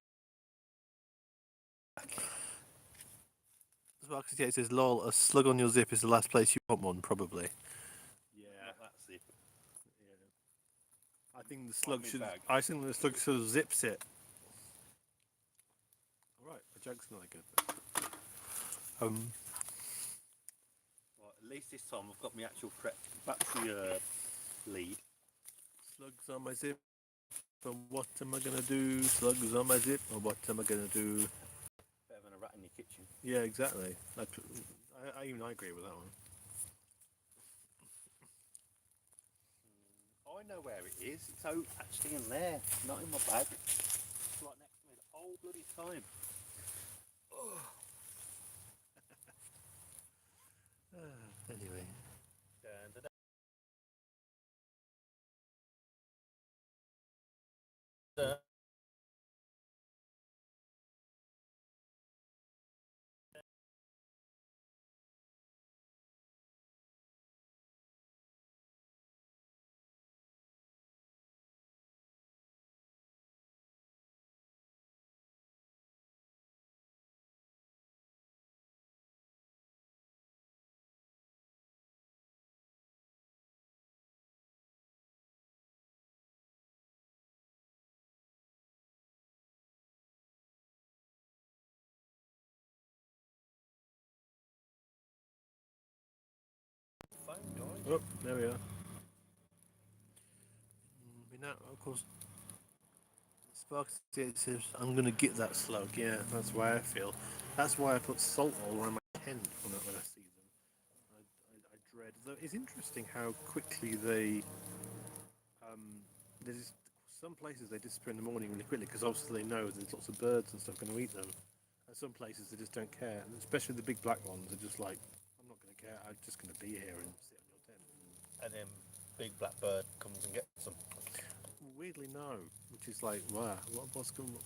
It says, lol, a slug on your zip is the last place you want one, probably. Yeah. That's it. Yeah. I think the slug should have zipped it. Alright, the joke's not good. Right, at least this time I've got my actual correct battery lead. Slugs on my zip. So what am I gonna do? Slugs on my zip, or what am I gonna do? Better than a rat in your kitchen. Yeah, exactly. I agree with that one. I know where it is. It's out actually in there, not in my bag. It's right next to me the whole bloody time. Anyway. Dun, dun, dun. Phone died. Oh, there we are. Now, of course, Sparks says, I'm going to get that slug. Yeah, that's why I feel. That's why I put salt all around my tent when I see them. I dread. Though it's interesting how quickly they. There's some places they disappear in the morning really quickly because obviously they know there's lots of birds and stuff going to eat them. And some places they just don't care, and especially the big black ones. They're just like, I'm not going to care. I'm just going to be here and sit on your tent. And then big black bird comes and gets them. Weirdly, no. Which is like, wow, what's going on?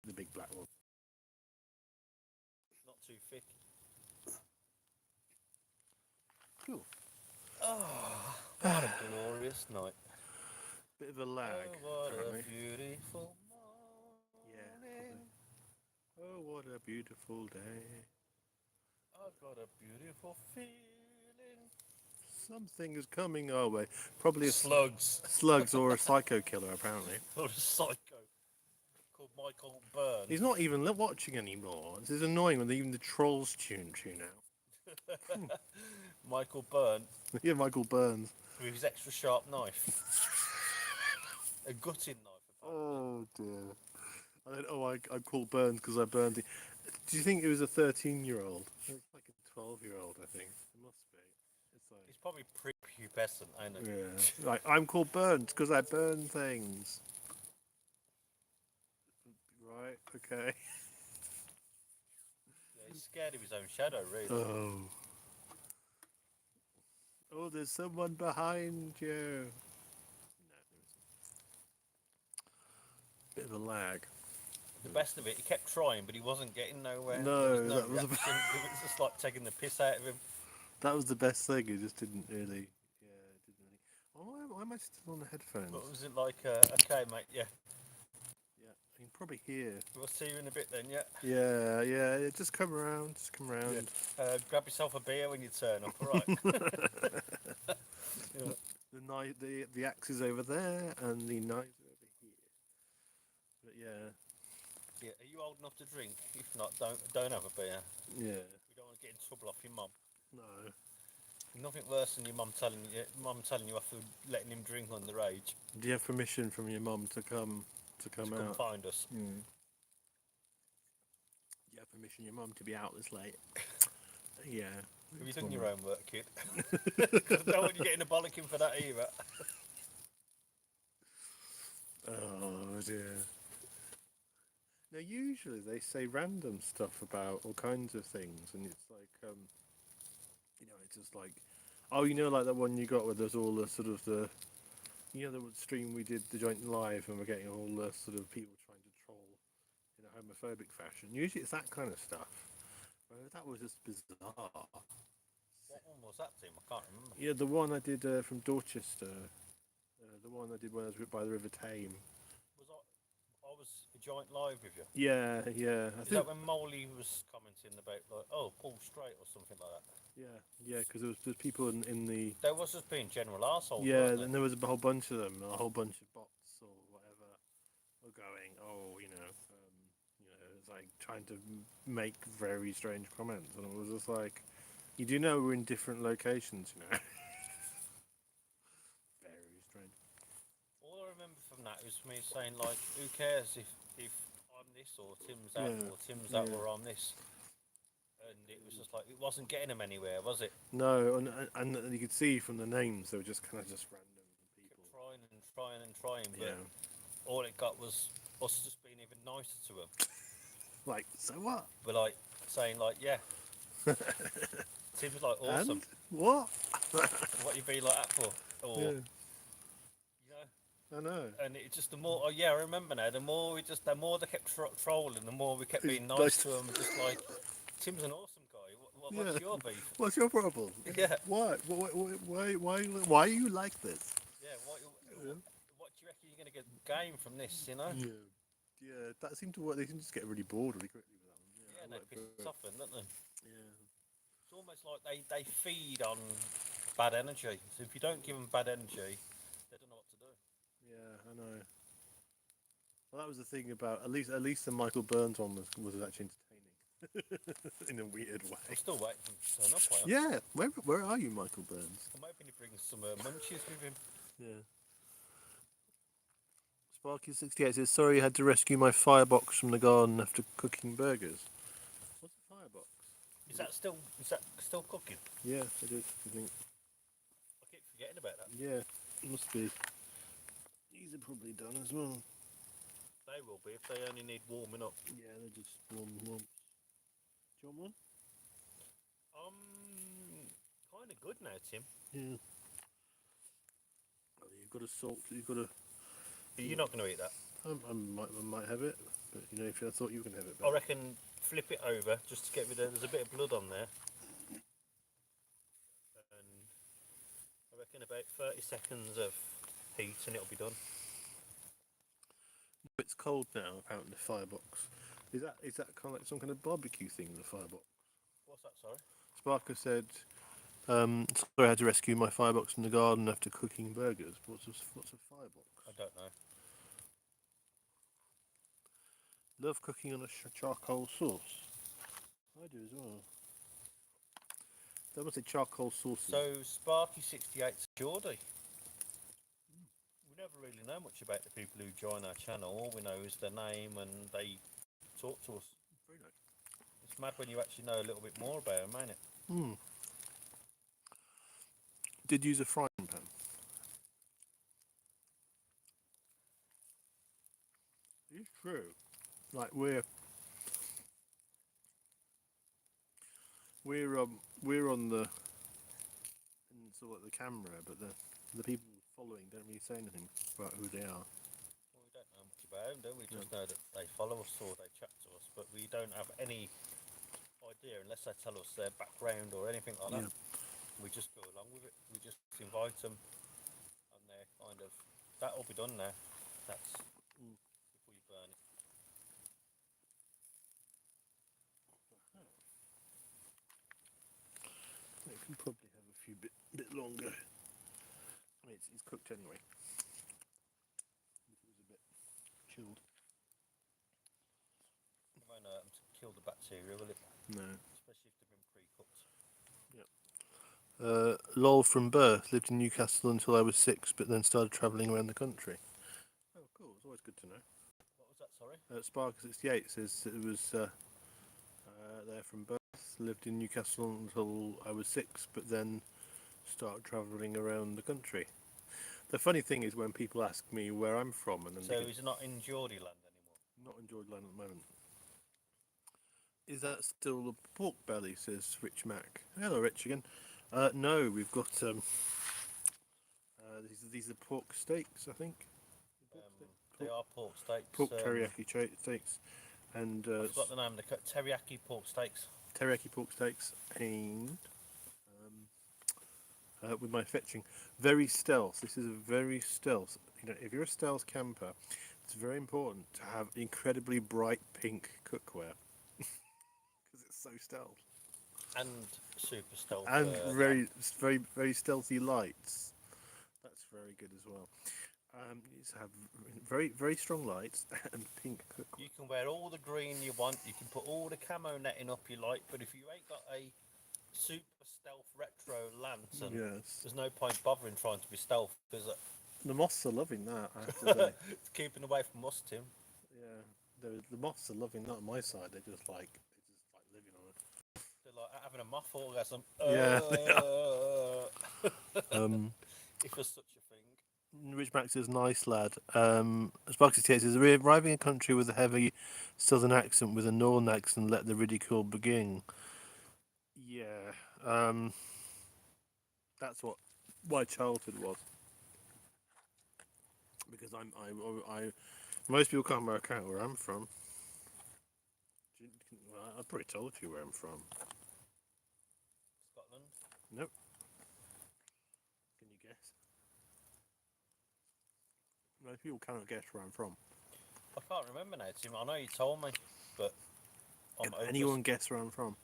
The big black one. Not too thick. Cool. Oh, what a glorious night. Bit of a lag. Oh, what apparently. a beautiful morning. Yeah. Oh, what a beautiful day. I've got a beautiful feeling. Something is coming our way. Probably Slugs. slugs or a psycho killer, apparently. Or a psycho called Michael Byrne. He's not even watching anymore. This is annoying when even the trolls tune out. Michael Byrne Yeah, Michael Burns. with his extra sharp knife. A gutting knife, apparently. Oh dear. I don't, I called Burns because I burned it. Do you think it was a 13-year-old? It's like a 12-year-old, I think. It must be. It's like, He's probably prepubescent, ain't he? yeah. Like, I'm called Burns because I burn things. Right, okay. Yeah, he's scared of his own shadow, really. Oh. Oh, there's someone behind you. Bit of a lag. The best of it, he kept trying, but he wasn't getting nowhere. No, there was no that was a- reaction. It was just like taking the piss out of him. That was the best thing. It just didn't really. Yeah, it didn't really. Why am I still on the headphones? What was it like? Okay, mate, yeah. Yeah, you can probably hear. We'll see you in a bit then, yeah. Yeah. Just come around. Just come around. Grab yourself a beer when you turn up, alright? Yeah. The axe is over there, and the knives are over here. But yeah, Yeah, are you old enough to drink? If not, don't have a beer. yeah. We don't want to get in trouble off your mum. No. Nothing worse than your mum telling you after letting him drink underage. Do you have permission from your mum to come Come out? find us. Do you have permission your mum to be out this late? Yeah. Have you done your own work, kid? Because I don't want you getting a bollocking for that either. Oh dear. Now usually they say random stuff about all kinds of things, and it's like it's just like, oh, like that one you got where there's all the sort of the the stream we did the joint live, and we're getting all the sort of people trying to troll in a homophobic fashion. Usually it's that kind of stuff. That was just bizarre. What one was that, Tim? I can't remember. Yeah, the one I did from Dorchester. The one I did when I was by the River Tame. I was a joint live with you. Yeah, yeah. I Is think that when Molly was commenting about like, oh, Paul Straight or something like that? yeah, because there's people in the There was just being general arseholes, yeah, weren't and there? there was a whole bunch of them, a whole bunch of bots or whatever, were going, oh, it's like trying to make very strange comments, and it was just like, you do know we're in different locations, very strange. All I remember from that was me saying like, who cares if I'm this or Tim's that Yeah, or Tim's that yeah. or I'm this, and it was just like it wasn't getting them anywhere, was it? No, and you could see from the names they were just kind of just random people. Kept trying and trying and trying, but Yeah, all it got was us just being even nicer to them. like so what? We're like saying like, yeah, Tim's like awesome. And what? What you be like that for? Or Yeah, you know. I know. And it just the more, oh yeah, I remember now. The more they kept trolling, the more we kept It's being nice nice. to him. Just like Tim's an awesome guy. Yeah. What's your beef? What's your problem? Yeah, Why? Why are you like this? yeah. What Yeah. what do you reckon you're gonna get gain from this? You know? Yeah. Yeah, that seemed to work. They seem to just get really bored really quickly with that one. Yeah, and I they like piss it. off, don't they? Yeah. It's almost like they feed on bad energy. So if you don't give them bad energy, they don't know what to do. Yeah, I know. Well, that was the thing about at least the Michael Burns one was actually entertaining in a weird way. I'm still waiting for him to turn up. I am. Yeah, where are you, Michael Burns? I'm hoping he brings some munchies with him. Yeah. Sparky68 says, sorry, I had to rescue my firebox from the garden after cooking burgers. What's a firebox? Is that still cooking? Yeah, it is, I think. I keep forgetting about that. Yeah, it must be. These are probably done as well. They will be if they only need warming up. Yeah, they're just warm. Do you want one? Kind of good now, Tim. Yeah. Oh, you've got to salt. You've got to. You're not going to eat that. I might have it, but if I thought you were going to have it. I reckon flip it over just to get rid of. There's a bit of blood on there, and I reckon about 30 seconds of heat and it'll be done. It's cold now. Apparently, the firebox. Is that kind of like some kind of barbecue thing? The firebox. What's that? Sorry. Sparker said, "Sorry, I had to rescue my firebox from the garden after cooking burgers." What's a firebox? I don't know. Love cooking on a charcoal sauce. I do as well. That must say charcoal sauce. So Sparky68's Geordie. We never really know much about the people who join our channel. All we know is their name and they talk to us. Very nice. It's mad when you actually know a little bit more about them, ain't it? Hmm. Did use a frying pan. It's true. Like we're on the in sort of the camera, but the people following don't really say anything about who they are. Well, we don't know much about them, do we? Just know that they follow us or they chat to us, but we don't have any idea unless they tell us their background or anything like that. We just go along with it. We just invite them, and they're kind of that'll be done now. That's before you burn it. It can probably have a few bit longer. I mean, it's cooked anyway. If it was a bit chilled. It won't hurt them to kill the bacteria, will it? No. Especially if they've been pre-cooked. Lol from birth, lived in Newcastle until I was 6, but then started travelling around the country. Oh, cool. It's always good to know. What was that? Sorry. Sparker68 says it was there from birth, lived in Newcastle until I was 6, but then started travelling around the country. The funny thing is when people ask me where I'm from, and then So he's not in Geordie land anymore. not in George Land at the moment. Is that still the pork belly? Says Rich Mac. Hello, Rich again. No, we've got these are pork steaks, I think. They are pork steaks. Pork teriyaki steaks, and I forgot the name. The teriyaki pork steaks. teriyaki pork steaks, and with my fetching, very stealth. This is a very stealth. If you're a stealth camper, It's very important to have incredibly bright pink cookware because it's so stealth And super stealth. and Lamp. very stealthy lights. That's very good as well. You just have very strong lights and pink cookware. You can wear all the green you want. You can put all the camo netting up you like. But if you ain't got a super stealth retro lantern, Yes, there's no point bothering trying to be stealth, is it? the moths are loving that. I have to say. It's keeping away from us, Tim. Yeah, the moths are loving that on my side. They just like living on it. They're like having a moth orgasm. Yeah, If there's such a thing. Rich Max is nice lad. Sparky says, arriving in a country with a heavy southern accent with a northern accent, let the ridicule begin. Yeah, that's what my childhood was. Because I most people can't work out where I'm from. I probably told you where I'm from. Scotland. Nope. Can you guess? Most people cannot guess where I'm from. I can't remember now, Tim. I know you told me, but Can anyone guess where I'm from?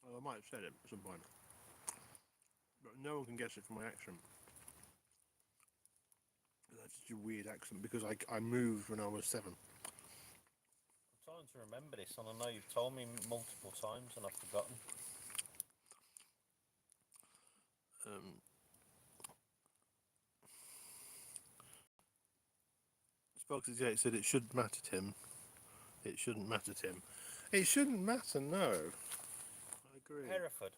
Well, I might have said it at some point. But no one can guess it from my accent. That's such a weird accent because I moved when I was 7. I'm trying to remember this, and I know you've told me multiple times, and I've forgotten. Spock said it shouldn't matter, Tim. It shouldn't matter, Tim. It shouldn't matter, no. I agree. Hereford.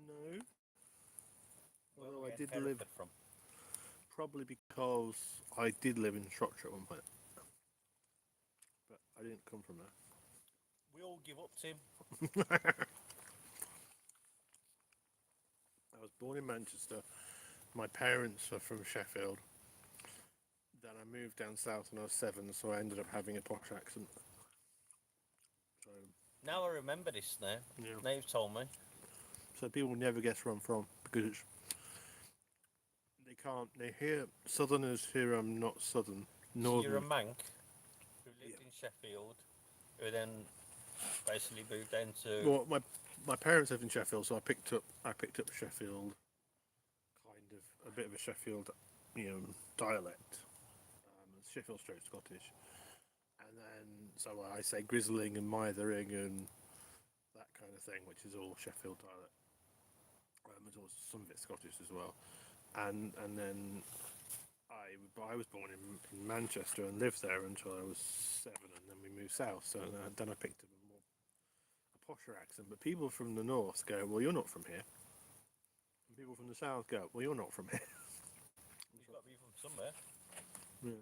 No. Where Although we I get did Hereford live, from. probably because I did live in Shropshire at one point. But I didn't come from there. We all give up, Tim. I was born in Manchester. My parents are from Sheffield. Then I moved down south when I was 7, so I ended up having a posh accent. So, Now I remember this now. yeah. Now you've told me. So people will never guess where I'm from because it's, they can't. They hear Southerners hear I'm not Southern. So you're a Northern. Manc who lived in Sheffield, who then basically moved down to. Well, my parents lived in Sheffield, so I picked up Sheffield, kind of a bit of a Sheffield, dialect. Sheffield straight Scottish, and then so I say grizzling and mithering and that kind of thing, which is all Sheffield dialect. There's also some of it Scottish as well, and then I was born in Manchester and lived there until I was 7, and then we moved south. So then I picked up a posher accent. But people from the north go, "Well, you're not from here," and people from the south go, "Well, you're not from here." You've got to be from somewhere. Yeah.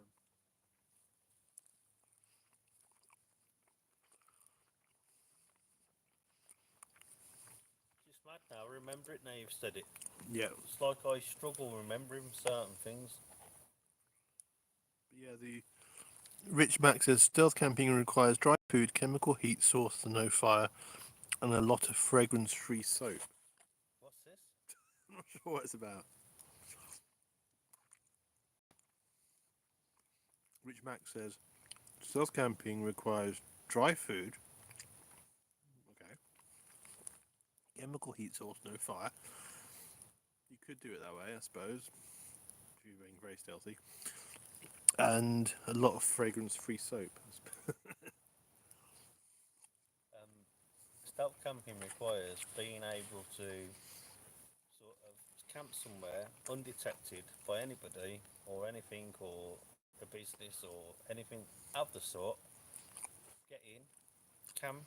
It's mad now. I remember it now you've said it. Yeah. It's like I struggle remembering certain things. Yeah, the Rich Max says stealth camping requires dry food, chemical heat source to no fire, and a lot of fragrance-free soap. What's this? I'm not sure what it's about. Rich Max says stealth camping requires dry food. Okay. Chemical heat source, no fire. You could do it that way, I suppose, if you're being very stealthy. And a lot of fragrance-free soap. Stealth camping requires being able to sort of camp somewhere undetected by anybody or anything or a business or anything of the sort. Get in, camp,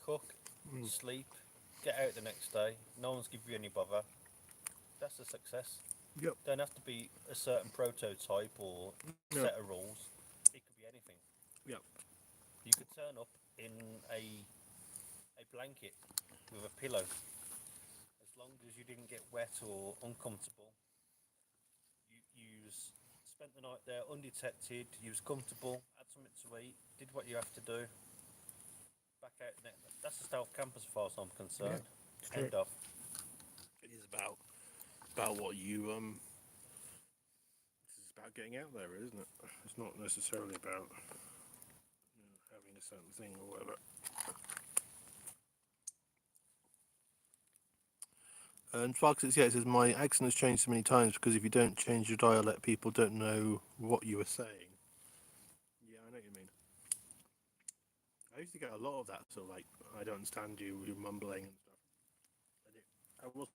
cook, sleep, get out the next day. No one's give you any bother. That's a success. Yep. Don't have to be a certain prototype or set of rules. It could be anything. Yep. You could turn up in a blanket with a pillow. As long as you didn't get wet or uncomfortable, you spent the night there undetected, you was comfortable, had something to eat, did what you have to do, back out. That's a stealth camp as far as I'm concerned. Yeah, End of. it is about what you about getting out there, isn't it? It's not necessarily about having a certain thing or whatever. And Sparks, it says, my accent has changed so many times because if you don't change your dialect, people don't know what you were saying. Yeah, I know what you mean. I used to get a lot of that, so like, I don't understand you, you're mumbling and stuff. I was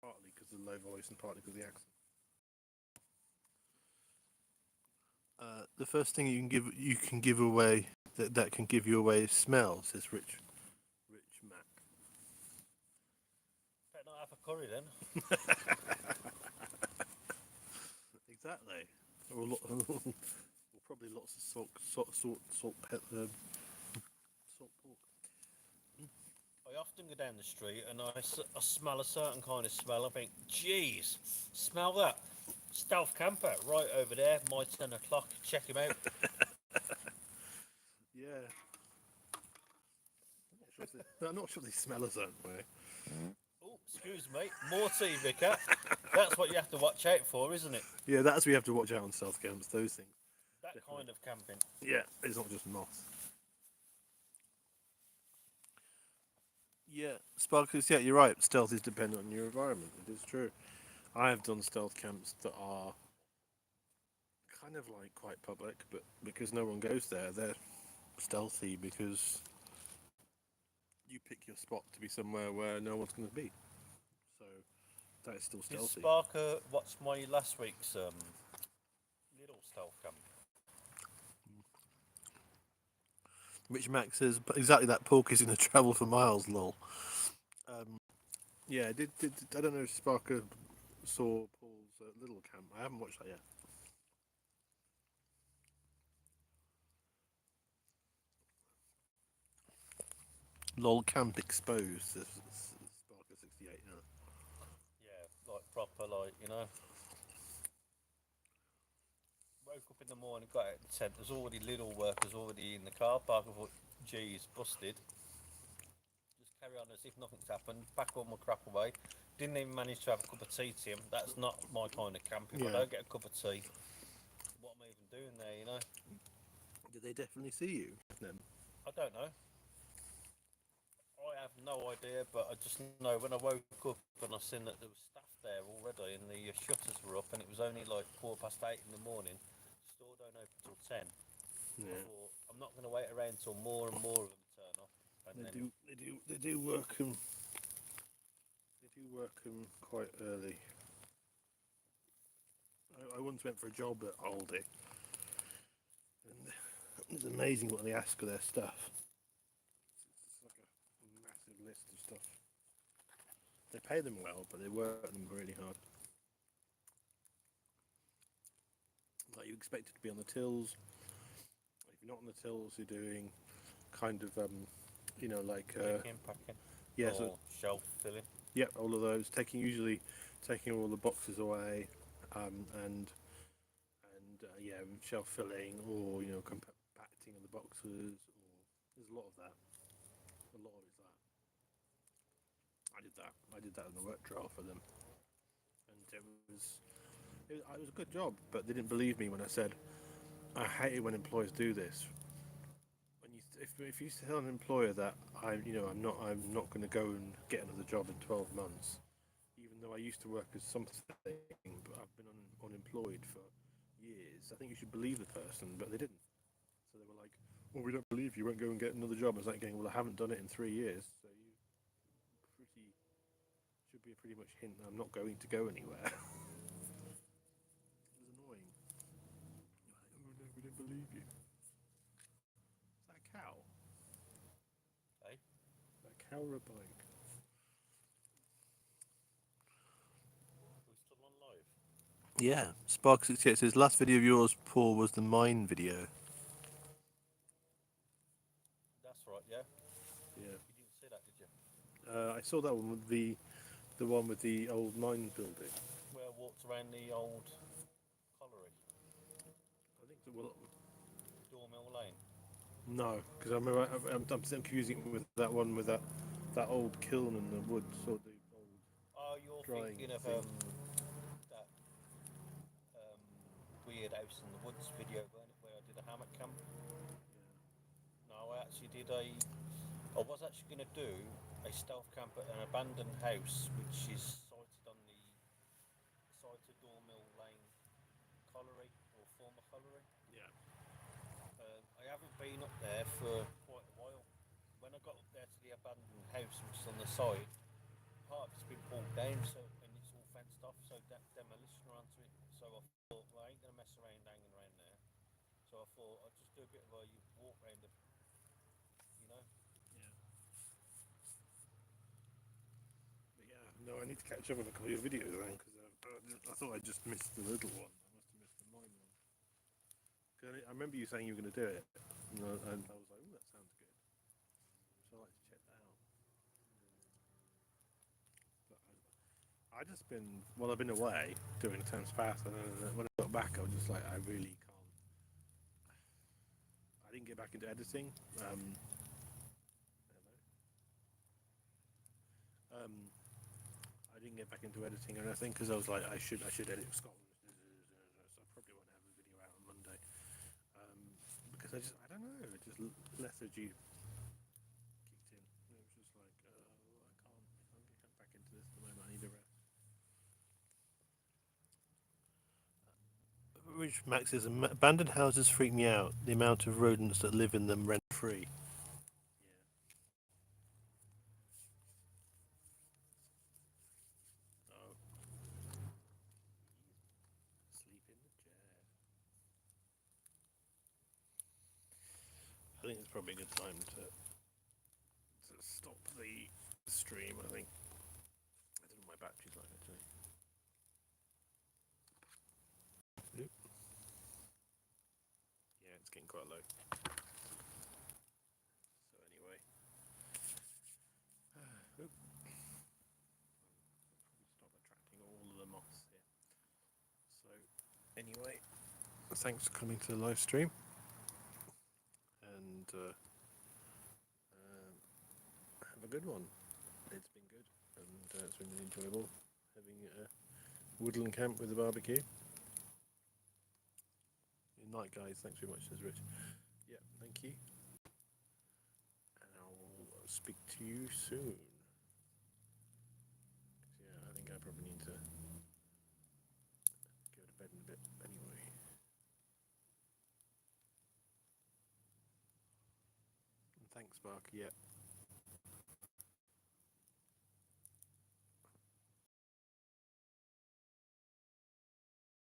partly because of the low voice and partly because of the accent. The first thing you can give away that can give you away is smell, says Rich Mac. Better not have a curry then. Exactly. Or probably lots of salt pork. I often go down the street and I smell a certain kind of smell. I think, geez, smell that. Stealth camper right over there, my 10 o'clock. Check him out. Yeah. I'm not sure they smell a certain way. Oh, excuse me. More tea, Vicar. That's what you have to watch out for, isn't it? Yeah, that's what you have to watch out on stealth camps, those things. That kind of camping. Yeah, it's not just moss. Yeah, Sparkles, yeah, you're right. Stealth is dependent on your environment. It is true. I have done stealth camps that are kind of like quite public, but because no one goes there, they're stealthy because you pick your spot to be somewhere where no one's going to be. So that is still Did stealthy. Sparker watch my last week's little stealth camp? Rich Max says exactly that. Pork is going to travel for miles. Lol. Yeah, did I don't know if Sparker saw Paul's little camp. I haven't watched that yet. Lol camp exposed. Says Sparker 68. Yeah, like proper, like, you know. Woke up in the morning, got out the tent. There's already little workers already in the car park. I thought, geez, busted. Just carry on as if nothing's happened. Pack all my crap away. Didn't even manage to have a cup of tea to him. That's not my kind of camp. If I don't get a cup of tea, what am I even doing there, you know? Did they definitely see you then? I don't know. I have no idea, but I just know when I woke up and I seen that there was staff there already and the shutters were up and it was only like 8:15 in the morning. Store don't open till 10. Yeah. I thought, I'm not going to wait around till more and more of them turn up. And They do work them. They do work them quite early. I once went for a job at Aldi, and it's amazing what they ask for their stuff. It's like a massive list of stuff. They pay them well, but they work them really hard. Like you expect it to be on the tills. If you're not on the tills, you're doing kind of like packing, yeah, or shelf filling. Yeah, all of those. Usually taking all the boxes away, and yeah, shelf filling or compacting of the boxes. Or there's a lot of that. A lot of it's that. I did that. I did that in the work trial for them, and it was a good job. But they didn't believe me when I said I hate it when employers do this. When if you tell an employer that I'm not going to go and get another job in 12 months. Even though I used to work as something, but I've been unemployed for years. I think you should believe the person, but they didn't. So they were like, "Well, we don't believe you. Won't go and get another job." I was like, "Going, well, I haven't done it in 3 years, so you should be a pretty much hint that I'm not going to go anywhere." It was annoying. Like, oh no, we don't believe you. Is that a cow? Hey? Is that a cow or a bike? We're still on live. Yeah, Spark68 says last video of yours, Paul, was the mine video. That's right, yeah. Yeah. You didn't see that, did you? I saw that one with the one with the old mine building. Where I walked around the old colliery, I think so. Well, Dormill Lane. no, because I remember I'm confusing it with that one with that old kiln in the woods or the old. Oh, you're Drying thinking of thing. that Weird House in the Woods video, weren't it, where I did a hammock camp. No, I actually did a. I was actually going to do a stealth camp at an abandoned house, which is sited on the site of Dormill Lane Colliery, or former colliery. Yeah. I haven't been up there for quite a while. When I got up there to the abandoned house, which is on the side, part of it's been pulled down, so and it's all fenced off, so demolition are onto it. So I thought, well, I ain't gonna mess around hanging around there. So I thought I'd just do a bit of a walk around the, you know. Yeah. But yeah, no, I need to catch up on a couple of your videos then, because I thought I just missed the little one. I must have missed the mine one. 'Cause I remember you saying you were going to do it, and I was like, oh, that sounds good. So I'd like to check that out. But I just been, well, I've been away doing Thames Pass, and then when I got back, I was just like, I really can't. I didn't get back into editing. I didn't get back into editing or anything because I was like, I should edit Scotland, so I probably won't have a video out on Monday. Because I don't know, it just lethargy kicked in. It was just like, I can't get back into this at the moment. I need a rest. Rich Max says, abandoned houses freak me out. The amount of rodents that live in them rent free. Oh. Sleep in the chair. I think it's probably a good time to stop the stream. I think I don't know what my battery's like actually. Oop. Yeah, it's getting quite low. So anyway, oop. Stop attracting all of the moths here. So anyway, thanks for coming to the live stream, and have a good one. It's been good, and it's been really enjoyable having a woodland camp with a barbecue. Good night, guys. Thanks very much, says Rich. Yeah, thank you. And I'll speak to you soon. Yeah, I think I probably need to go to bed in a bit anyway. And thanks, Bark. Yeah.